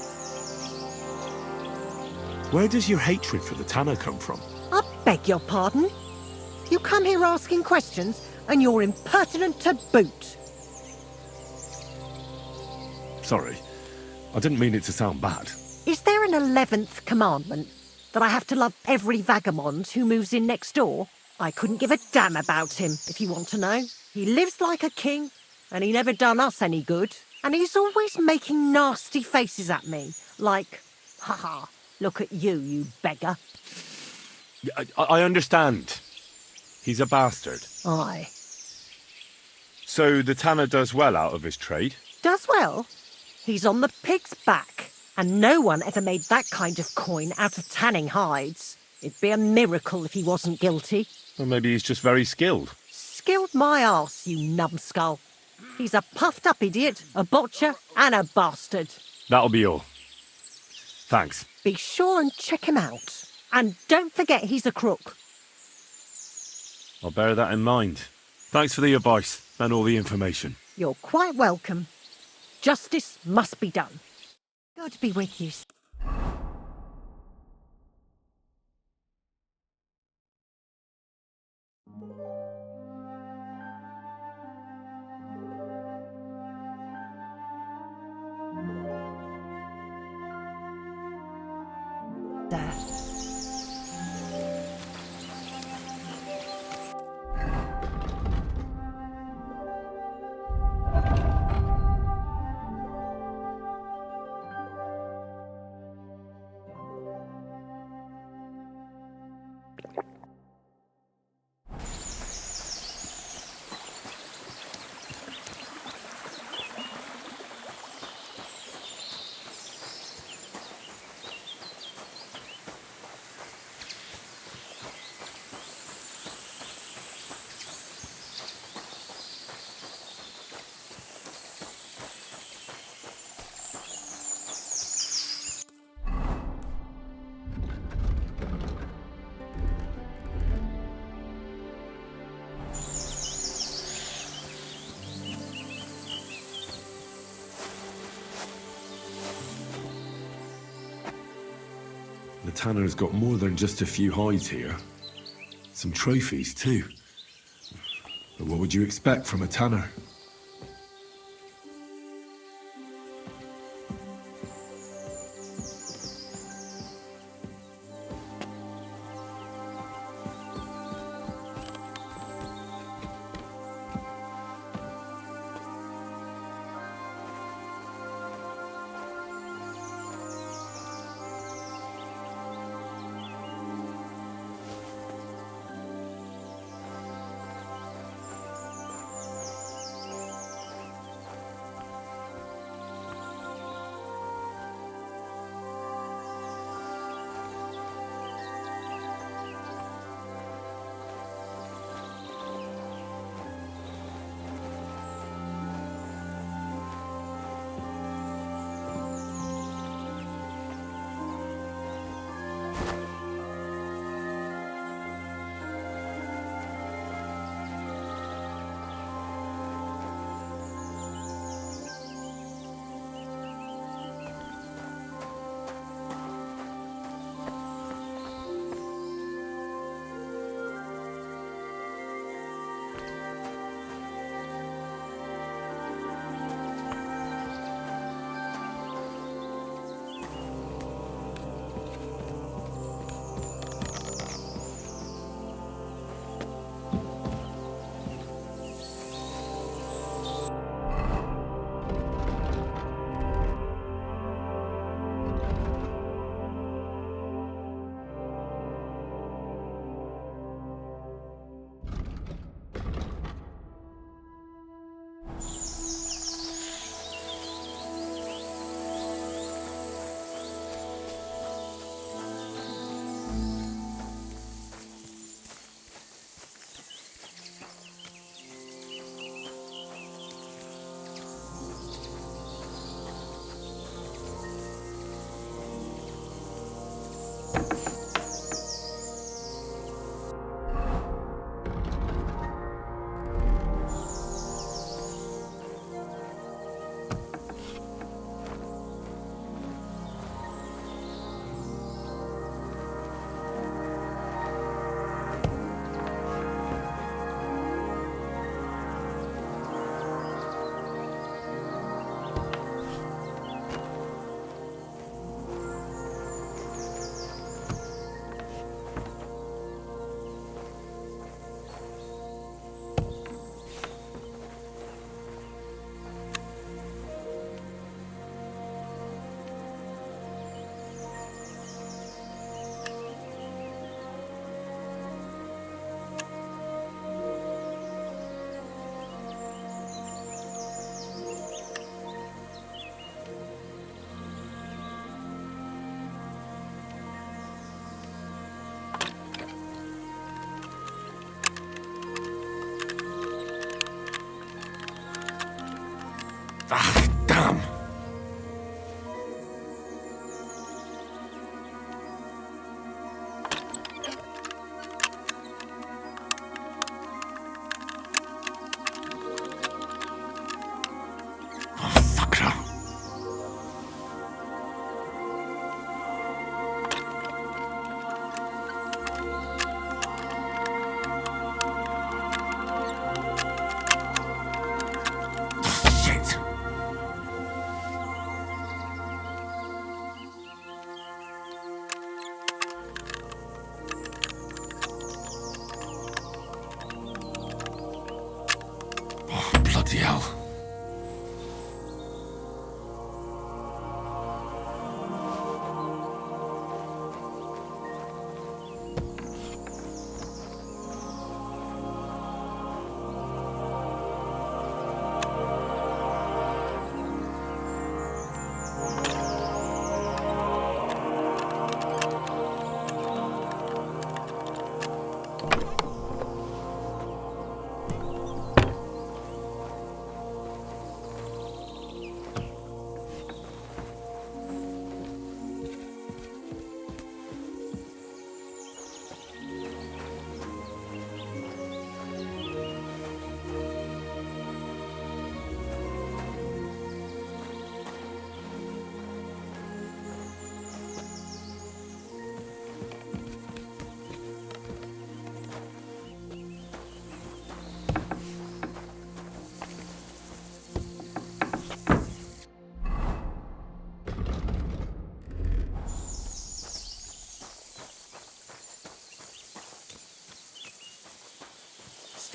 Where does your hatred for the tanner come from? I beg your pardon? You come here asking questions, and you're impertinent to boot. Sorry, I didn't mean it to sound bad. Is there an 11th commandment? That I have to love every vagabond who moves in next door? I couldn't give a damn about him, if you want to know. He lives like a king, and he never done us any good. And he's always making nasty faces at me, like, haha, look at you, you beggar. I understand. He's a bastard. Aye. So the tanner does well out of his trade? Does well. He's on the pig's back, and no one ever made that kind of coin out of tanning hides. It'd be a miracle if he wasn't guilty. Or maybe he's just very skilled. Skilled my arse, you numbskull. He's a puffed-up idiot, a botcher, and a bastard. That'll be all. Thanks. Be sure and check him out. And don't forget he's a crook. I'll bear that in mind. Thanks for the advice and all the information. You're quite welcome. Justice must be done. God be with you. The tanner's got more than just a few hides here. Some trophies, too. But what would you expect from a tanner?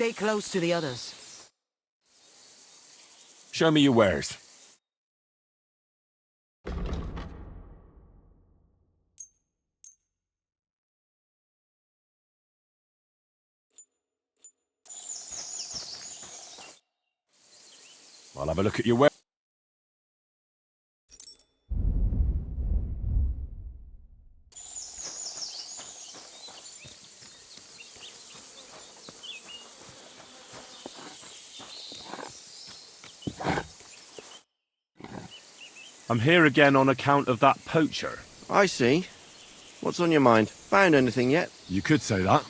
Stay close to the others. Show me your wares. I'll have a look at your wares. I'm here again on account of that poacher. I see. What's on your mind? Found anything yet? You could say that.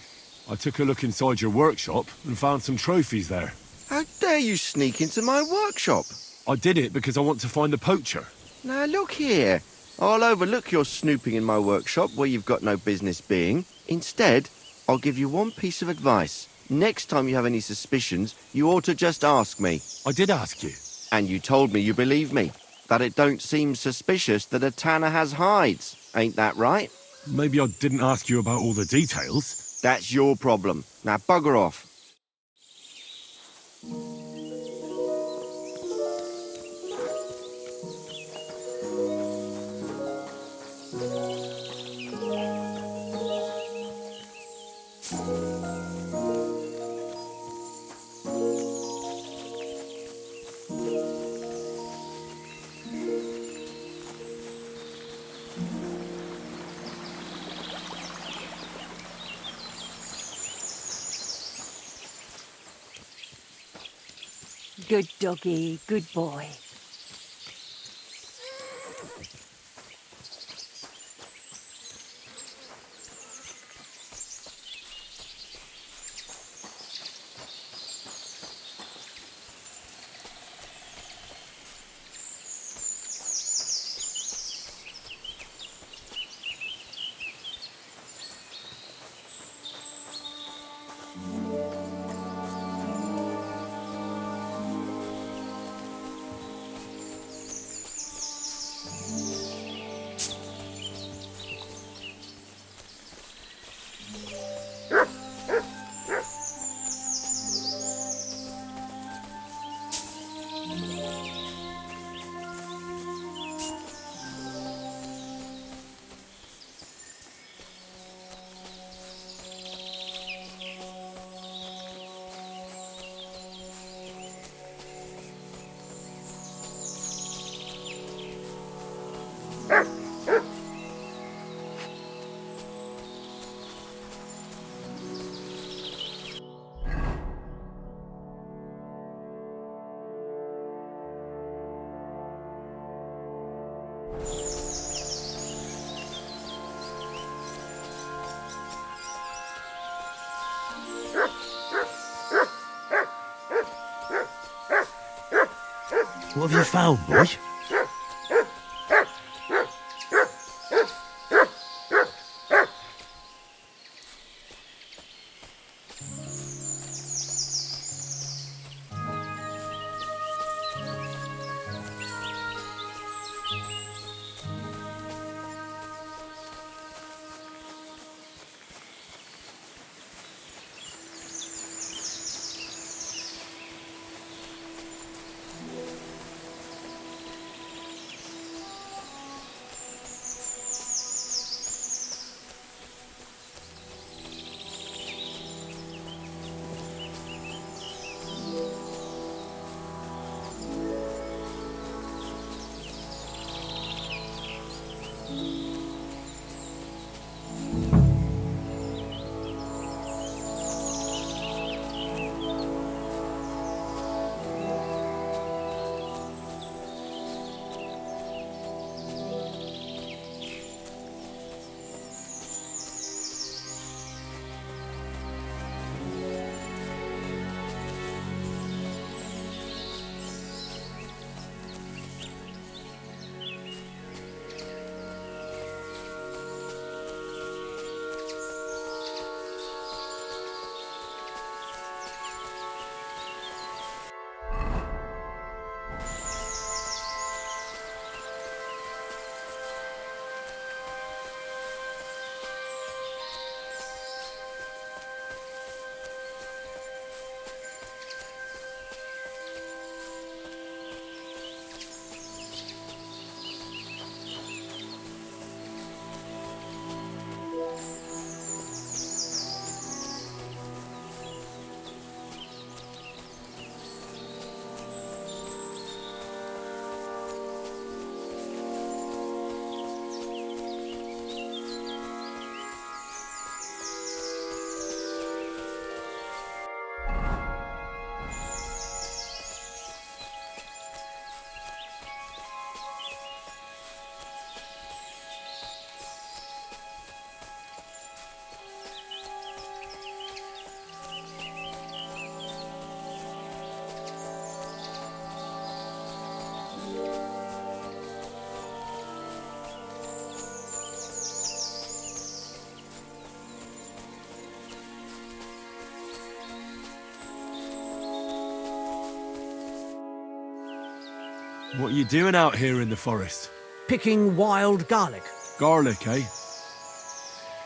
I took a look inside your workshop and found some trophies there. How dare you sneak into my workshop? I did it because I want to find the poacher. Now look here. I'll overlook your snooping in my workshop where you've got no business being. Instead, I'll give you one piece of advice. Next time you have any suspicions, you ought to just ask me. I did ask you. And you told me you believe me. That it don't seem suspicious that a tanner has hides. Ain't that right? Maybe I didn't ask you about all the details. That's your problem. Now bugger off. Good doggy, good boy. What have you found, boy? What are you doing out here in the forest? Picking wild garlic. Garlic, eh?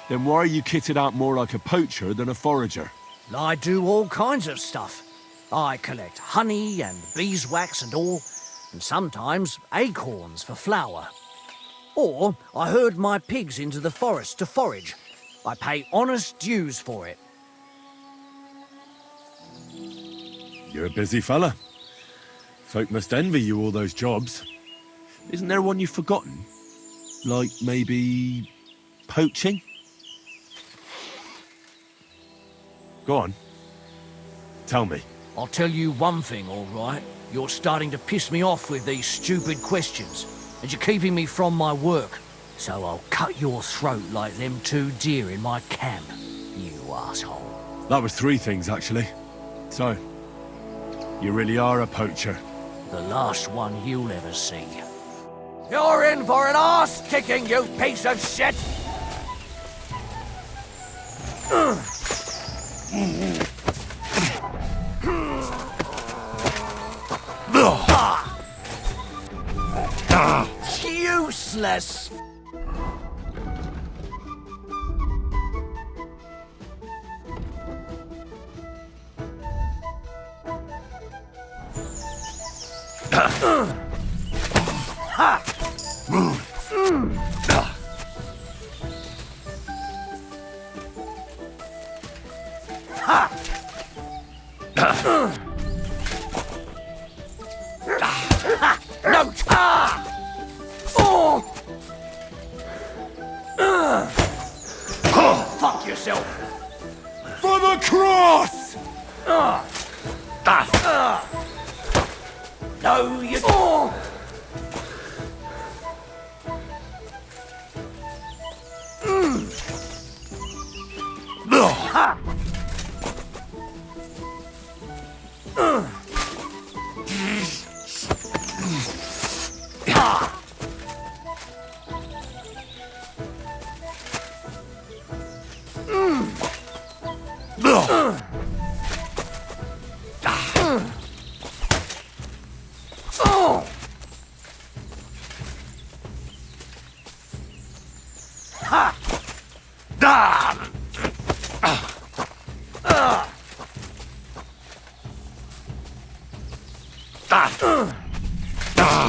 Then why are you kitted out more like a poacher than a forager? I do all kinds of stuff. I collect honey and beeswax and all, and sometimes acorns for flour. Or I herd my pigs into the forest to forage. I pay honest dues for it. You're a busy fella. Folk must envy you all those jobs. Isn't there one you've forgotten? Like, maybe... poaching? Go on. Tell me. I'll tell you one thing, all right? You're starting to piss me off with these stupid questions, and you're keeping me from my work. So I'll cut your throat like them 2 deer in my camp, you asshole. That was 3 things, actually. So, you really are a poacher. The last one you'll ever see. You're in for an arse-kicking, you piece of shit! Useless! No! Fuck yourself! For the cross! No, you...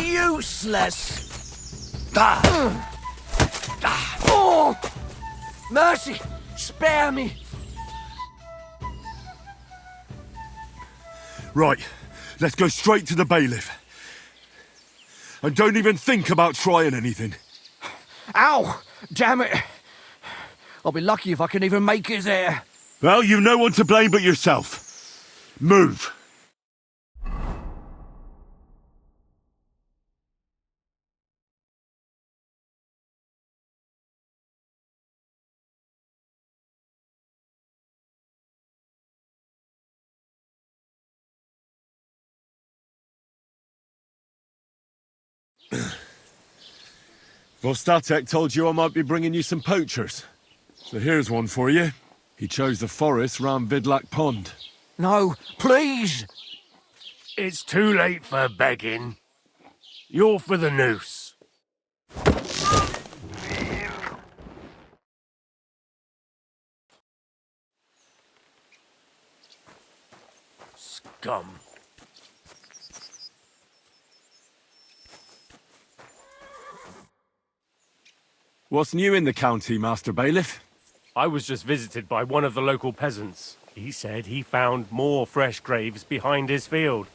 Useless! Oh! Mercy! Spare me! Right, let's go straight to the bailiff. And don't even think about trying anything. Ow! Damn it! I'll be lucky if I can even make it there. Well, you've no one to blame but yourself. Move! Vostatek told you I might be bringing you some poachers. So here's one for you. He chose the forest round Vidlak Pond. No, please! It's too late for begging. You're for the noose. Scum. What's new in the county, Master Bailiff? I was just visited by one of the local peasants. He said he found more fresh graves behind his field,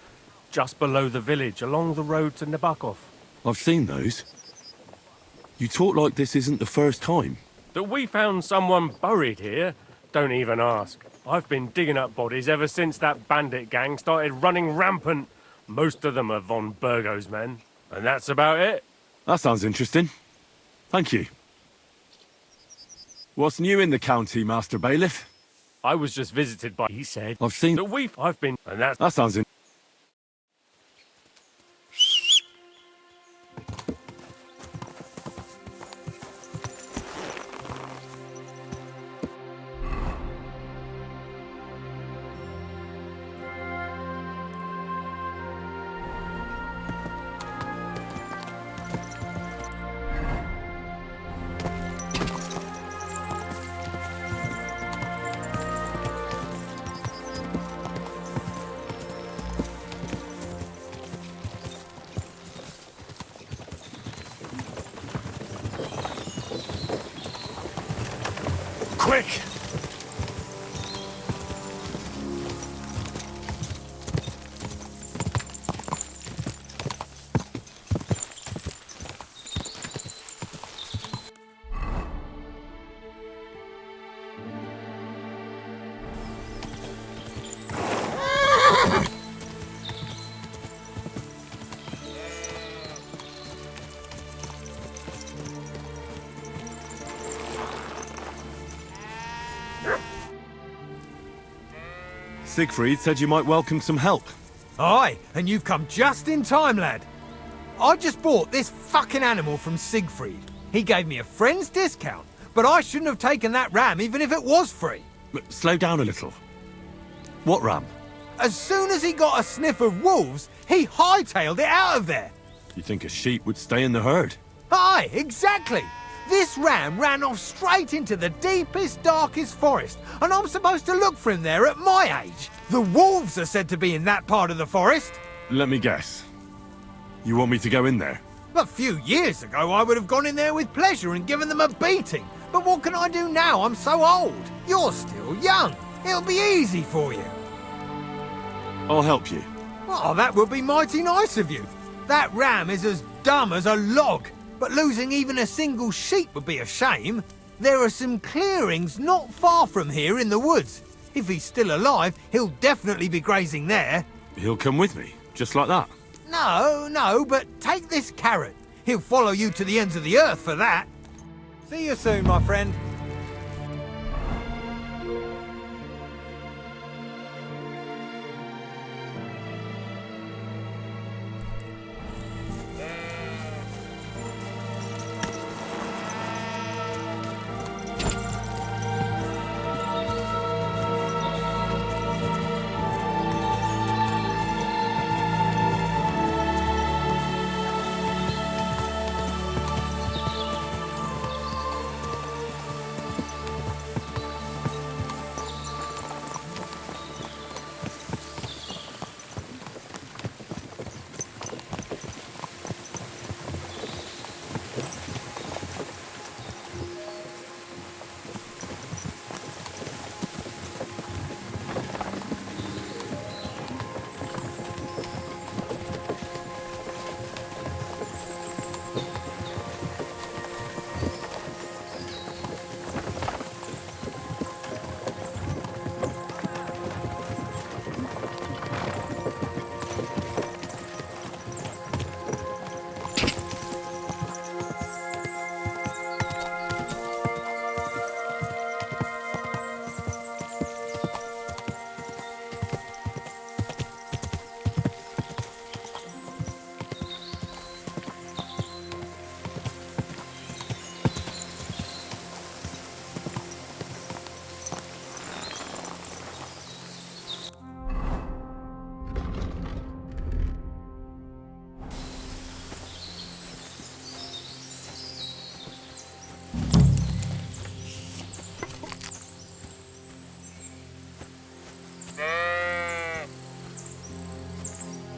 just below the village, along the road to Nabokov. I've seen those. You talk like this isn't the first time. That we found someone buried here? Don't even ask. I've been digging up bodies ever since that bandit gang started running rampant. Most of them are von Burgo's men. And that's about it. That sounds interesting. Thank you. What's new in the county, Master Bailiff? I was just visited by... He said... I've seen... That I've been... And that's... That sounds in... quick! Siegfried said you might welcome some help. Aye, and you've come just in time, lad. I just bought this fucking animal from Siegfried. He gave me a friend's discount, but I shouldn't have taken that ram even if it was free. Slow down a little. What ram? As soon as he got a sniff of wolves, he hightailed it out of there. You think a sheep would stay in the herd? Aye, exactly. This ram ran off straight into the deepest, darkest forest, and I'm supposed to look for him there at my age. The wolves are said to be in that part of the forest. Let me guess. You want me to go in there? A few years ago, I would have gone in there with pleasure and given them a beating. But what can I do now? I'm so old. You're still young. It'll be easy for you. I'll help you. Oh, that would be mighty nice of you. That ram is as dumb as a log. But losing even a single sheep would be a shame. There are some clearings not far from here in the woods. If he's still alive, he'll definitely be grazing there. He'll come with me, just like that. No, but take this carrot. He'll follow you to the ends of the earth for that. See you soon, my friend.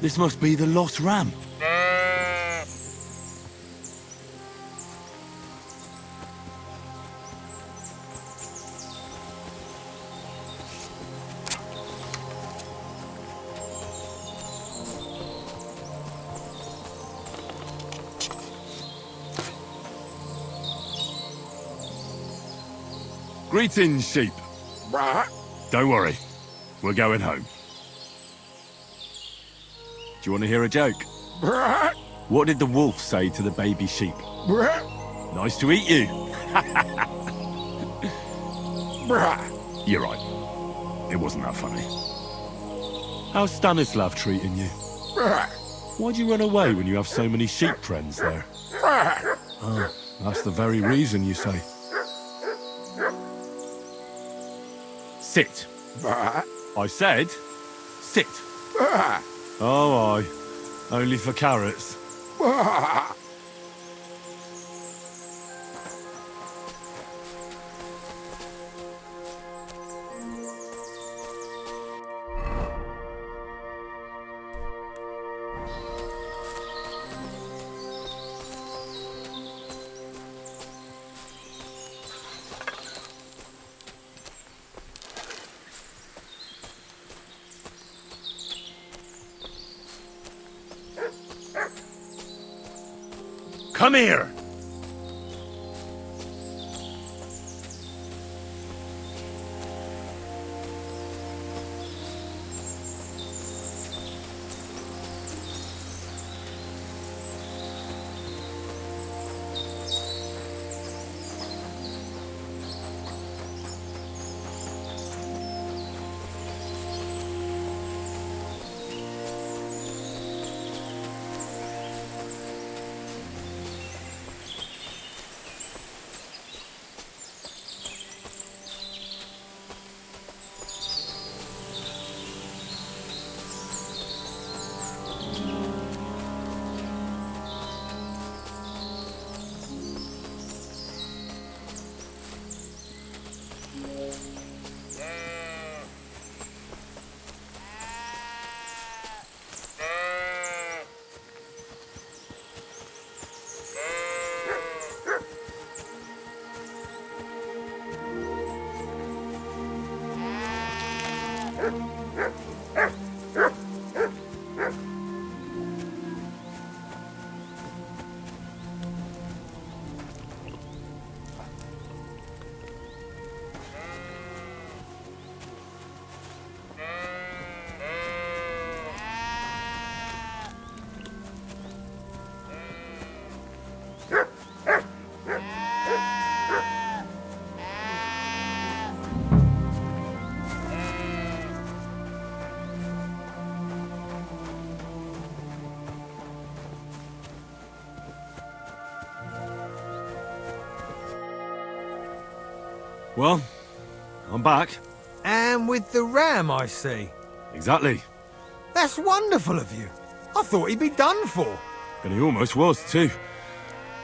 This must be the lost ram. Greetings, sheep. Don't worry, we're going home. Do you want to hear a joke? What did the wolf say to the baby sheep? Nice to eat you. You're right. It wasn't that funny. How's Stanislav treating you? Why'd you run away when you have so many sheep friends there? Oh, that's the very reason, you say. Sit. I said, sit. Oh, aye. Only for carrots. Come here! Well, I'm back. And with the ram, I see. Exactly. That's wonderful of you. I thought he'd be done for. And he almost was, too.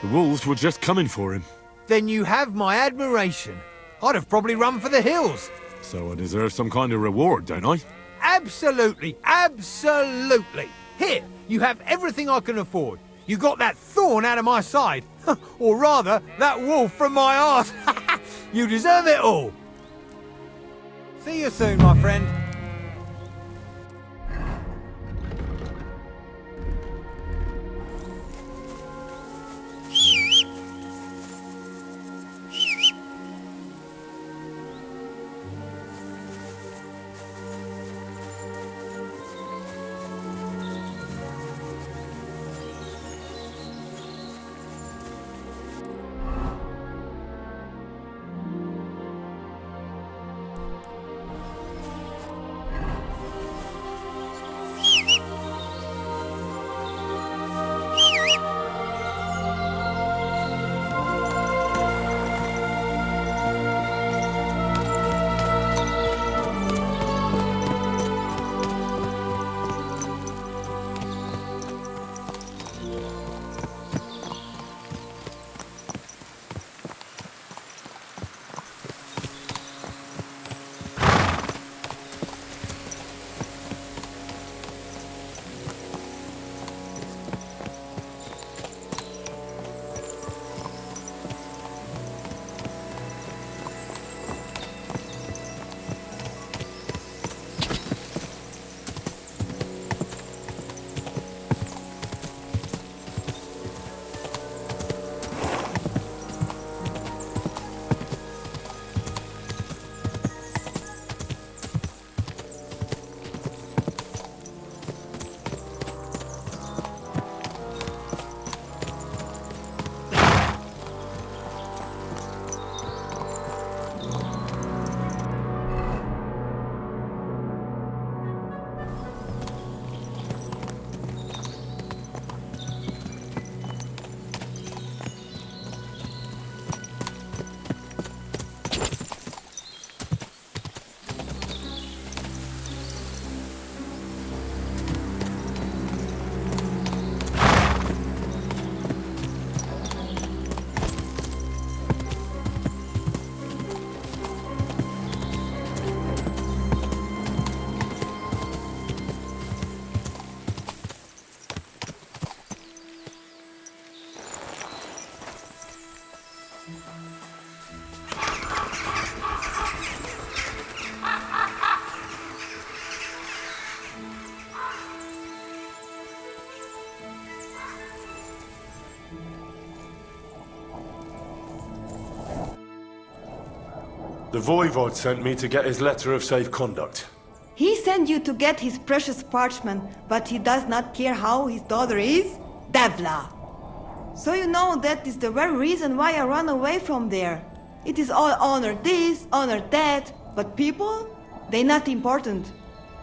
The wolves were just coming for him. Then you have my admiration. I'd have probably run for the hills. So I deserve some kind of reward, don't I? Absolutely, absolutely. Here, you have everything I can afford. You got that thorn out of my side. Or rather, that wolf from my arse. You deserve it all. See you soon, my friend. The Voivod sent me to get his letter of safe conduct. He sent you to get his precious parchment, but he does not care how his daughter is? Devla! So you know that is the very reason why I run away from there. It is all honor this, honor that, but people? They not important.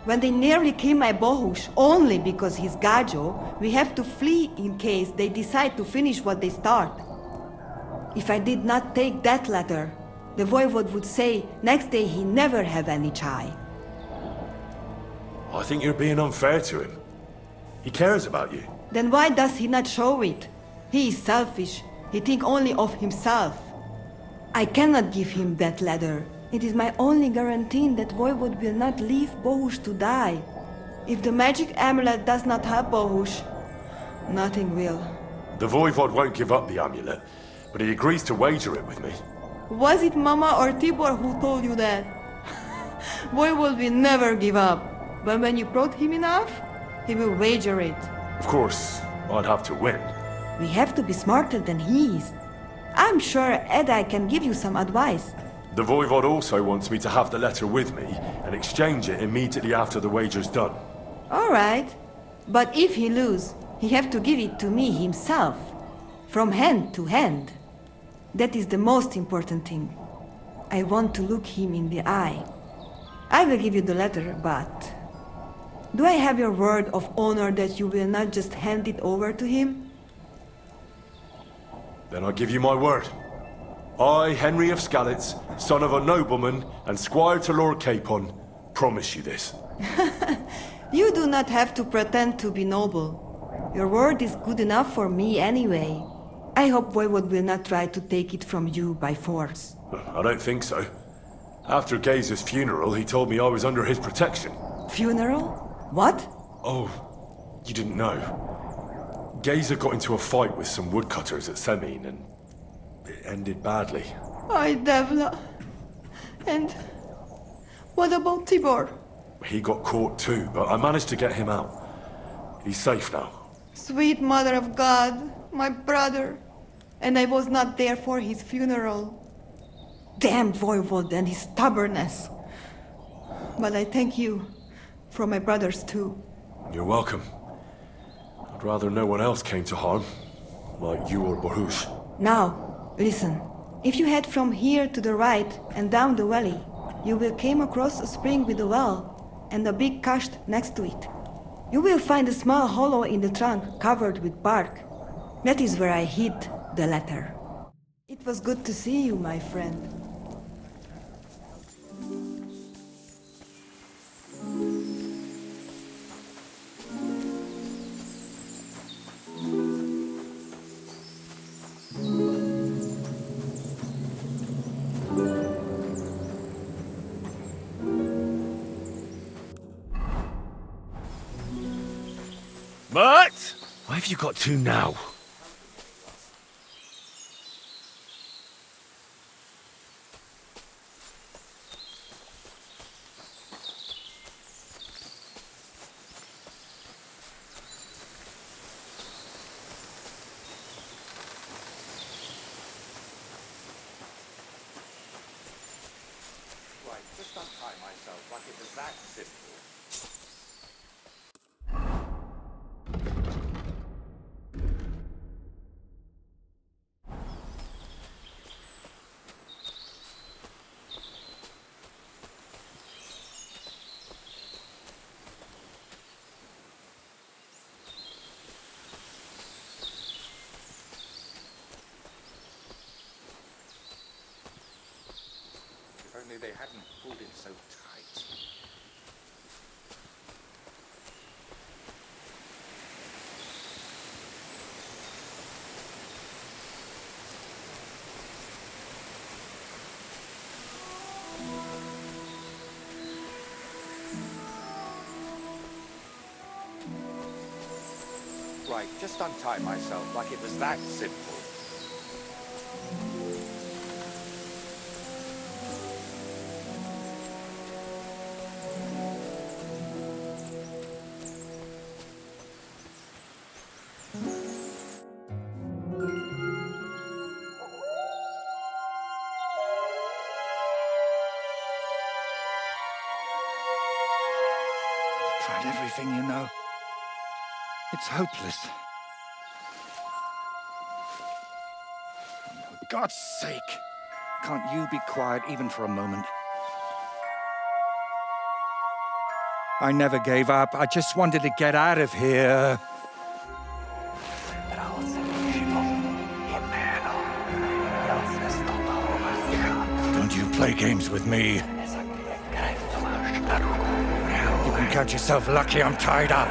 When they nearly kill my Bohush only because he's Gajo, we have to flee in case they decide to finish what they start. If I did not take that letter, the Voivod would say next day he never have any chai. I think you're being unfair to him. He cares about you. Then why does he not show it? He is selfish. He think only of himself. I cannot give him that letter. It is my only guarantee that Voivod will not leave Bohush to die. If the magic amulet does not help Bohush, nothing will. The Voivod won't give up the amulet, but he agrees to wager it with me. Was it Mama or Tibor who told you that? Voivod will never give up. But when you brought him enough, he will wager it. Of course, I'd have to win. We have to be smarter than he is. I'm sure Edai can give you some advice. The Voivod also wants me to have the letter with me and exchange it immediately after the wager's done. All right. But if he lose, he have to give it to me himself. From hand to hand. That is the most important thing. I want to look him in the eye. I will give you the letter, but... do I have your word of honor that you will not just hand it over to him? Then I give you my word. I, Henry of Skalitz, son of a nobleman and squire to Lord Capon, promise you this. You do not have to pretend to be noble. Your word is good enough for me anyway. I hope Voivod will not try to take it from you by force. I don't think so. After Gaze's funeral, he told me I was under his protection. Funeral? What? Oh, you didn't know. Gazer got into a fight with some woodcutters at Semin, and it ended badly. Ay, Devla. And what about Tibor? He got caught too, but I managed to get him out. He's safe now. Sweet Mother of God, my brother. And I was not there for his funeral. Damn Voivod and his stubbornness. But I thank you for my brothers too. You're welcome. I'd rather no one else came to harm, like you or Bohush. Now, listen. If you head from here to the right and down the valley, you will come across a spring with a well and a big kasht next to it. You will find a small hollow in the trunk covered with bark. That is where I hid the letter. It was good to see you, my friend. But why have you got to now? Right, just untie myself like it was that simple. If only they hadn't pulled it so tight. Right, just untie myself like it was that simple. anything, you know. It's hopeless. For God's sake, can't you be quiet even for a moment? I never gave up. I just wanted to get out of here. Don't you play games with me. You can count yourself lucky I'm tied up.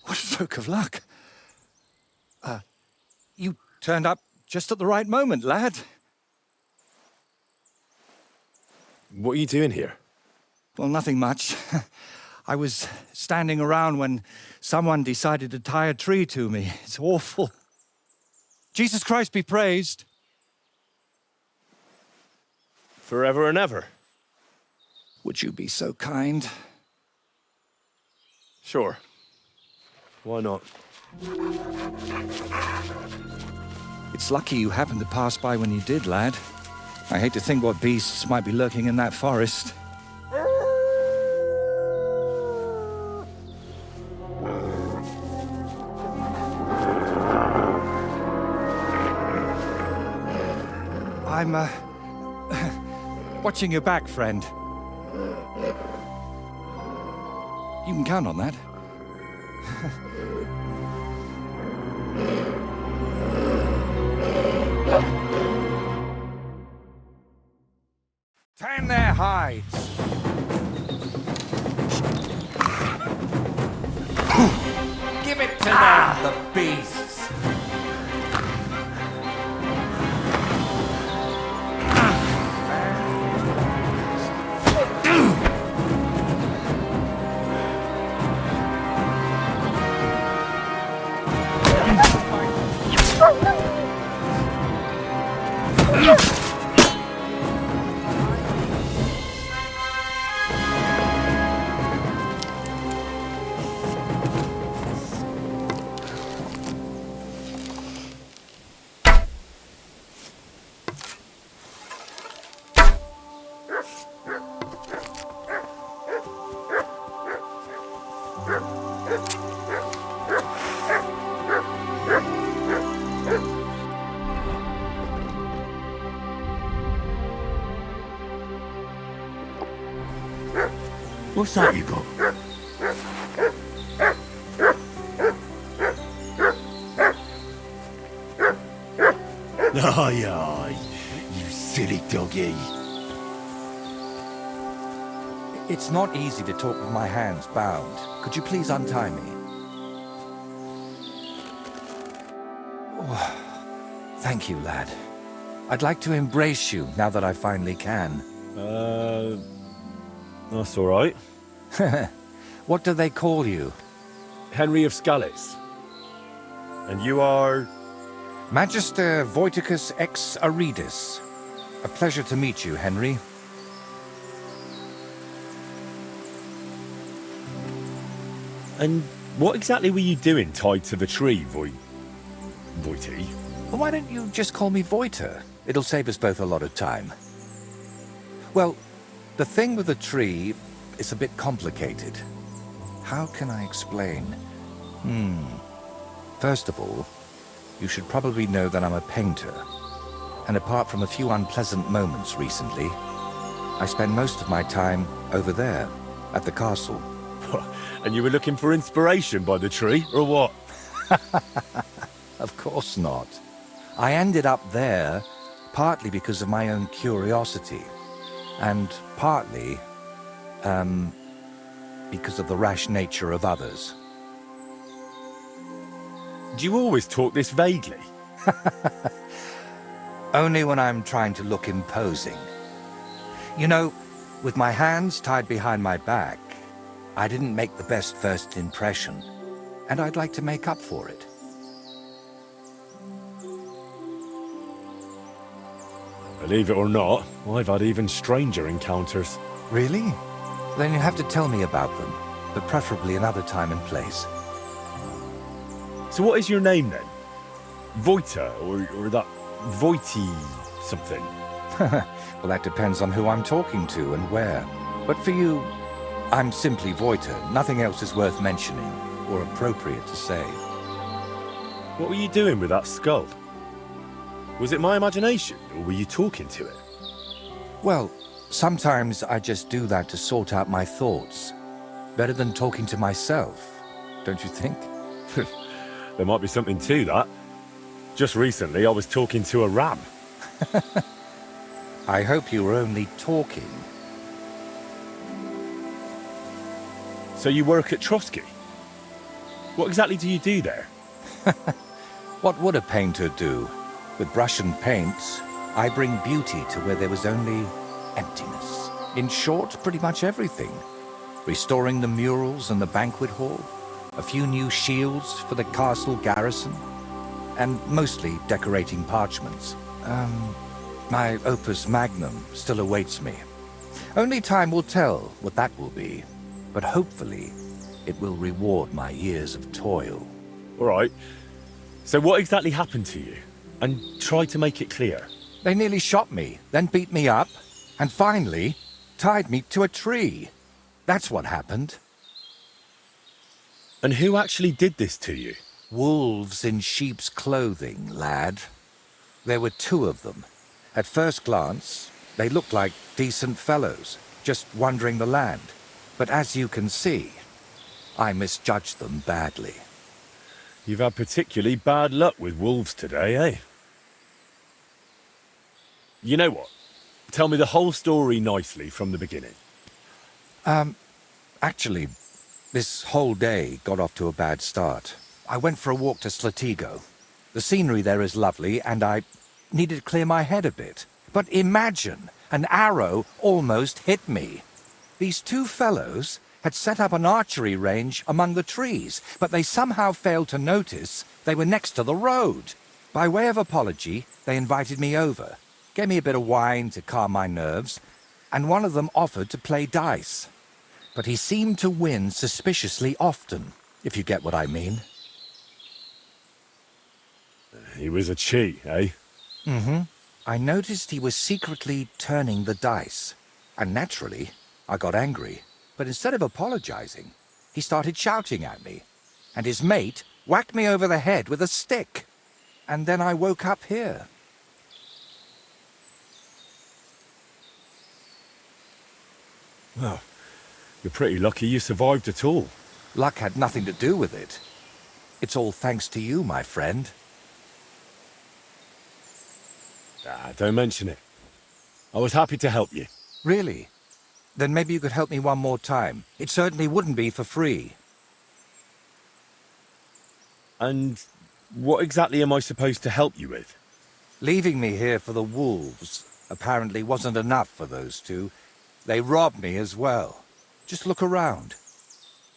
What a stroke of luck. You turned up just at the right moment, lad. What are you doing here? Well, nothing much. I was standing around when someone decided to tie a tree to me. It's awful. Jesus Christ be praised. Forever and ever. Would you be so kind? Sure. Why not? It's lucky you happened to pass by when you did, lad. I hate to think what beasts might be lurking in that forest. I'm, watching your back, friend. You can count on that. Tan their hides. Give it to them, the beasts. What's that you got? Aye, aye, you silly doggy. It's not easy to talk with my hands bound. Could you please untie me? Oh, thank you, lad. I'd like to embrace you now that I finally can. That's all right. What do they call you? Henry of Scalitz. And you are? Magister Voiticus ex Aridis. A pleasure to meet you, Henry. And what exactly were you doing tied to the tree, Voity? Why don't you just call me Voiter? It'll save us both a lot of time. Well, the thing with the tree is a bit complicated. How can I explain? First of all, you should probably know that I'm a painter. And apart from a few unpleasant moments recently, I spend most of my time over there, at the castle. And you were looking for inspiration by the tree, or what? Of course not. I ended up there partly because of my own curiosity, and partly, because of the rash nature of others. Do you always talk this vaguely? Only when I'm trying to look imposing. You know, with my hands tied behind my back, I didn't make the best first impression, and I'd like to make up for it. Believe it or not, I've had even stranger encounters. Really? Then you have to tell me about them, but preferably another time and place. So what is your name then? Voita, or that Voity something? Well, that depends on who I'm talking to and where. But for you, I'm simply Voiter. Nothing else is worth mentioning or appropriate to say. What were you doing with that skull? Was it my imagination, or were you talking to it? Well, sometimes I just do that to sort out my thoughts. Better than talking to myself, don't you think? There might be something to that. Just recently, I was talking to a ram. I hope you were only talking. So you work at Trotsky? What exactly do you do there? What would a painter do? With brush and paint, I bring beauty to where there was only emptiness. In short, pretty much everything. Restoring the murals and the banquet hall, a few new shields for the castle garrison, and mostly decorating parchments. My opus magnum still awaits me. Only time will tell what that will be, but hopefully it will reward my years of toil. All right. So what exactly happened to you? And try to make it clear. They nearly shot me, then beat me up, and finally tied me to a tree. That's what happened. And who actually did this to you? Wolves in sheep's clothing, lad. There were 2 of them. At first glance, they looked like decent fellows, just wandering the land. But as you can see, I misjudged them badly. You've had particularly bad luck with wolves today, eh? You know what? Tell me the whole story nicely from the beginning. Actually, this whole day got off to a bad start. I went for a walk to Slatigo. The scenery there is lovely, and I needed to clear my head a bit. But imagine, an arrow almost hit me. These 2 fellows had set up an archery range among the trees, but they somehow failed to notice they were next to the road. By way of apology, they invited me over, gave me a bit of wine to calm my nerves, and one of them offered to play dice. But he seemed to win suspiciously often, if you get what I mean. He was a cheat, eh? Mm-hmm. I noticed he was secretly turning the dice, and naturally, I got angry. But instead of apologizing, he started shouting at me, and his mate whacked me over the head with a stick. And then I woke up here. Well, you're pretty lucky you survived at all. Luck had nothing to do with it. It's all thanks to you, my friend. Don't mention it. I was happy to help you. Really? Then maybe you could help me one more time. It certainly wouldn't be for free. And what exactly am I supposed to help you with? Leaving me here for the wolves apparently wasn't enough for those 2. They robbed me as well. Just look around.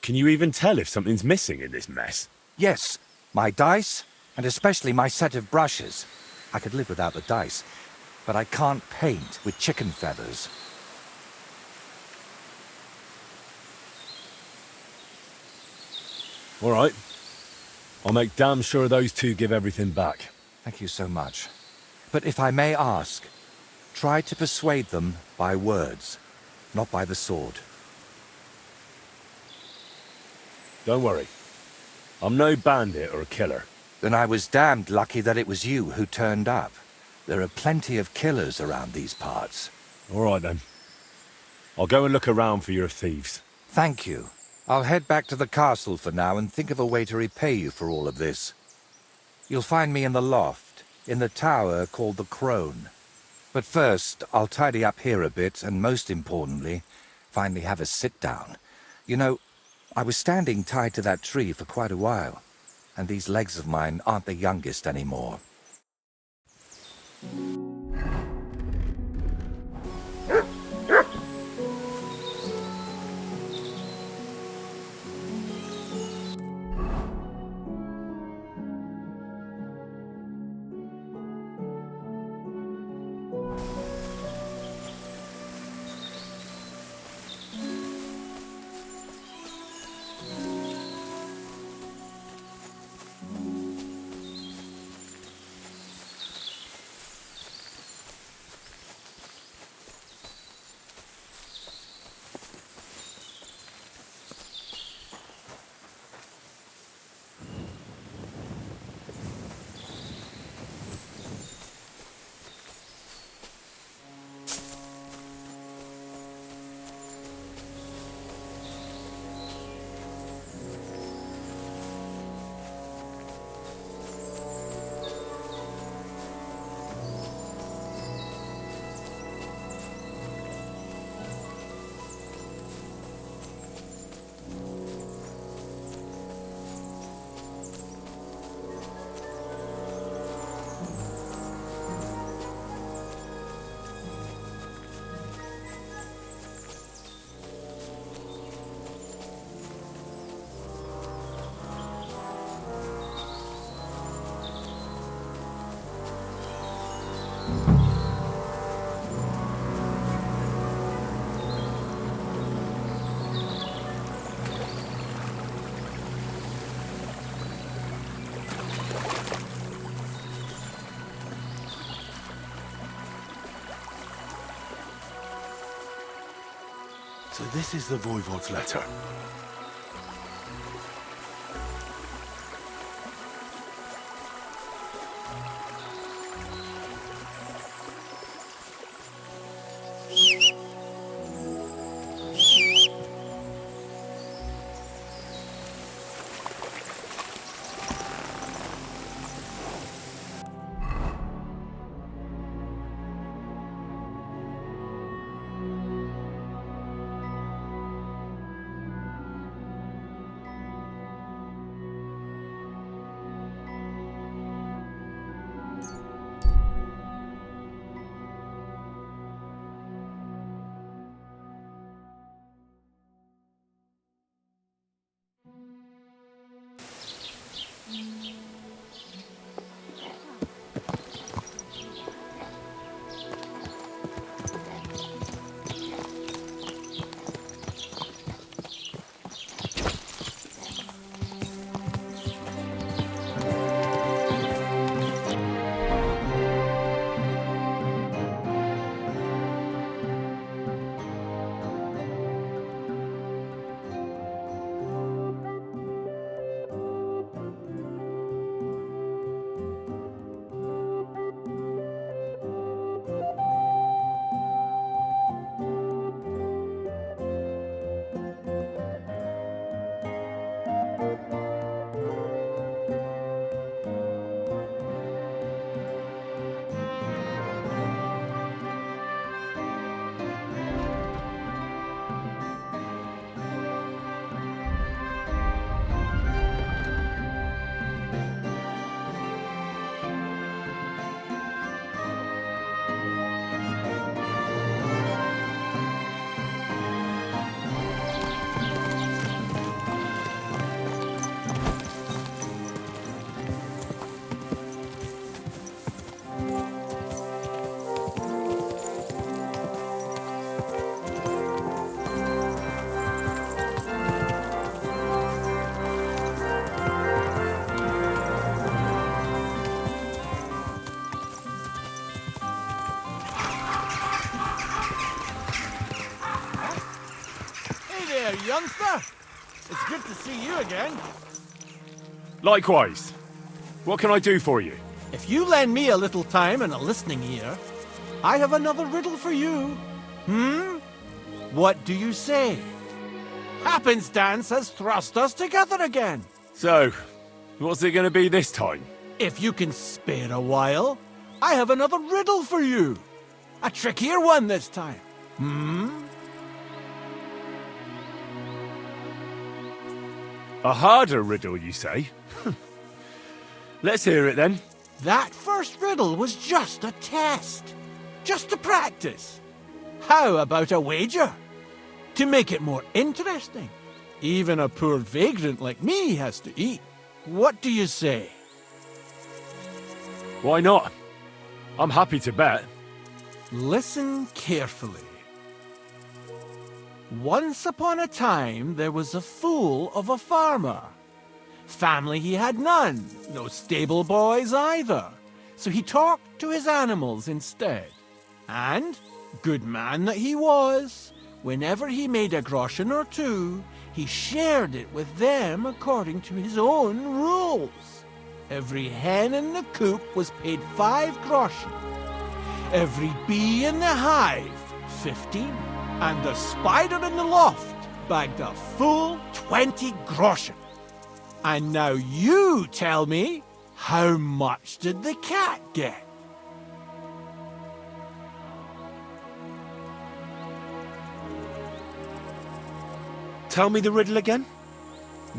Can you even tell if something's missing in this mess? Yes, my dice, and especially my set of brushes. I could live without the dice, but I can't paint with chicken feathers. All right. I'll make damn sure those 2 give everything back. Thank you so much. But if I may ask, try to persuade them by words, not by the sword. Don't worry. I'm no bandit or a killer. Then I was damned lucky that it was you who turned up. There are plenty of killers around these parts. All right, then. I'll go and look around for your thieves. Thank you. I'll head back to the castle for now and think of a way to repay you for all of this. You'll find me in the loft, in the tower called the Crone. But first, I'll tidy up here a bit, and most importantly, finally have a sit-down. You know, I was standing tied to that tree for quite a while, and these legs of mine aren't the youngest anymore. So this is the Voivod's letter. there, youngster. It's good to see you again. Likewise. What can I do for you? If you lend me a little time and a listening ear, I have another riddle for you. What do you say? Happenstance has thrust us together again. So, what's it going to be this time? If you can spare a while, I have another riddle for you. A trickier one this time. A harder riddle, you say? Let's hear it then. That first riddle was just a test. Just to practice. How about a wager? To make it more interesting. Even a poor vagrant like me has to eat. What do you say? Why not? I'm happy to bet. Listen carefully. Once upon a time, there was a fool of a farmer. Family he had none, no stable boys either. So he talked to his animals instead. And, good man that he was, whenever he made a groschen or two, he shared it with them according to his own rules. Every hen in the coop was paid 5 groschen. Every bee in the hive, 15. And the spider in the loft bagged a full 20 groschen. And now you tell me, how much did the cat get? Tell me the riddle again.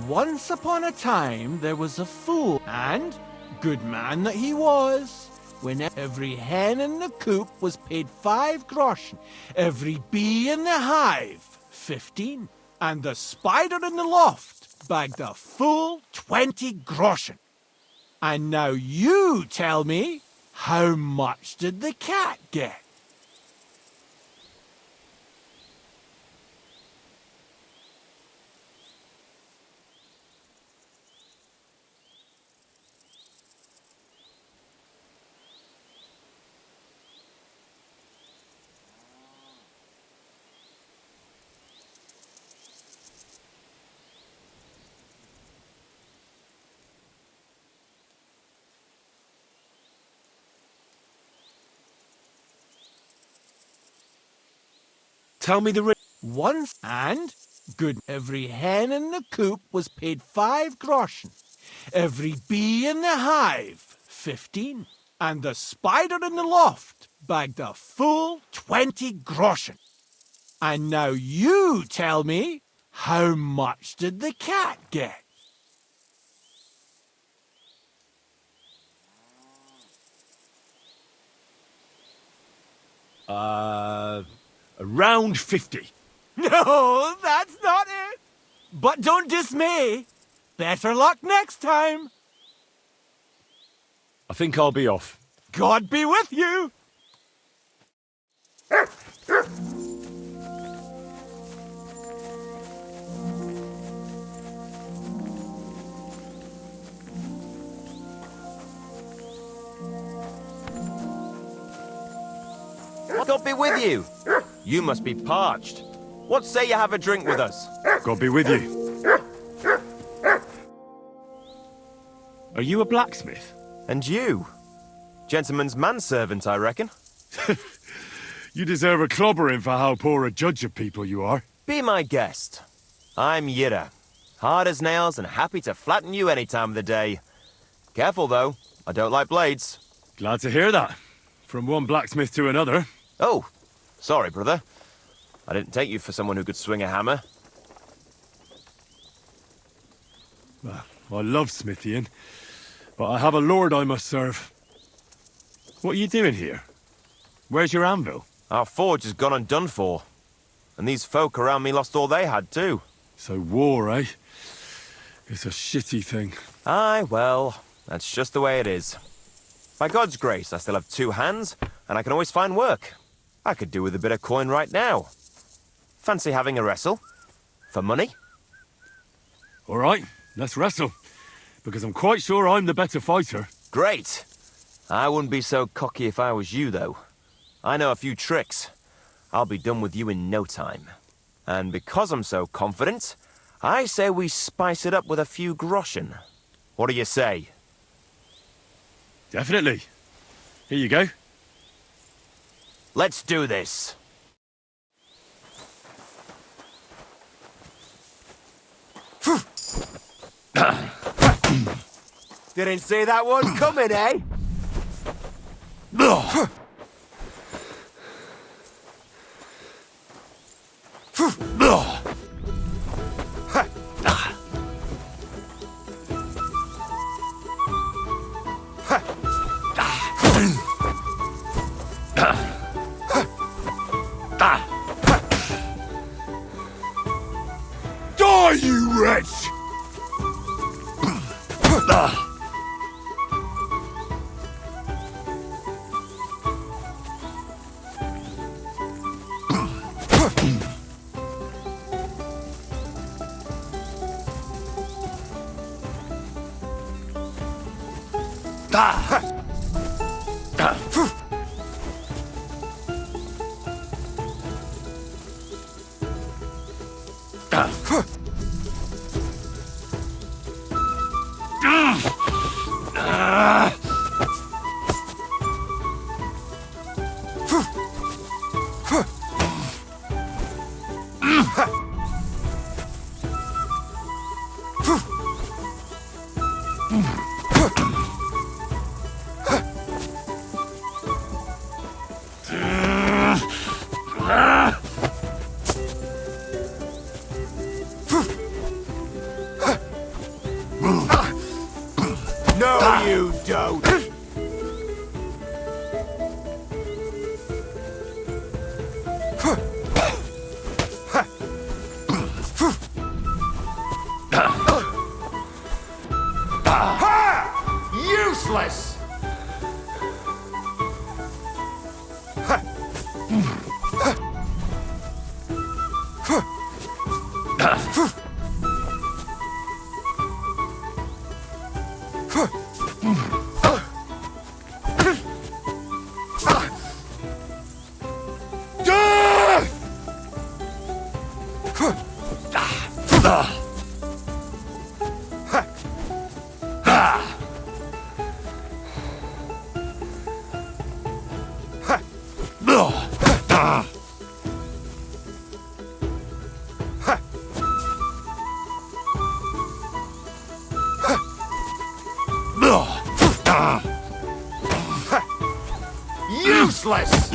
Once upon a time, there was a fool, and, good man that he was, when every hen in the coop was paid 5 groschen, every bee in the hive, 15, and the spider in the loft bagged a full 20 groschen. And now you tell me, how much did the cat get? Tell me the Once, and good. Every hen in the coop was paid 5 groschen. Every bee in the hive, 15. And the spider in the loft bagged a full 20 groschen. And now you tell me, how much did the cat get? Around 50. No, that's not it. But don't dismay. Better luck next time. I think I'll be off. God be with you. God be with you. You must be parched. What say you have a drink with us? God be with you. Are you a blacksmith? And you? Gentleman's manservant, I reckon. You deserve a clobbering for how poor a judge of people you are. Be my guest. I'm Yira. Hard as nails and happy to flatten you any time of the day. Careful, though. I don't like blades. Glad to hear that. From one blacksmith to another. Oh, sorry, brother. I didn't take you for someone who could swing a hammer. Well, I love smithying, but I have a lord I must serve. What are you doing here? Where's your anvil? Our forge has gone undone for. And these folk around me lost all they had, too. So war, eh? It's a shitty thing. Aye, well, that's just the way it is. By God's grace, I still have 2 hands, and I can always find work. I could do with a bit of coin right now. Fancy having a wrestle? For money? All right, let's wrestle. Because I'm quite sure I'm the better fighter. Great! I wouldn't be so cocky if I was you, though. I know a few tricks. I'll be done with you in no time. And because I'm so confident, I say we spice it up with a few groschen. What do you say? Definitely. Here you go. Let's do this. Didn't see that one coming, eh? Die, you wretch! No, you don't. Useless! Useless!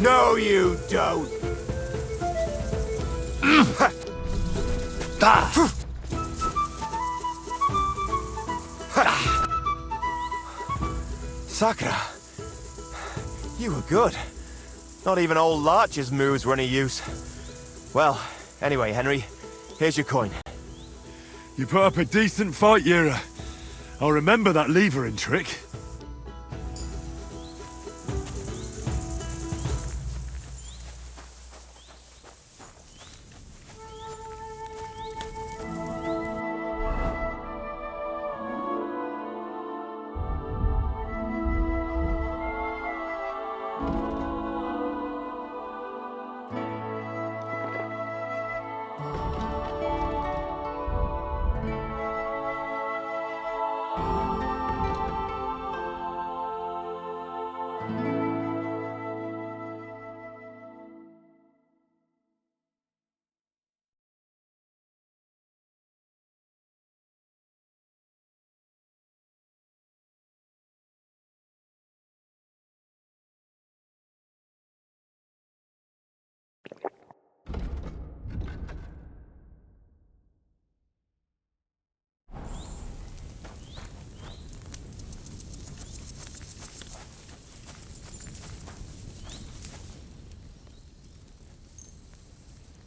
No, you don't. Sakura, you were good. Not even old Larcher's moves were any use. Well, anyway, Henry, here's your coin. You put up a decent fight, Yura. I'll remember that levering trick.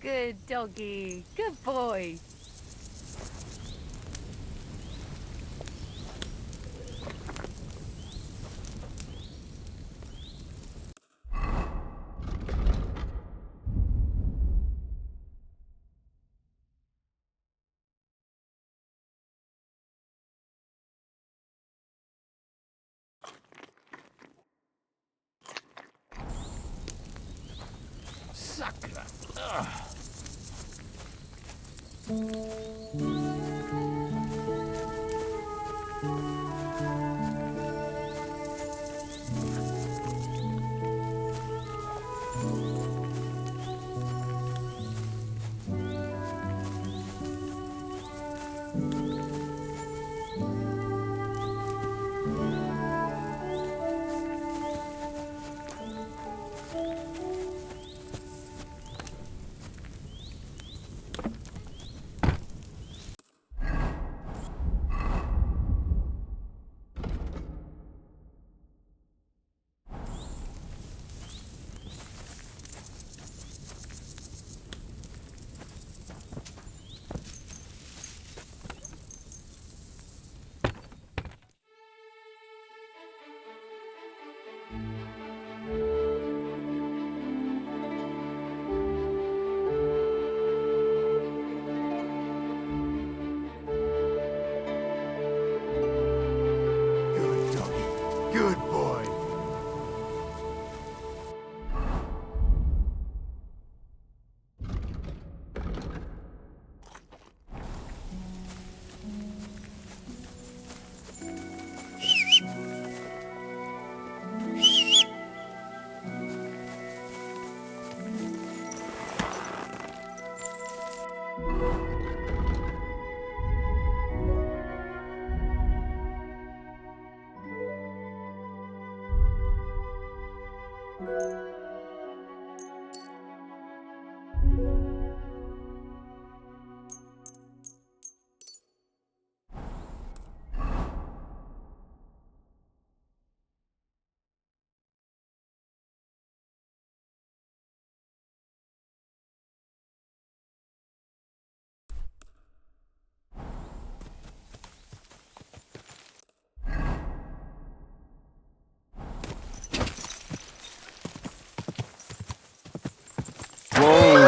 Good doggy. Good boy. Sakura. Good boy. Whoa!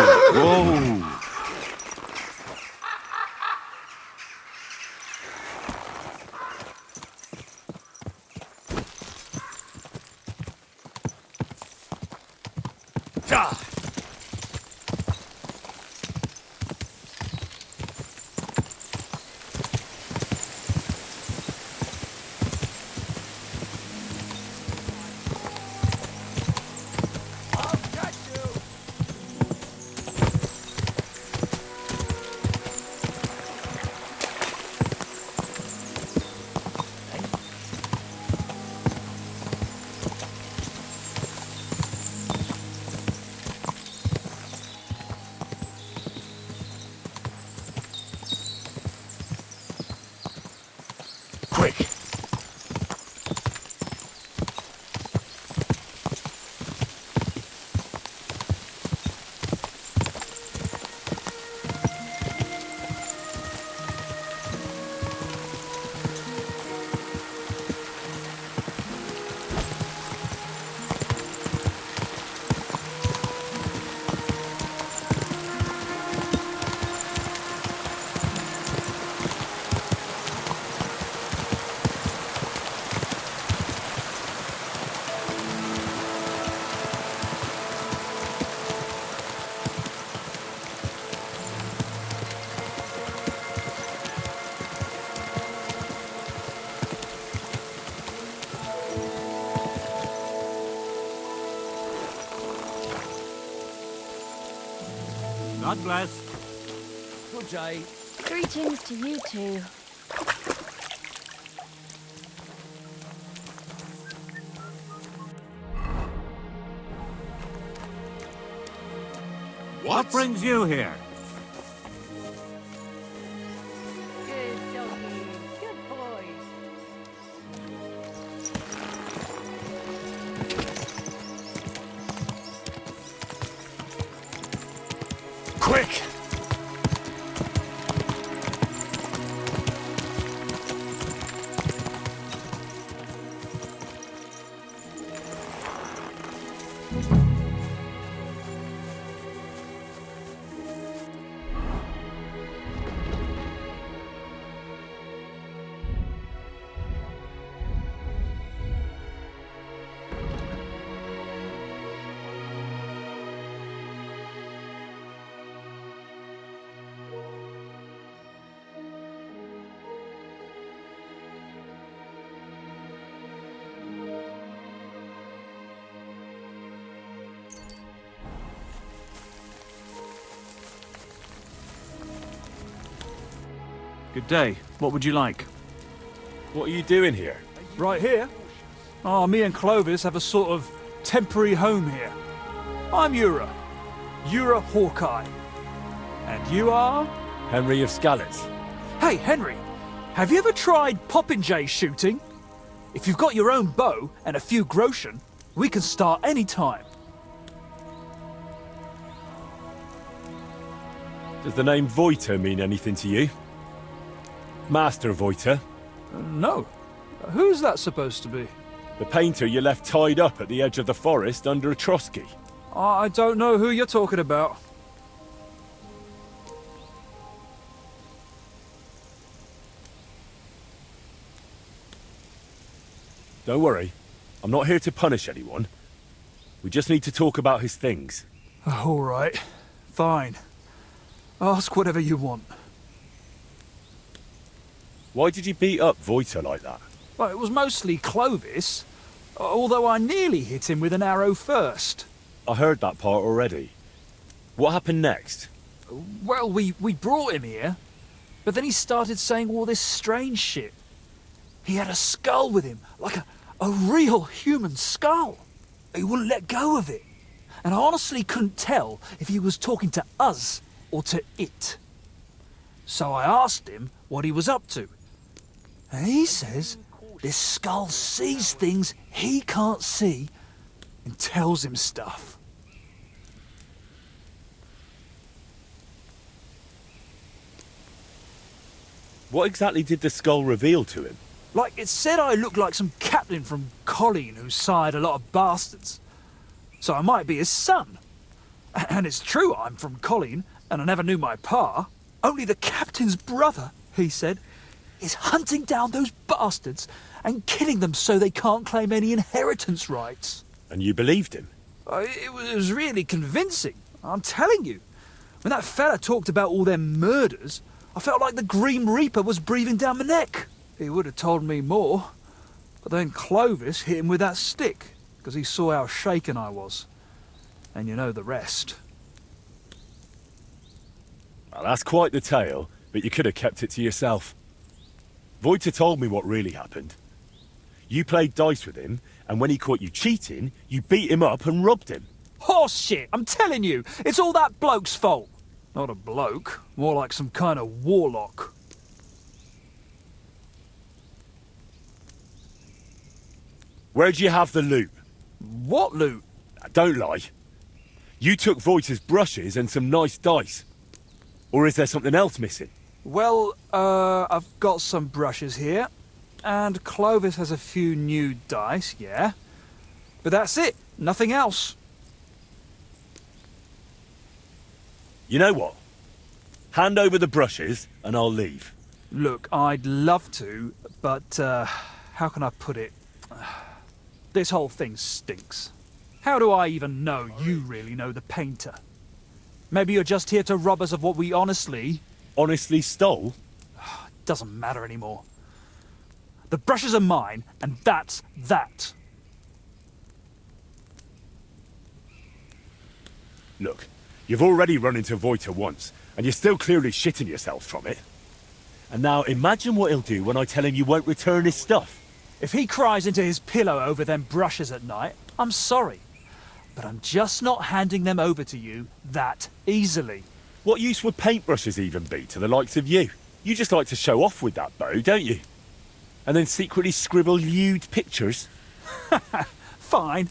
God bless. Good day. Greetings to you too. What brings you here? Good doggy. Good boys. Quick! Good day. What would you like? What are you doing here? Right here? Oh, me and Clovis have a sort of temporary home here. I'm Ura. Ura Hawkeye. And you are? Henry of Skalitz. Hey, Henry. Have you ever tried popinjay shooting? If you've got your own bow and a few groschen, we can start any time. Does the name Voiter mean anything to you? Master Voiter? No. Who's that supposed to be? The painter you left tied up at the edge of the forest under a Trotsky. I don't know who you're talking about. Don't worry. I'm not here to punish anyone. We just need to talk about his things. All right. Fine. Ask whatever you want. Why did you beat up Voiter like that? Well, it was mostly Clovis, although I nearly hit him with an arrow first. I heard that part already. What happened next? Well, we brought him here, but then he started saying all this strange shit. He had a skull with him, like a real human skull. He wouldn't let go of it. And I honestly couldn't tell if he was talking to us or to it. So I asked him what he was up to. And he says this skull sees things he can't see and tells him stuff. What exactly did the skull reveal to him? Like, it said I looked like some captain from Colleen who sired a lot of bastards. So I might be his son. And it's true I'm from Colleen, and I never knew my pa. Only the captain's brother, he said, is hunting down those bastards and killing them so they can't claim any inheritance rights. And you believed him? It was really convincing, I'm telling you. When that fella talked about all them murders, I felt like the Grim Reaper was breathing down my neck. He would have told me more, but then Clovis hit him with that stick, because he saw how shaken I was. And you know the rest. Well, that's quite the tale, but you could have kept it to yourself. Voita told me what really happened. You played dice with him, and when he caught you cheating, you beat him up and robbed him. Horse shit, I'm telling you, it's all that bloke's fault. Not a bloke, more like some kind of warlock. Where'd you have the loot? What loot? Don't lie. You took Voita's brushes and some nice dice. Or is there something else missing? Well, I've got some brushes here. And Clovis has a few new dice, yeah. But that's it, nothing else. You know what? Hand over the brushes and I'll leave. Look, I'd love to, but how can I put it? This whole thing stinks. How do I even know you really know the painter? Maybe you're just here to rob us of what we honestly... Honestly stole? Doesn't matter anymore. The brushes are mine, and that's that. Look, you've already run into Voita once, and you're still clearly shitting yourself from it. And now imagine what he'll do when I tell him you won't return his stuff. If he cries into his pillow over them brushes at night, I'm sorry. But I'm just not handing them over to you that easily. What use would paintbrushes even be to the likes of you? You just like to show off with that bow, don't you? And then secretly scribble lewd pictures? Fine.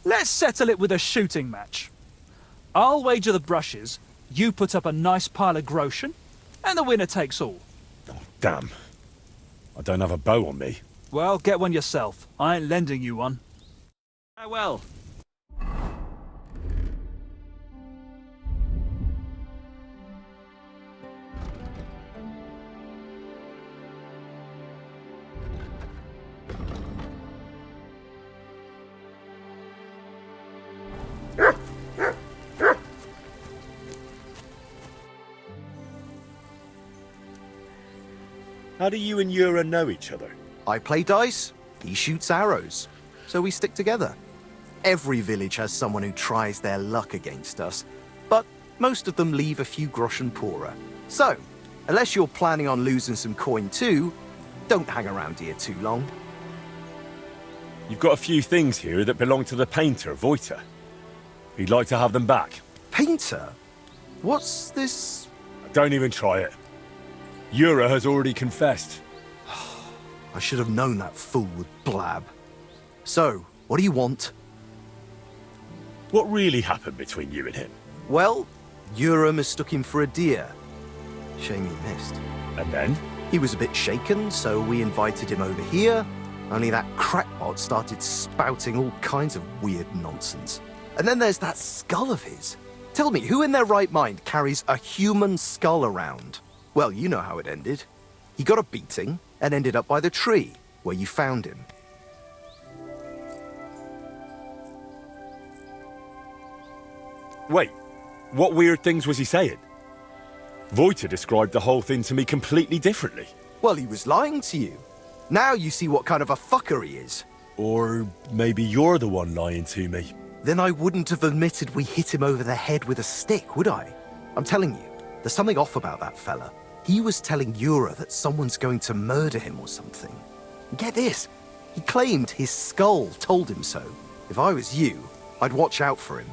Let's settle it with a shooting match. I'll wager the brushes, you put up a nice pile of groschen, and the winner takes all. Oh, damn. I don't have a bow on me. Well, get one yourself. I ain't lending you one. Farewell. How do you and Yura know each other? I play dice, he shoots arrows, so we stick together. Every village has someone who tries their luck against us, but most of them leave a few groschen poorer. So, unless you're planning on losing some coin too, don't hang around here too long. You've got a few things here that belong to the painter, Voita. He'd like to have them back. Painter? What's this? Don't even try it. Yura has already confessed. I should have known that fool would blab. So, what do you want? What really happened between you and him? Well, Yura mistook him for a deer. Shame he missed. And then? He was a bit shaken, so we invited him over here, only that crackpot started spouting all kinds of weird nonsense. And then there's that skull of his. Tell me, who in their right mind carries a human skull around? Well, you know how it ended. He got a beating and ended up by the tree, where you found him. Wait, what weird things was he saying? Voita described the whole thing to me completely differently. Well, he was lying to you. Now you see what kind of a fucker he is. Or maybe you're the one lying to me. Then I wouldn't have admitted we hit him over the head with a stick, would I? I'm telling you, there's something off about that fella. He was telling Yura that someone's going to murder him or something. And get this, he claimed his skull told him so. If I was you, I'd watch out for him.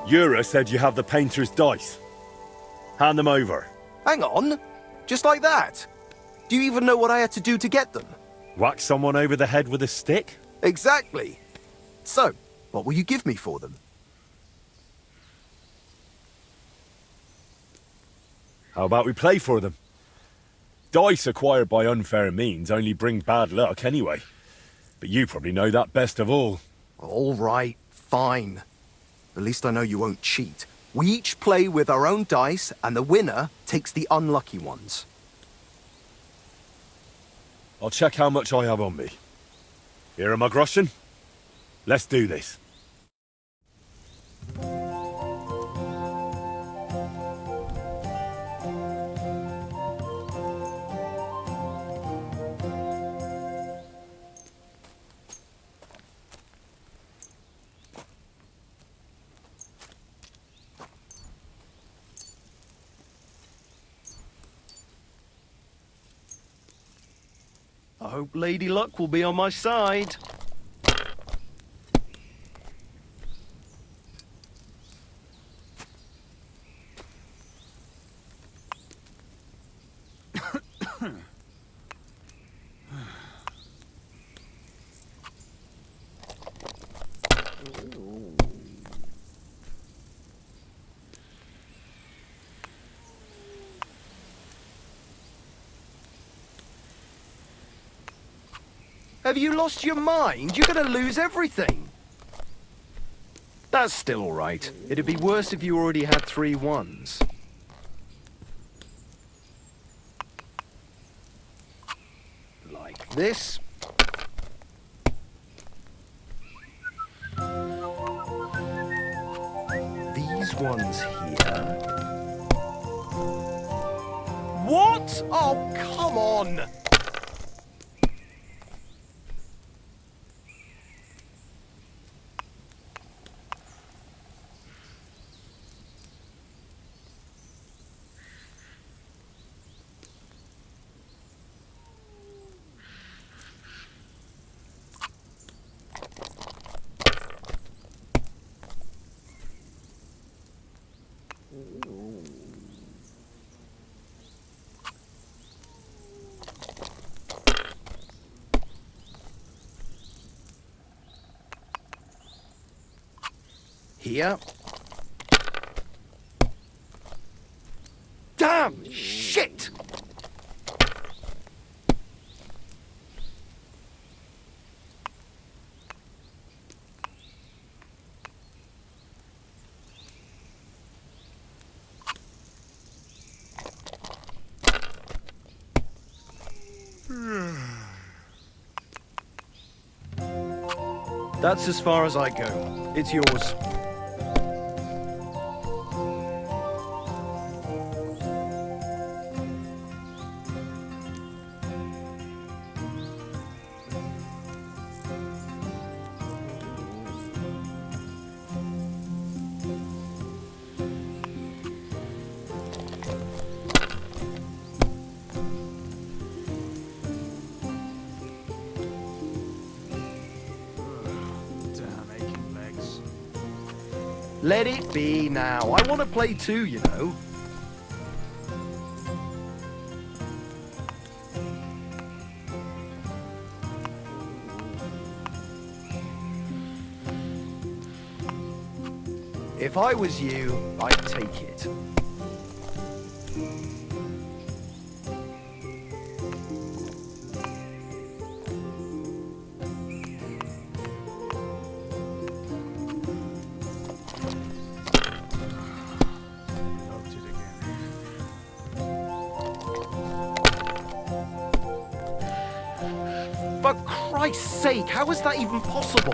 Yura said you have the painter's dice. Hand them over. Hang on, just like that? Do you even know what I had to do to get them? Whack someone over the head with a stick? Exactly. So, what will you give me for them? How about we play for them? Dice acquired by unfair means only bring bad luck anyway. But you probably know that best of all. All right, fine. At least I know you won't cheat. We each play with our own dice, and the winner takes the unlucky ones. I'll check how much I have on me. Here are my groschen. Let's do this. I hope Lady Luck will be on my side. Have you lost your mind? You're gonna lose everything. That's still all right. It'd be worse if you already had 3 ones. Like this. These ones here. What? Oh, come on! Here. Damn! Shit! That's as far as I go. It's yours. Let it be now. I want to play too, you know. If I was you, I'd take it. For Christ's sake, how is that even possible?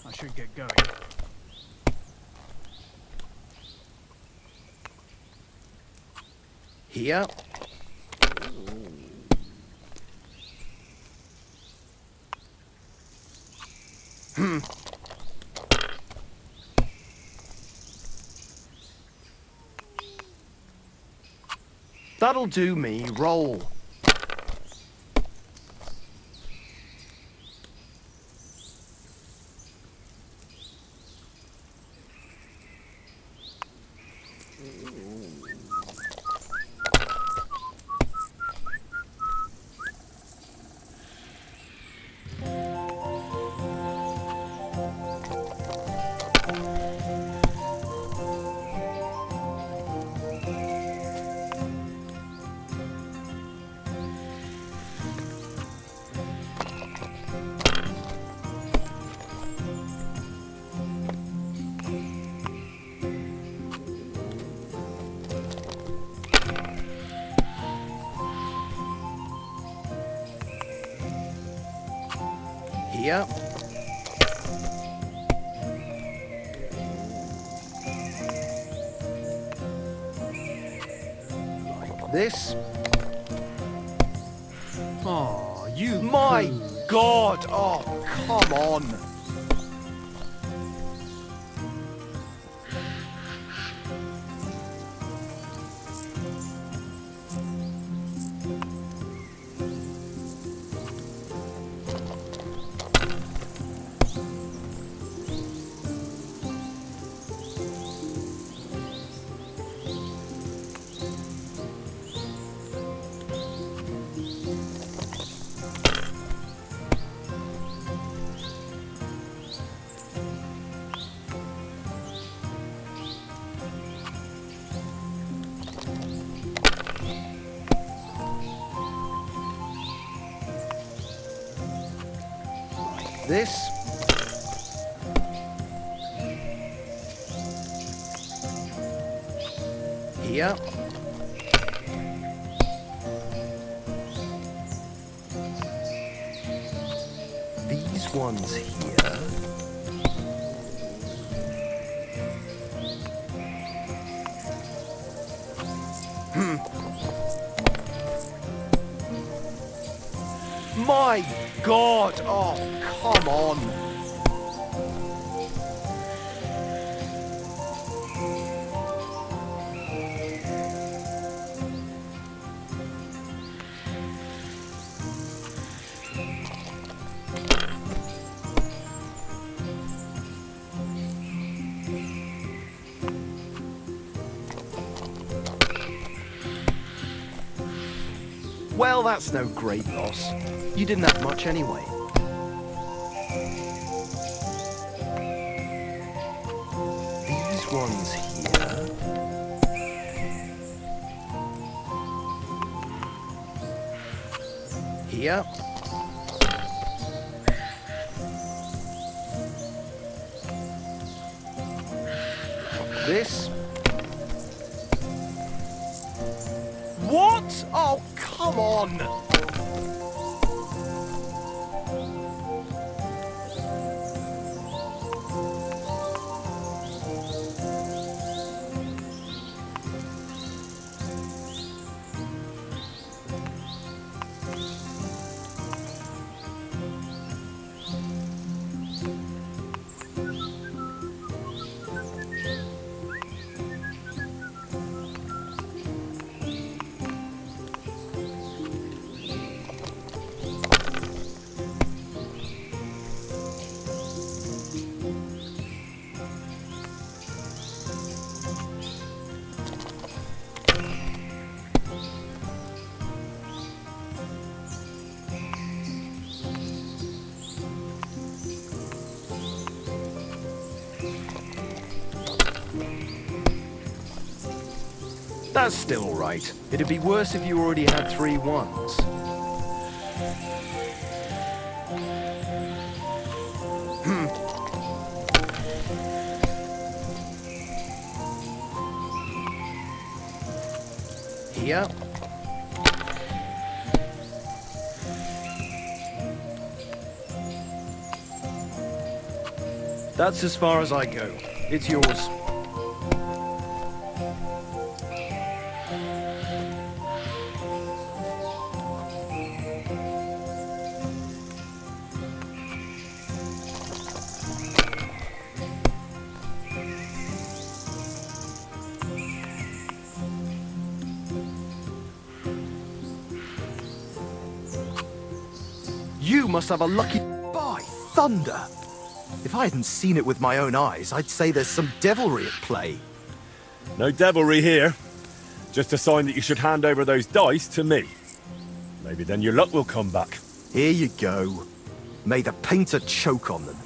I should get going. Here. That'll do me. Roll. Here. Like this. Oh, you. My God! Oh, come on! This. Here. These ones here. My God! Oh, come on! Well, that's no great loss. You didn't have much anyway. These ones here. Here. This. What? Oh, come on! That's still all right. It'd be worse if you already had 3 ones. Here. That's as far as I go. It's yours. You must have a lucky... By thunder! If I hadn't seen it with my own eyes, I'd say there's some devilry at play. No devilry here. Just a sign that you should hand over those dice to me. Maybe then your luck will come back. Here you go. May the painter choke on them.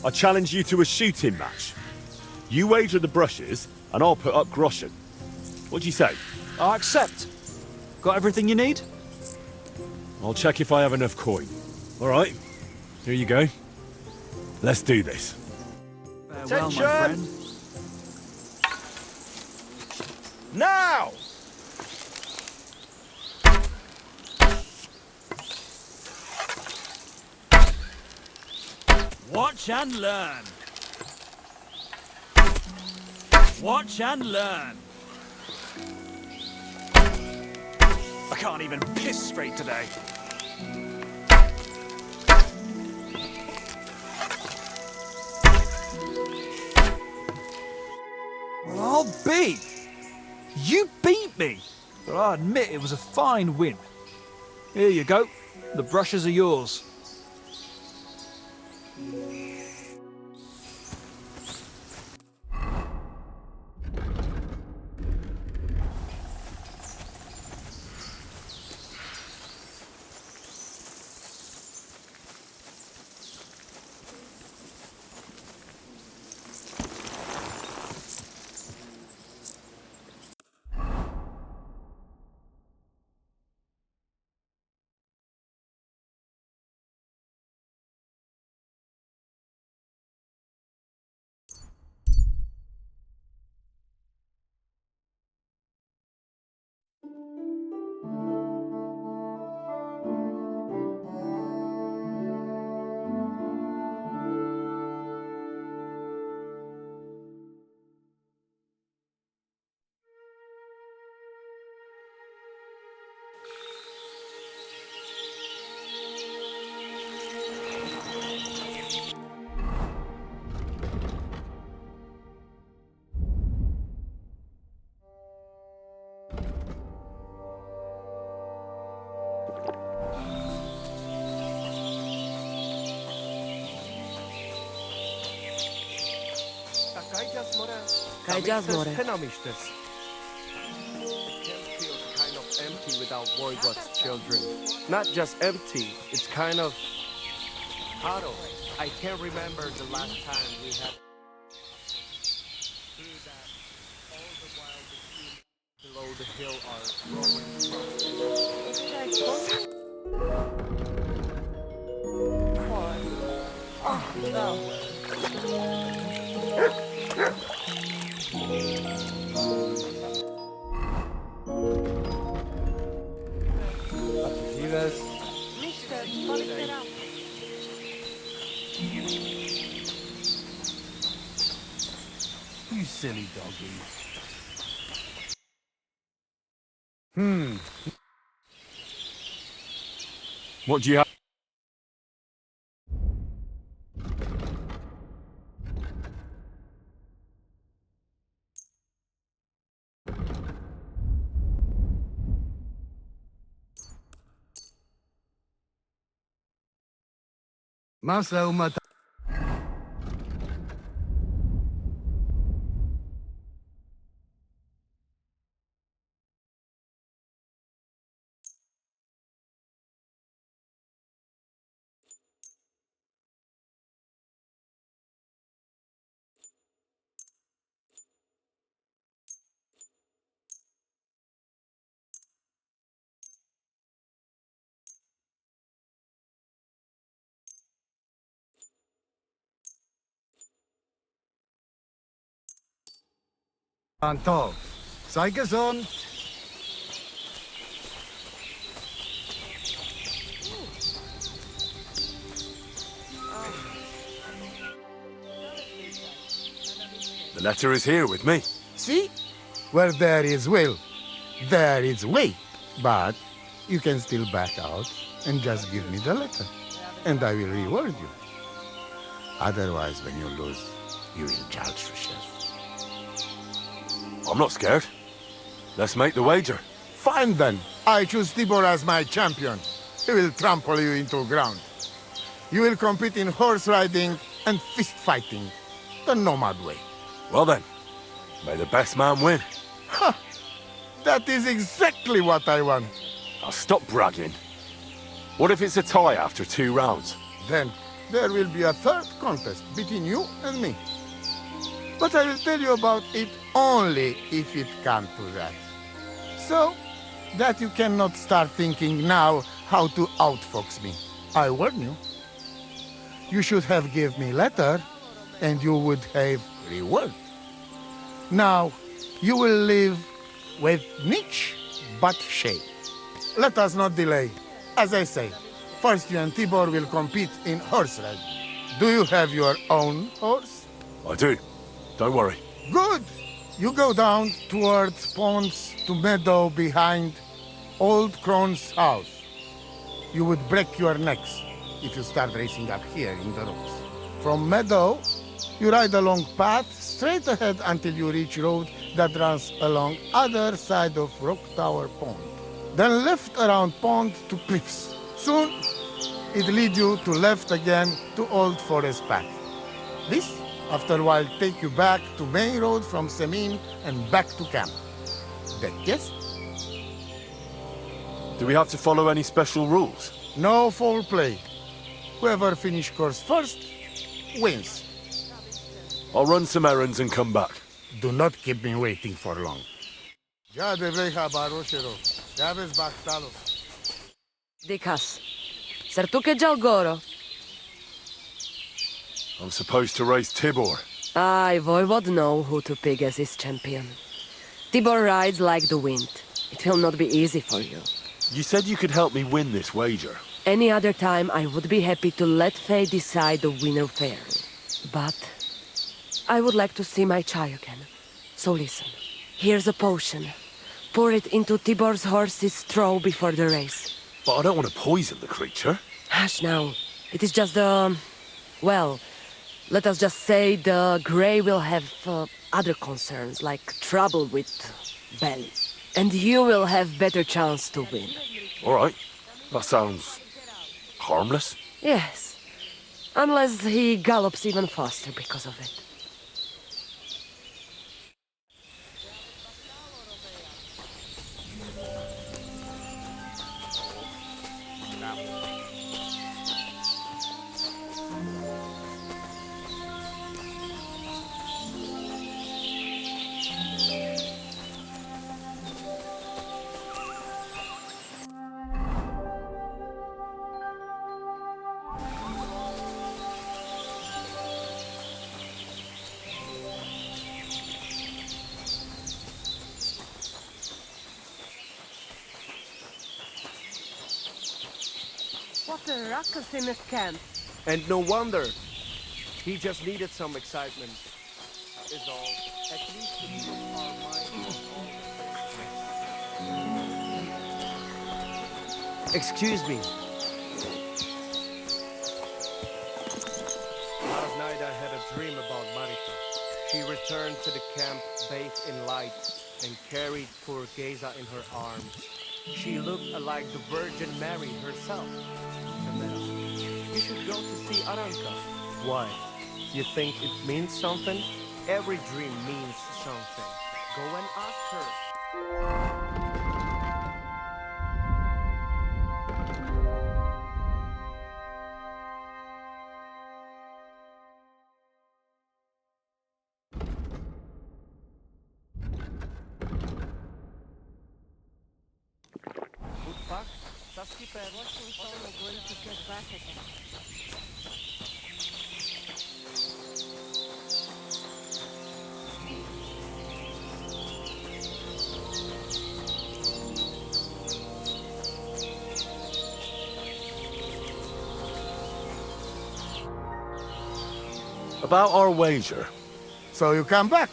I challenge you to a shooting match. You wager the brushes, and I'll put up groschen. What do you say? I accept. Got everything you need? I'll check if I have enough coin. All right, here you go. Let's do this. Farewell, my friend. Now! Watch and learn. Watch and learn. I can't even piss straight today. Well, I'll be. You beat me. But I admit it was a fine win. Here you go. The brushes are yours. Feels kind of empty without Warhorse children. Not just empty, it's kind of hollow. I can't remember the last time we had. Through that, all the while the below the hill are You silly doggy. What do you have? Masa umata. Anto, sei gesund? The letter is here with me. See? Where there is will, there is way. But you can still back out and just give me the letter, and I will reward you. Otherwise, when you lose, you will judge yourself. I'm not scared. Let's make the wager. Fine then. I choose Tibor as my champion. He will trample you into ground. You will compete in horse riding and fist fighting, the nomad way. Well then, may the best man win. Ha! That is exactly what I want. Now stop bragging. What if it's a tie after 2 rounds? Then there will be a third contest between you and me. But I will tell you about it only if it comes to that. So that you cannot start thinking now how to outfox me. I warn you. You should have give me letter, and you would have reward. Now, you will live with niche but shame. Let us not delay. As I say, first you and Tibor will compete in horse riding. Do you have your own horse? I do. Don't worry. Good! You go down towards ponds to meadow behind Old Crone's house. You would break your necks if you start racing up here in the rocks. From meadow, you ride along path straight ahead until you reach road that runs along other side of Rock Tower Pond. Then left around pond to cliffs. Soon, it lead you to left again to Old Forest Path. This, after a while, take you back to main road from Semin and back to camp. That yes? Do we have to follow any special rules? No foul play. Whoever finish course first, wins. I'll run some errands and come back. Do not keep me waiting for long. Dikas. Sertuke Jalgoro. I'm supposed to race Tibor. I, Voivod, know who to pick as his champion. Tibor rides like the wind. It will not be easy for you. You said you could help me win this wager. Any other time, I would be happy to let fate decide the winner fairly. But I would like to see my chai again. So listen. Here's a potion. Pour it into Tibor's horse's straw before the race. But I don't want to poison the creature. Hush now. It is just well, let us just say the Grey will have other concerns, like trouble with belly. And you will have better chance to win. All right. That sounds harmless. Yes. Unless he gallops even faster because of it. What a ruckus in his camp. And no wonder. He just needed some excitement. Is all. At least the people are mine. Excuse me. Last night I had a dream about Marika. She returned to the camp bathed in light and carried poor Geza in her arms. She looked like the Virgin Mary herself. Camilla, you should go to see Aranka. Why? You think it means something? Every dream means something. Go and ask her. Going to get back again. About our wager. So you come back.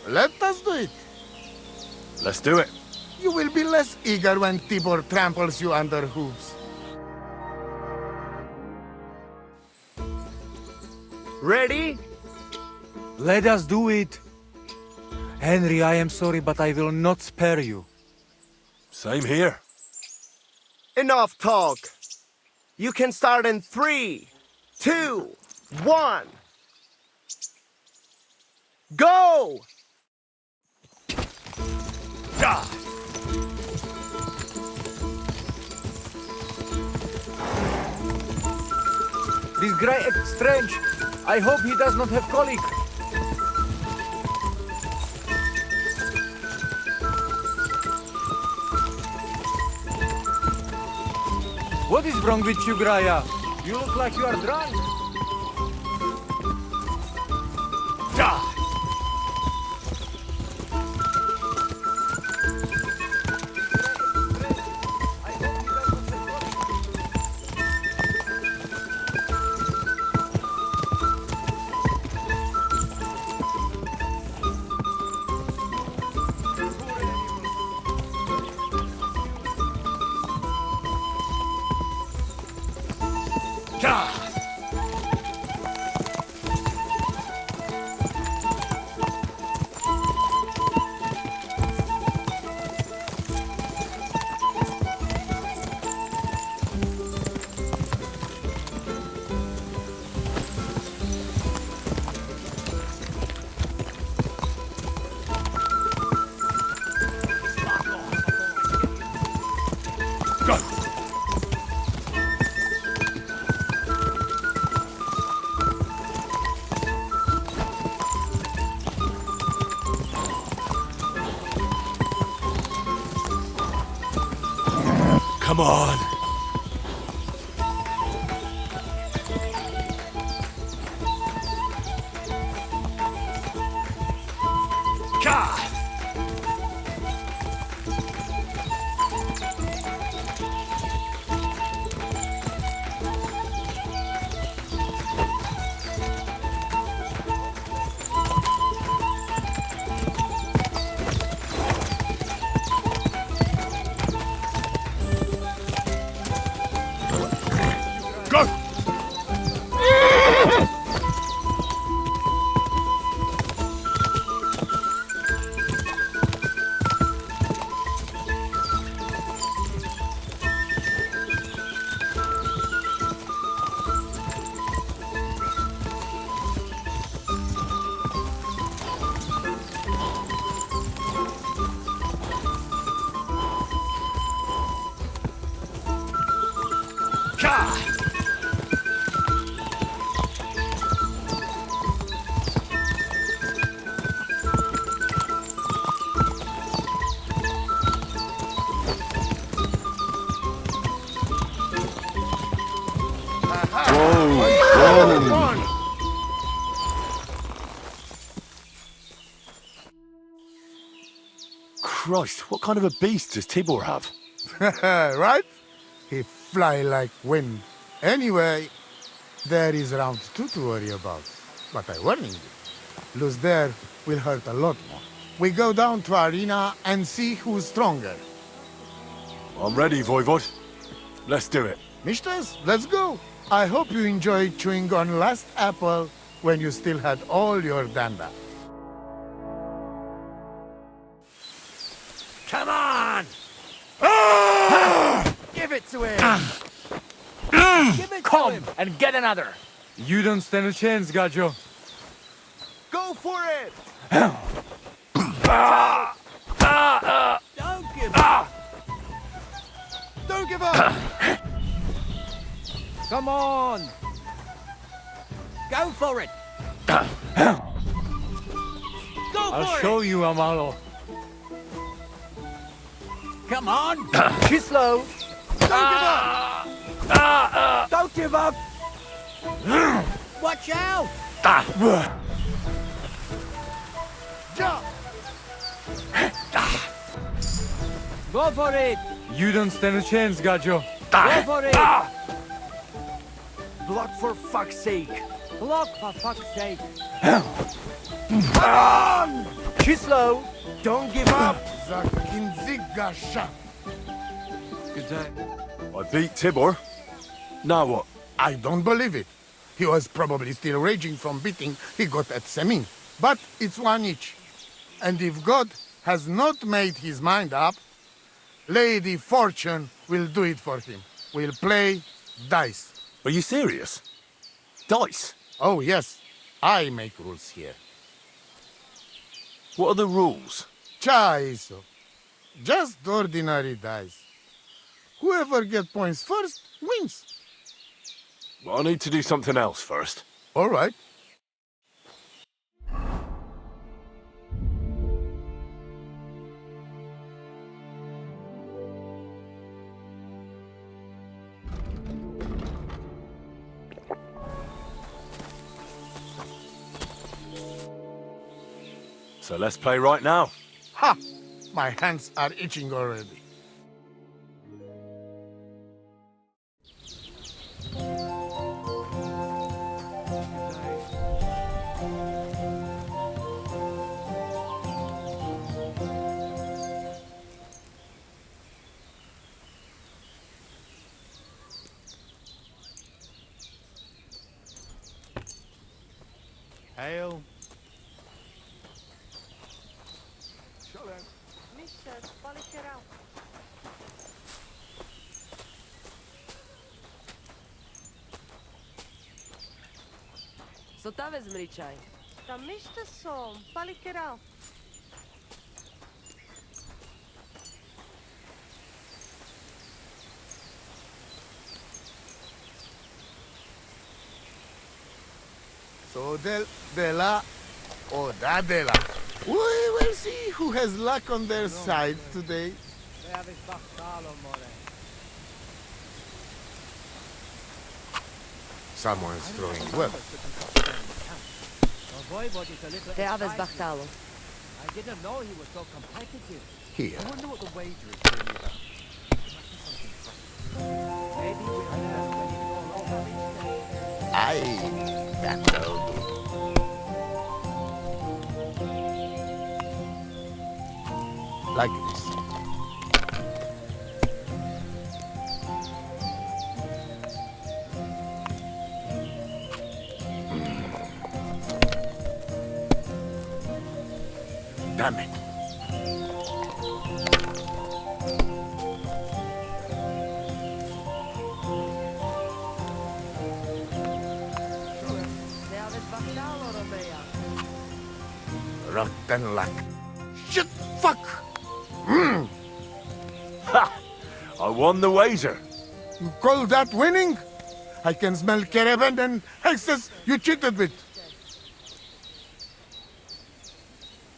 Let us do it. Let's do it. You will be less eager when Tibor tramples you under hooves. Ready? Let us do it. Henry, I am sorry, but I will not spare you. Same here. Enough talk. You can start in 3, 2, 1. Go! Ah! This guy is strange. I hope he does not have colic. What is wrong with you, Graya? You look like you are drunk. Come on. Christ, what kind of a beast does Tibor have? Right? He fly like wind. Anyway, there is round 2 to worry about. But I warning you, lose there will hurt a lot more. We go down to arena and see who's stronger. I'm ready, Voivod. Let's do it. Mistress, let's go. I hope you enjoyed chewing on last apple when you still had all your danda. Come on! Give it to him! Give it to him! and get another. You don't stand a chance, Gajo. Go for it! Don't give up! Don't give up! Come on! Go for it! Go I'll for show you, Amalo. Come on! Chislo. Don't give up! Watch out! Jump! Go for it! You don't stand a chance, Gajo. Go for it! Block for fuck's sake! Block for fuck's sake! Chislo. Don't give up! Zakinzigasha. Good day. I beat Tibor. Now what? I don't believe it. He was probably still raging from beating he got at Semin. But it's one each. And if God has not made his mind up, Lady Fortune will do it for him. We'll play dice. Are you serious? Dice? Oh, yes. I make rules here. What are the rules? Chaiso. Just ordinary dice. Whoever gets points first wins. Well, I need to do something else first. All right. So let's play right now. Ha! My hands are itching already. Hail. Mister, spaliť out. Co ta vezmi, čaj? Tam mister som, spaliť out. So de la or da de la. We will see who has luck on their side today. Someone's throwing weapons. Te aves bachtalo. I didn't know he was so competitive. Here. I wonder what the wager is really about. Maybe we'll have when it's all over. Aye, that'll do. Like this. Damn it. Te aves bachtalo, Romea. Rotten luck. Shit, fuck! Ha! I won the wager. You call that winning? I can smell caravan and hexes you cheated with.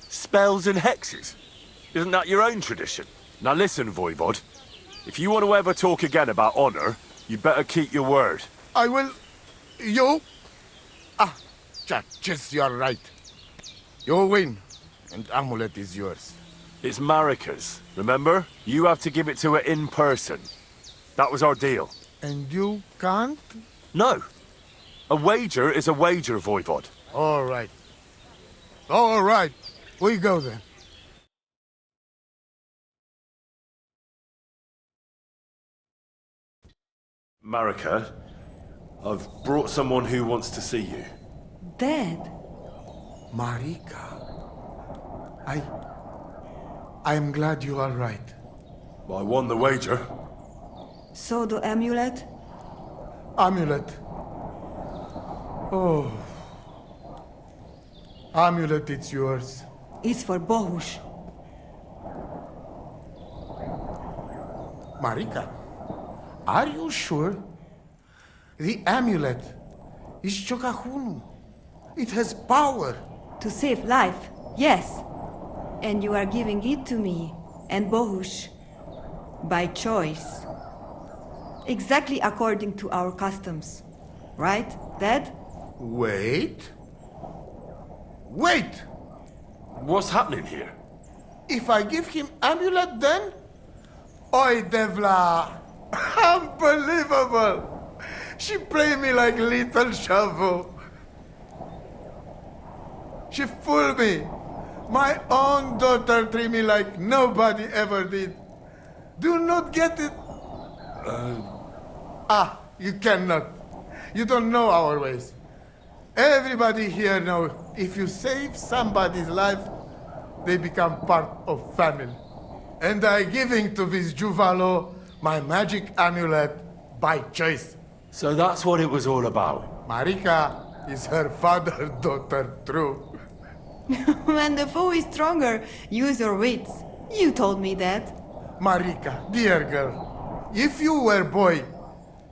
Spells and hexes? Isn't that your own tradition? Now listen, Voivod. If you want to ever talk again about honor, you better keep your word. I will... You? Ah, just you're right. You win, and amulet is yours. It's Marika's, remember? You have to give it to her in person. That was our deal. And you can't? No. A wager is a wager, Voivod. All right. All right. We go then. Marika, I've brought someone who wants to see you. Dad? Marika. I'm glad you are right. I won the wager. So the amulet? Amulet. Oh. Amulet, it's yours. It's for Bohush. Marika, are you sure? The amulet is Chokahunu. It has power. To save life, yes. And you are giving it to me and Bohush. By choice. Exactly according to our customs. Right, Dad? Wait. Wait! What's happening here? If I give him amulet then? Oi, Devla! Unbelievable! She played me like little shovel. She fooled me. My own daughter treated me like nobody ever did. Do not get it. You cannot. You don't know our ways. Everybody here knows if you save somebody's life, they become part of family. And I giving to this Juvalo my magic amulet by choice. So that's what it was all about. Marika is her father's daughter, true. When the foe is stronger, use your wits. You told me that. Marika, dear girl, if you were boy,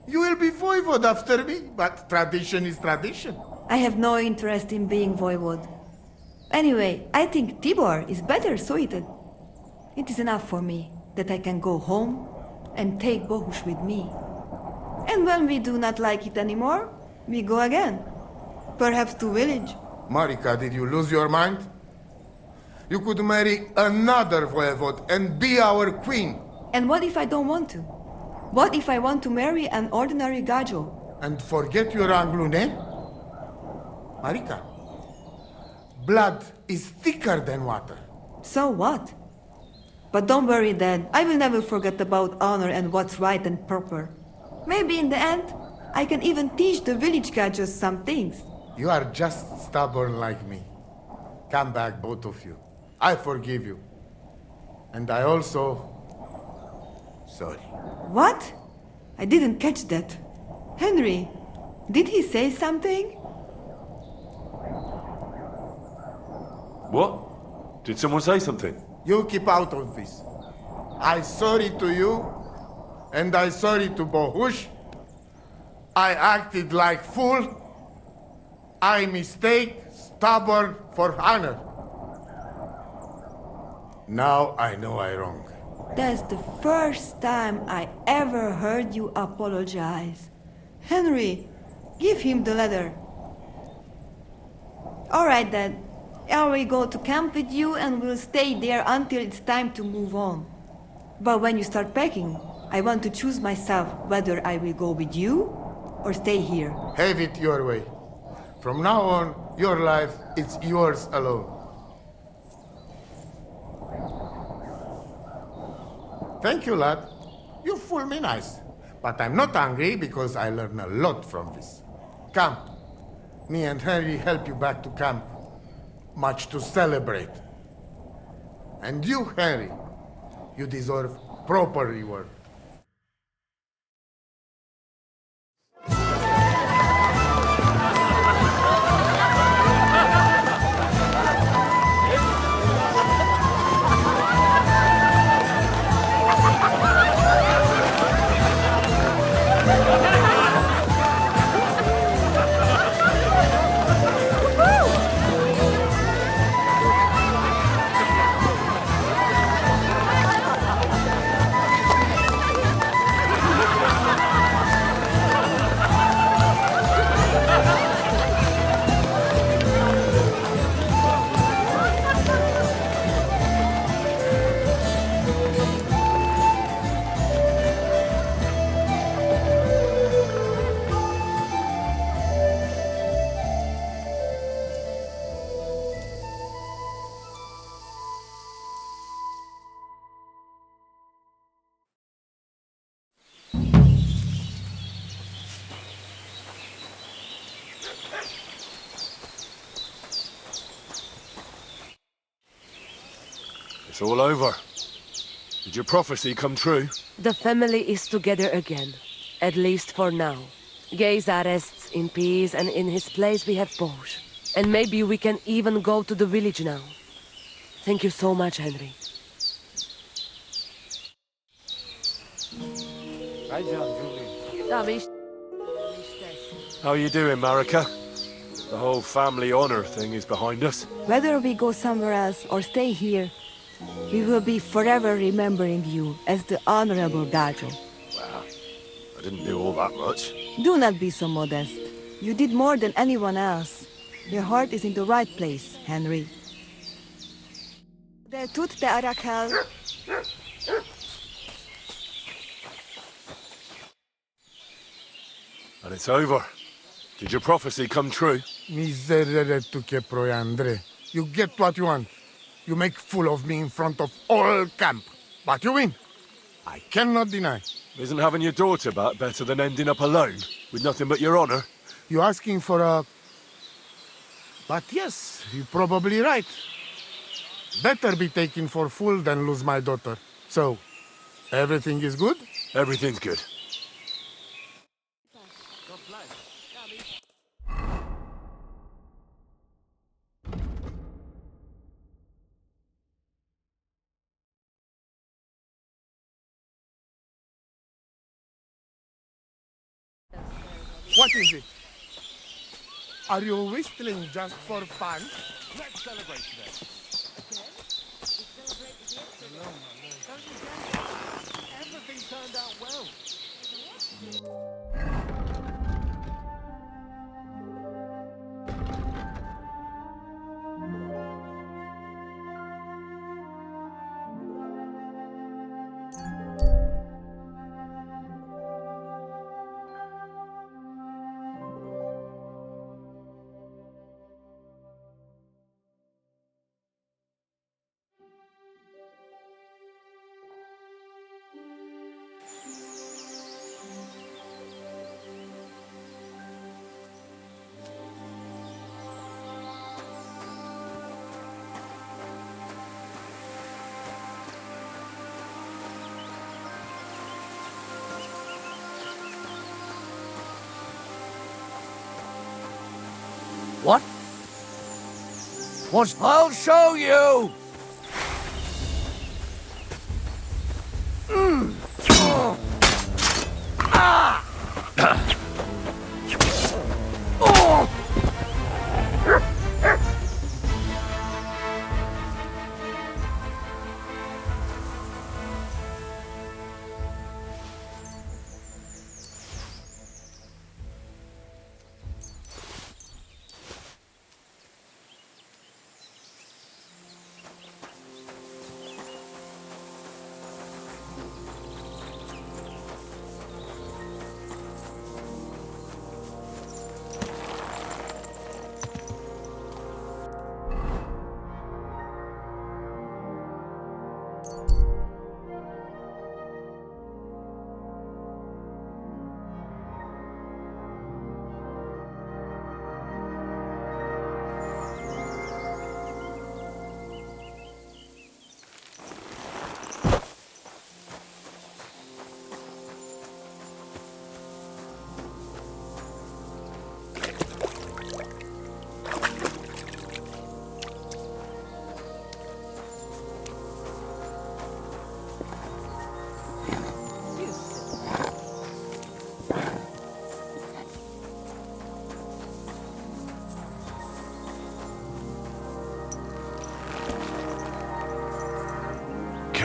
you will be voivod after me, but tradition is tradition. I have no interest in being voivod. Anyway, I think Tibor is better suited. It is enough for me that I can go home and take Bohush with me. And when we do not like it anymore, we go again. Perhaps to village. Marika, did you lose your mind? You could marry another voivode and be our queen. And what if I don't want to? What if I want to marry an ordinary gajo? And forget your Anglo name? Marika, blood is thicker than water. So what? But don't worry, Dad. I will never forget about honor and what's right and proper. Maybe in the end, I can even teach the village gajos some things. You are just stubborn like me. Come back, both of you. I forgive you. And I also... sorry. What? I didn't catch that. Henry, did he say something? What? Did someone say something? You keep out of this. I sorry to you, and I sorry to Bohush. I acted like fool. I mistake, stubborn for honor. Now I know I wrong. That's the first time I ever heard you apologize. Henry, give him the letter. All right, then. I will go to camp with you and we'll stay there until it's time to move on. But when you start packing, I want to choose myself whether I will go with you or stay here. Have it your way. From now on, your life is yours alone. Thank you, lad. You fool me nice. But I'm not angry because I learned a lot from this. Come. Me and Henry help you back to camp. Much to celebrate. And you, Henry, you deserve proper reward. It's all over. Did your prophecy come true? The family is together again, at least for now. Geza rests in peace, and in his place we have Bosch. And maybe we can even go to the village now. Thank you so much, Henry. How are you doing, Marika? The whole family honor thing is behind us. Whether we go somewhere else or stay here, we will be forever remembering you as the honorable Gajo. Wow, I didn't do all that much. Do not be so modest. You did more than anyone else. Your heart is in the right place, Henry. De tut te Arakel. And it's over. Did your prophecy come true? Miserere tu che proiandre. You get what you want. You make fool of me in front of all camp. But you win. I cannot deny. Isn't having your daughter back better than ending up alone, with nothing but your honor? You're asking for a... But yes, you're probably right. Better be taken for fool than lose my daughter. So, everything is good? Everything's good. What is it? Are you whistling just for fun? Let's celebrate today. Everything turned out well. What? What's... I'll show you!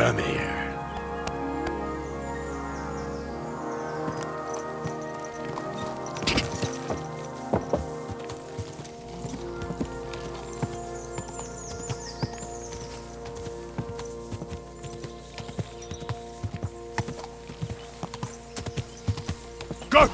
Come here. Go!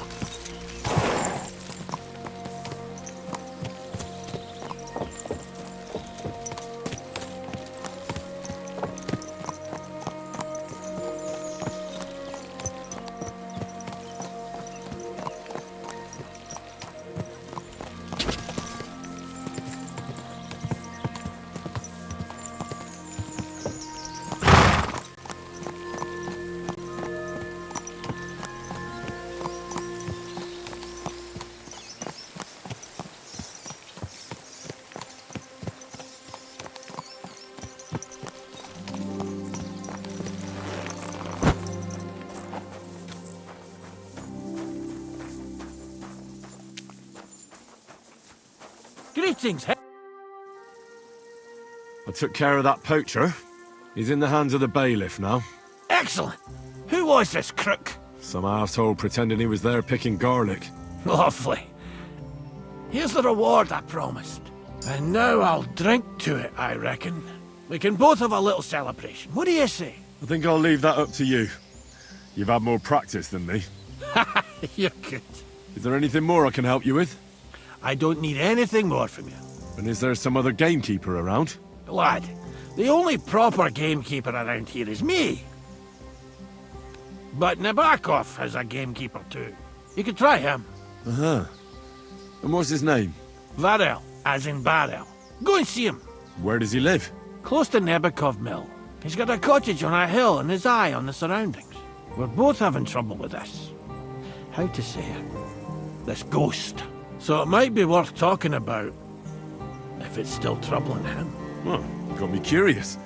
Greetings, I took care of that poacher. He's in the hands of the bailiff now. Excellent. Who was this crook? Some arsehole pretending he was there picking garlic. Lovely. Here's the reward I promised. And now I'll drink to it, I reckon. We can both have a little celebration. What do you say? I think I'll leave that up to you. You've had more practice than me. You're good. Is there anything more I can help you with? I don't need anything more from you. And is there some other gamekeeper around? Lad, the only proper gamekeeper around here is me. But Nabokov has a gamekeeper too. You could try him. Uh-huh. And what's his name? Varel, as in barrel. Go and see him. Where does he live? Close to Nabokov Mill. He's got a cottage on a hill and his eye on the surroundings. We're both having trouble with this. How to say it? This ghost. So it might be worth talking about, if it's still troubling him. Well, got me curious.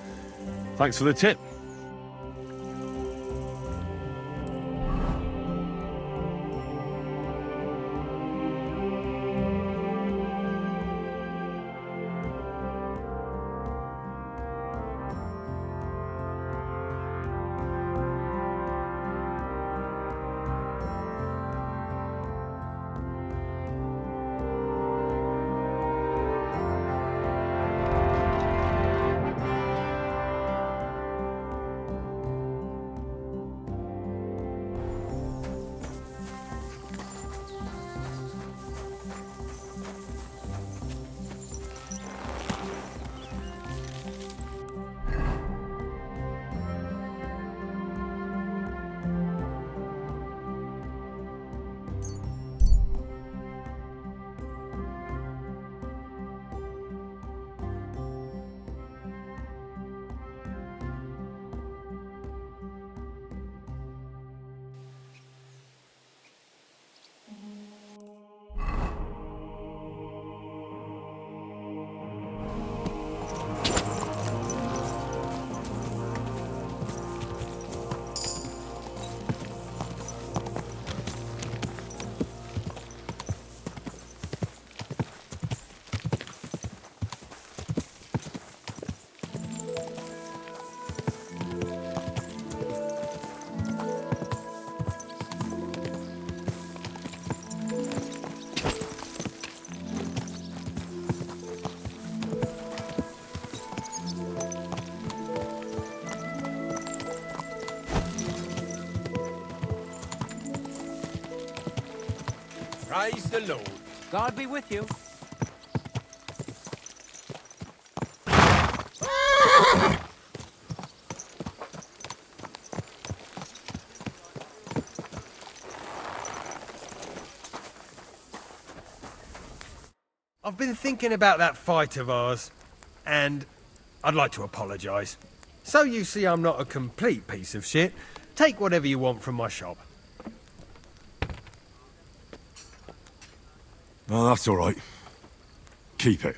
Thanks for the tip. Praise the Lord. God be with you. I've been thinking about that fight of ours, and I'd like to apologise. So you see I'm not a complete piece of shit. Take whatever you want from my shop. Oh, that's all right. Keep it.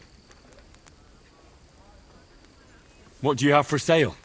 What do you have for sale?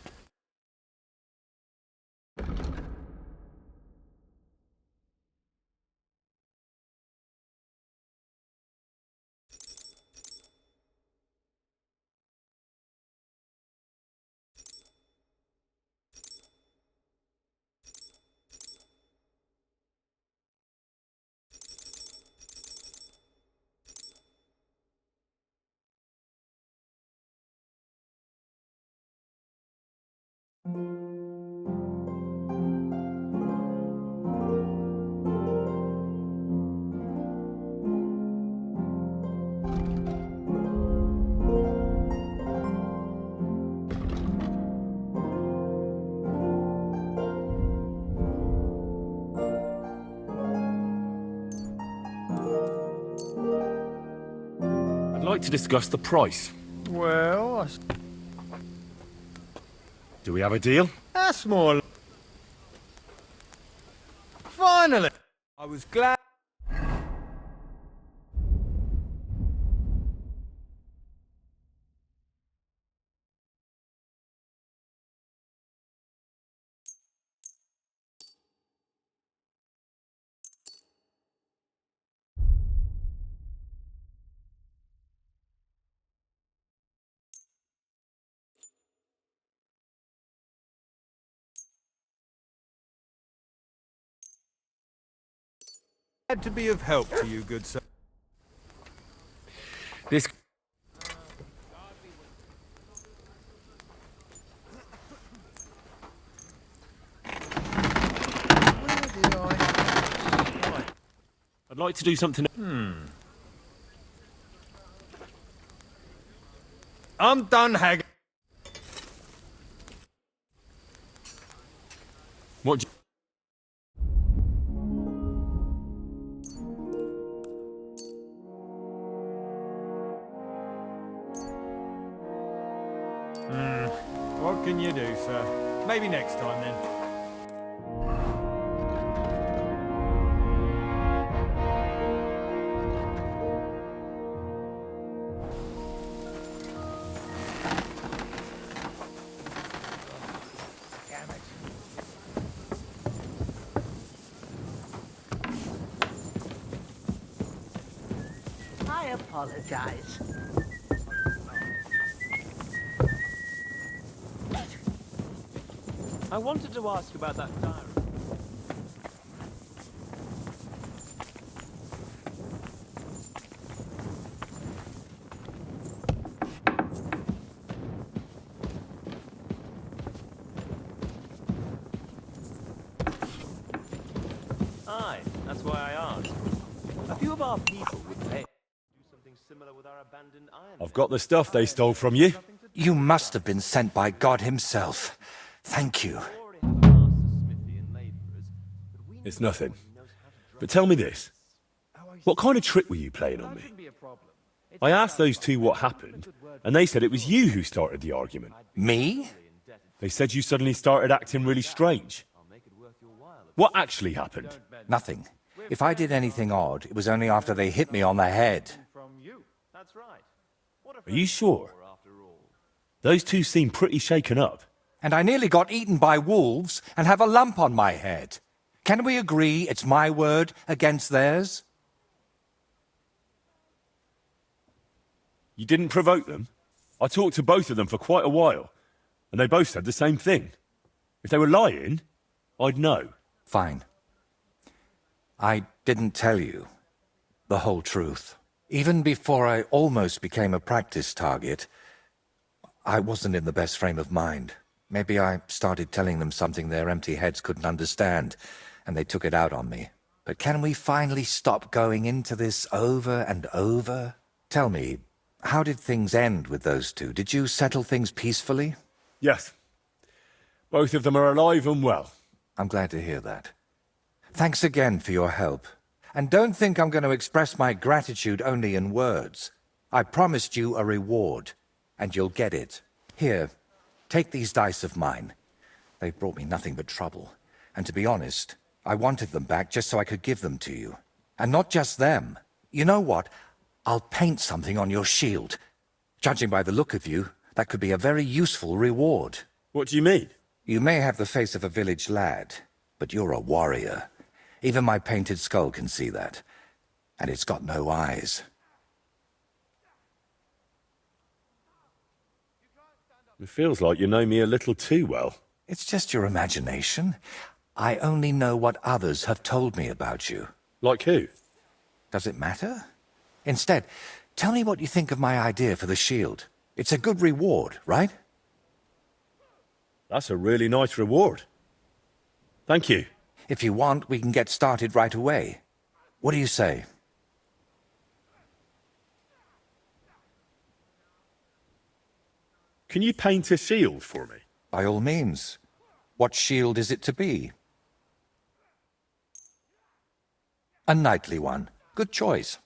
I'd like to discuss the price. Well, Do we have a deal? that's more... Finally! I was glad... to be of help to you, good sir. This... I'd like to do something... I'm done, Hag. What do you... What can you do, sir? Maybe next time, then. I apologize. I wanted to ask about that diary. Aye, that's why I asked. A few of our people would pay. Do something similar with our abandoned iron. I've got the stuff they stole from you. You must have been sent by God himself. Thank you. It's nothing. But tell me this. What kind of trick were you playing on me? I asked those two what happened, and they said it was you who started the argument. Me? They said you suddenly started acting really strange. What actually happened? Nothing. If I did anything odd, it was only after they hit me on the head. Are you sure? Those two seem pretty shaken up. And I nearly got eaten by wolves and have a lump on my head. Can we agree it's my word against theirs? You didn't provoke them? I talked to both of them for quite a while, and they both said the same thing. If they were lying, I'd know. Fine. I didn't tell you the whole truth. Even before I almost became a practice target, I wasn't in the best frame of mind. Maybe I started telling them something their empty heads couldn't understand, and they took it out on me. But can we finally stop going into this over and over? Tell me, how did things end with those two? Did you settle things peacefully? Yes. Both of them are alive and well. I'm glad to hear that. Thanks again for your help. And don't think I'm going to express my gratitude only in words. I promised you a reward, and you'll get it. Here, take these dice of mine. They've brought me nothing but trouble. And to be honest, I wanted them back just so I could give them to you. And not just them. You know what? I'll paint something on your shield. Judging by the look of you, that could be a very useful reward. What do you mean? You may have the face of a village lad, but you're a warrior. Even my painted skull can see that. And it's got no eyes. It feels like you know me a little too well. It's just your imagination. I only know what others have told me about you. Like who? Does it matter? Instead, tell me what you think of my idea for the shield. It's a good reward, right? That's a really nice reward. Thank you. If you want, we can get started right away. What do you say? Can you paint a shield for me? By all means. What shield is it to be? A knightly one. Good choice.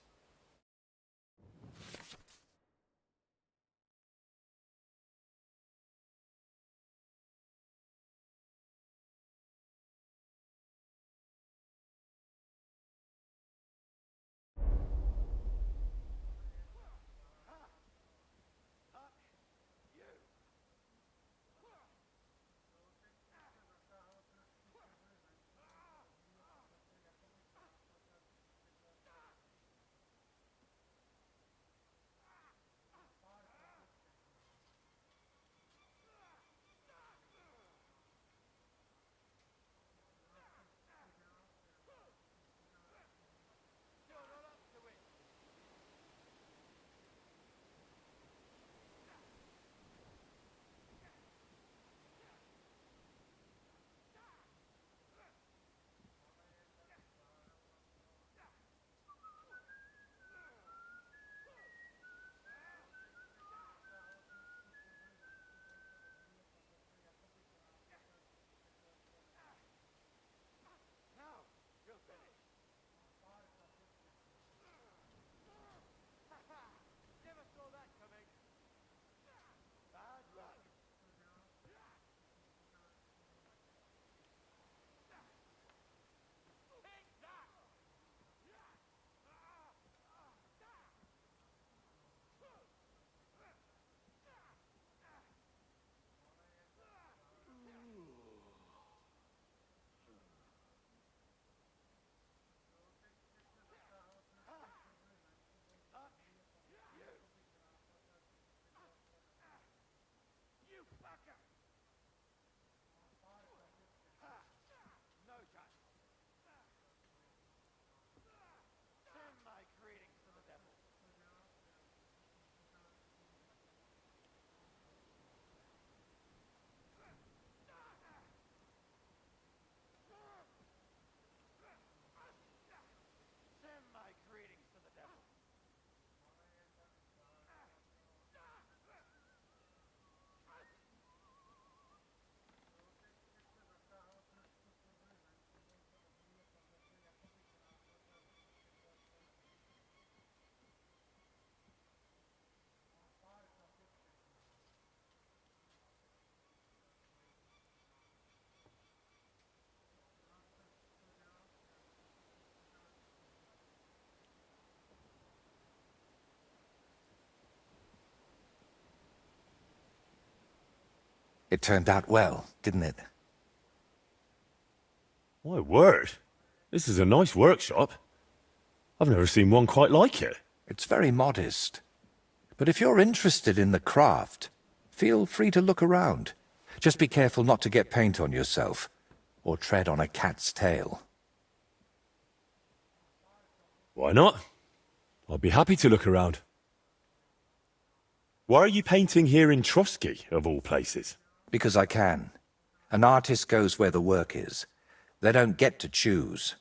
It turned out well, didn't it? My word. This is a nice workshop. I've never seen one quite like it. It's very modest. But if you're interested in the craft, feel free to look around. Just be careful not to get paint on yourself, or tread on a cat's tail. Why not? I'll be happy to look around. Why are you painting here in Trotsky, of all places? Because I can. An artist goes where the work is. They don't get to choose.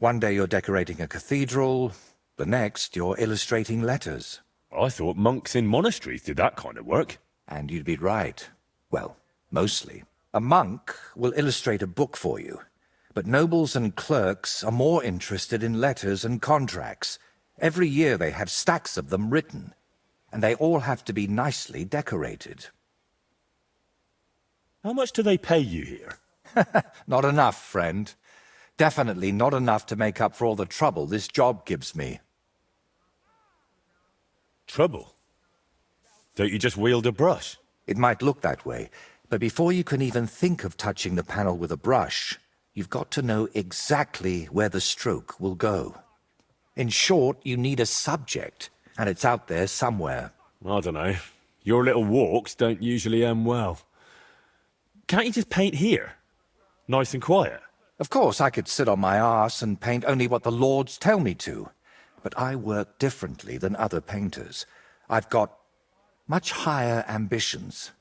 One day you're decorating a cathedral, the next you're illustrating letters. I thought monks in monasteries did that kind of work. And you'd be right. Well, mostly. A monk will illustrate a book for you, but nobles and clerks are more interested in letters and contracts. Every year they have stacks of them written, and they all have to be nicely decorated. How much do they pay you here? Not enough, friend. Definitely not enough to make up for all the trouble this job gives me. Trouble? Don't you just wield a brush? It might look that way, but before you can even think of touching the panel with a brush, you've got to know exactly where the stroke will go. In short, you need a subject, and it's out there somewhere. I don't know. Your little walks don't usually end well. Can't you just paint here? Nice and quiet? Of course, I could sit on my arse and paint only what the lords tell me to. But I work differently than other painters. I've got much higher ambitions.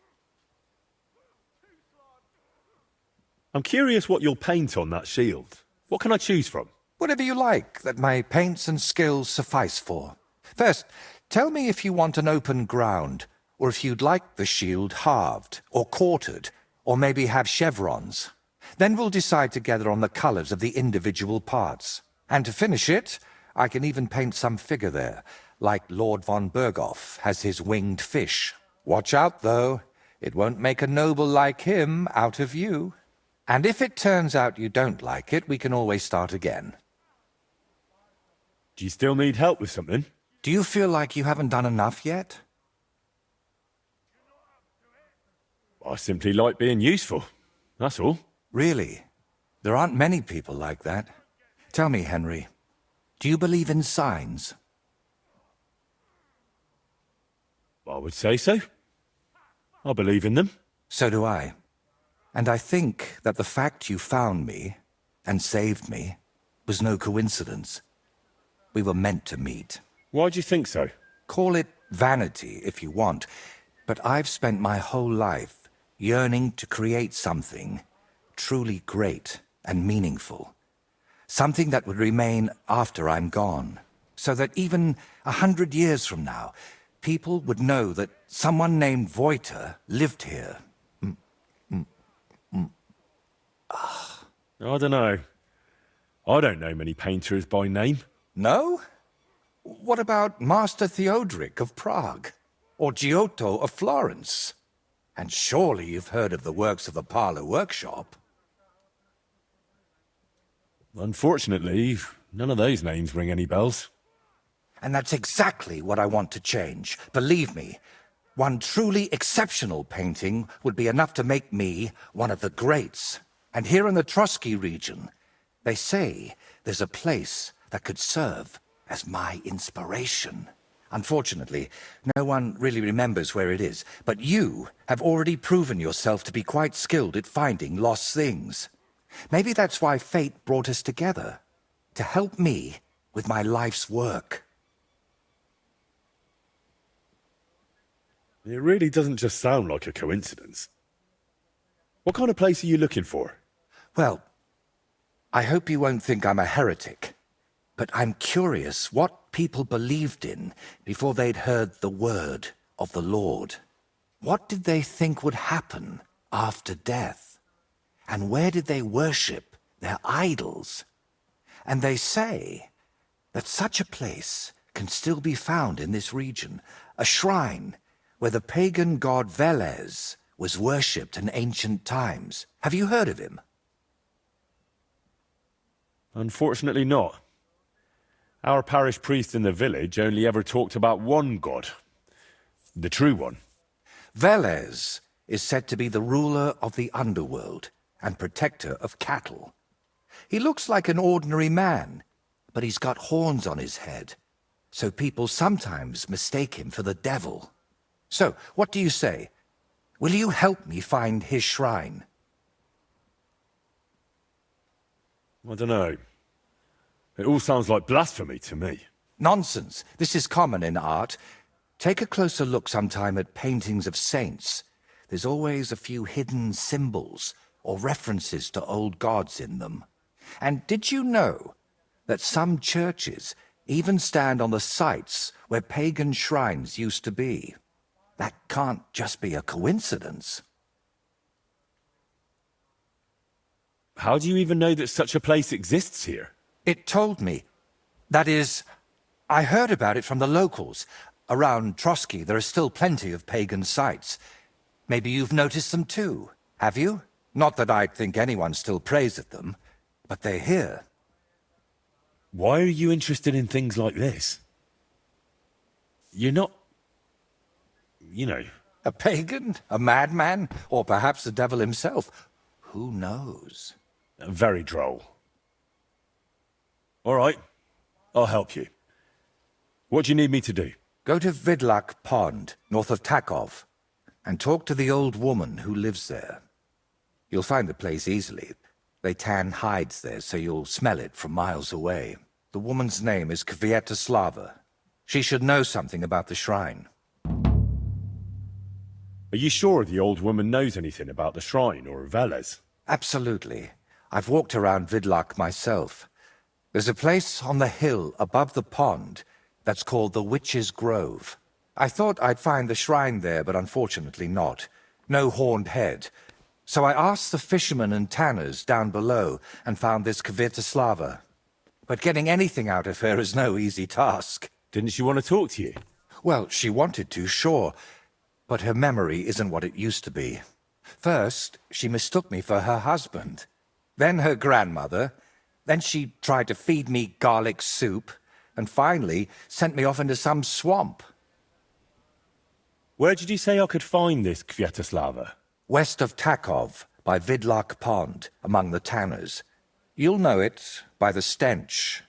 I'm curious what you'll paint on that shield. What can I choose from? Whatever you like that my paints and skills suffice for. First, tell me if you want an open ground, or if you'd like the shield halved, or quartered, or maybe have chevrons. Then we'll decide together on the colours of the individual parts. And to finish it, I can even paint some figure there, like Lord von Berghoff has his winged fish. Watch out, though. It won't make a noble like him out of you. And if it turns out you don't like it, we can always start again. Do you still need help with something? Do you feel like you haven't done enough yet? I simply like being useful. That's all. Really? There aren't many people like that. Tell me, Henry, do you believe in signs? I would say so. I believe in them. So do I. And I think that the fact you found me and saved me was no coincidence. We were meant to meet. Why do you think so? Call it vanity if you want, but I've spent my whole life yearning to create something truly great and meaningful. Something that would remain after I'm gone, so that even 100 years from now, people would know that someone named Voiter lived here. I don't know. I don't know many painters by name. No? What about Master Theodoric of Prague? Or Giotto of Florence? And surely you've heard of the works of the Parlour Workshop. Unfortunately, none of those names ring any bells. And that's exactly what I want to change. Believe me, one truly exceptional painting would be enough to make me one of the greats. And here in the Trotsky region, they say there's a place that could serve as my inspiration. Unfortunately, no one really remembers where it is, but you have already proven yourself to be quite skilled at finding lost things. Maybe that's why fate brought us together, to help me with my life's work. It really doesn't just sound like a coincidence. What kind of place are you looking for? Well, I hope you won't think I'm a heretic, but I'm curious what people believed in before they'd heard the word of the Lord. What did they think would happen after death? And where did they worship their idols? And they say that such a place can still be found in this region, a shrine where the pagan god Velez was worshipped in ancient times. Have you heard of him? Unfortunately not. Our parish priest in the village only ever talked about one god. The true one. Velez is said to be the ruler of the underworld and protector of cattle. He looks like an ordinary man, but he's got horns on his head, so people sometimes mistake him for the devil. So, what do you say? Will you help me find his shrine? I don't know. It all sounds like blasphemy to me. Nonsense. This is common in art. Take a closer look sometime at paintings of saints. There's always a few hidden symbols or references to old gods in them. And did you know that some churches even stand on the sites where pagan shrines used to be. That can't just be a coincidence. How do you even know that such a place exists here? It told me. That is, I heard about it from the locals. Around Trotsky, there are still plenty of pagan sites. Maybe you've noticed them too, have you? Not that I'd think anyone still prays at them, but they're here. Why are you interested in things like this? You're not... you know... A pagan? A madman? Or perhaps the devil himself? Who knows? Very droll. All right, I'll help you. What do you need me to do? Go to Vidlak Pond, north of Takov, and talk to the old woman who lives there. You'll find the place easily. They tan hides there, so you'll smell it from miles away. The woman's name is Kvietoslava. She should know something about the shrine. Are you sure the old woman knows anything about the shrine or Veles? Absolutely. I've walked around Vidlak myself. There's a place on the hill above the pond that's called the Witch's Grove. I thought I'd find the shrine there, but unfortunately not. No horned head. So I asked the fishermen and tanners down below and found this Kvietoslava. But getting anything out of her is no easy task. Didn't she want to talk to you? Well, she wanted to, sure. But her memory isn't what it used to be. First, she mistook me for her husband. Then her grandmother. Then she tried to feed me garlic soup. And finally, sent me off into some swamp. Where did you say I could find this Kvietoslava? West of Takov, by Vidlak Pond, among the tanners. You'll know it by the stench.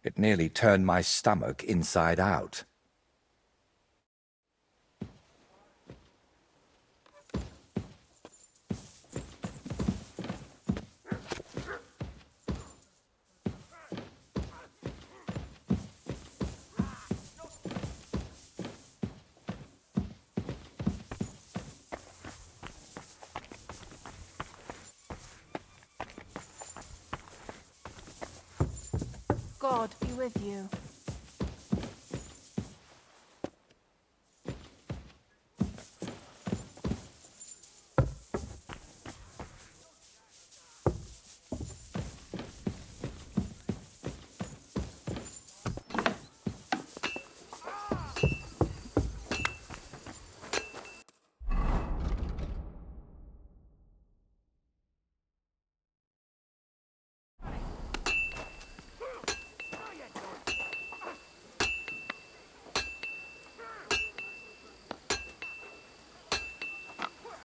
It nearly turned my stomach inside out. God be with you.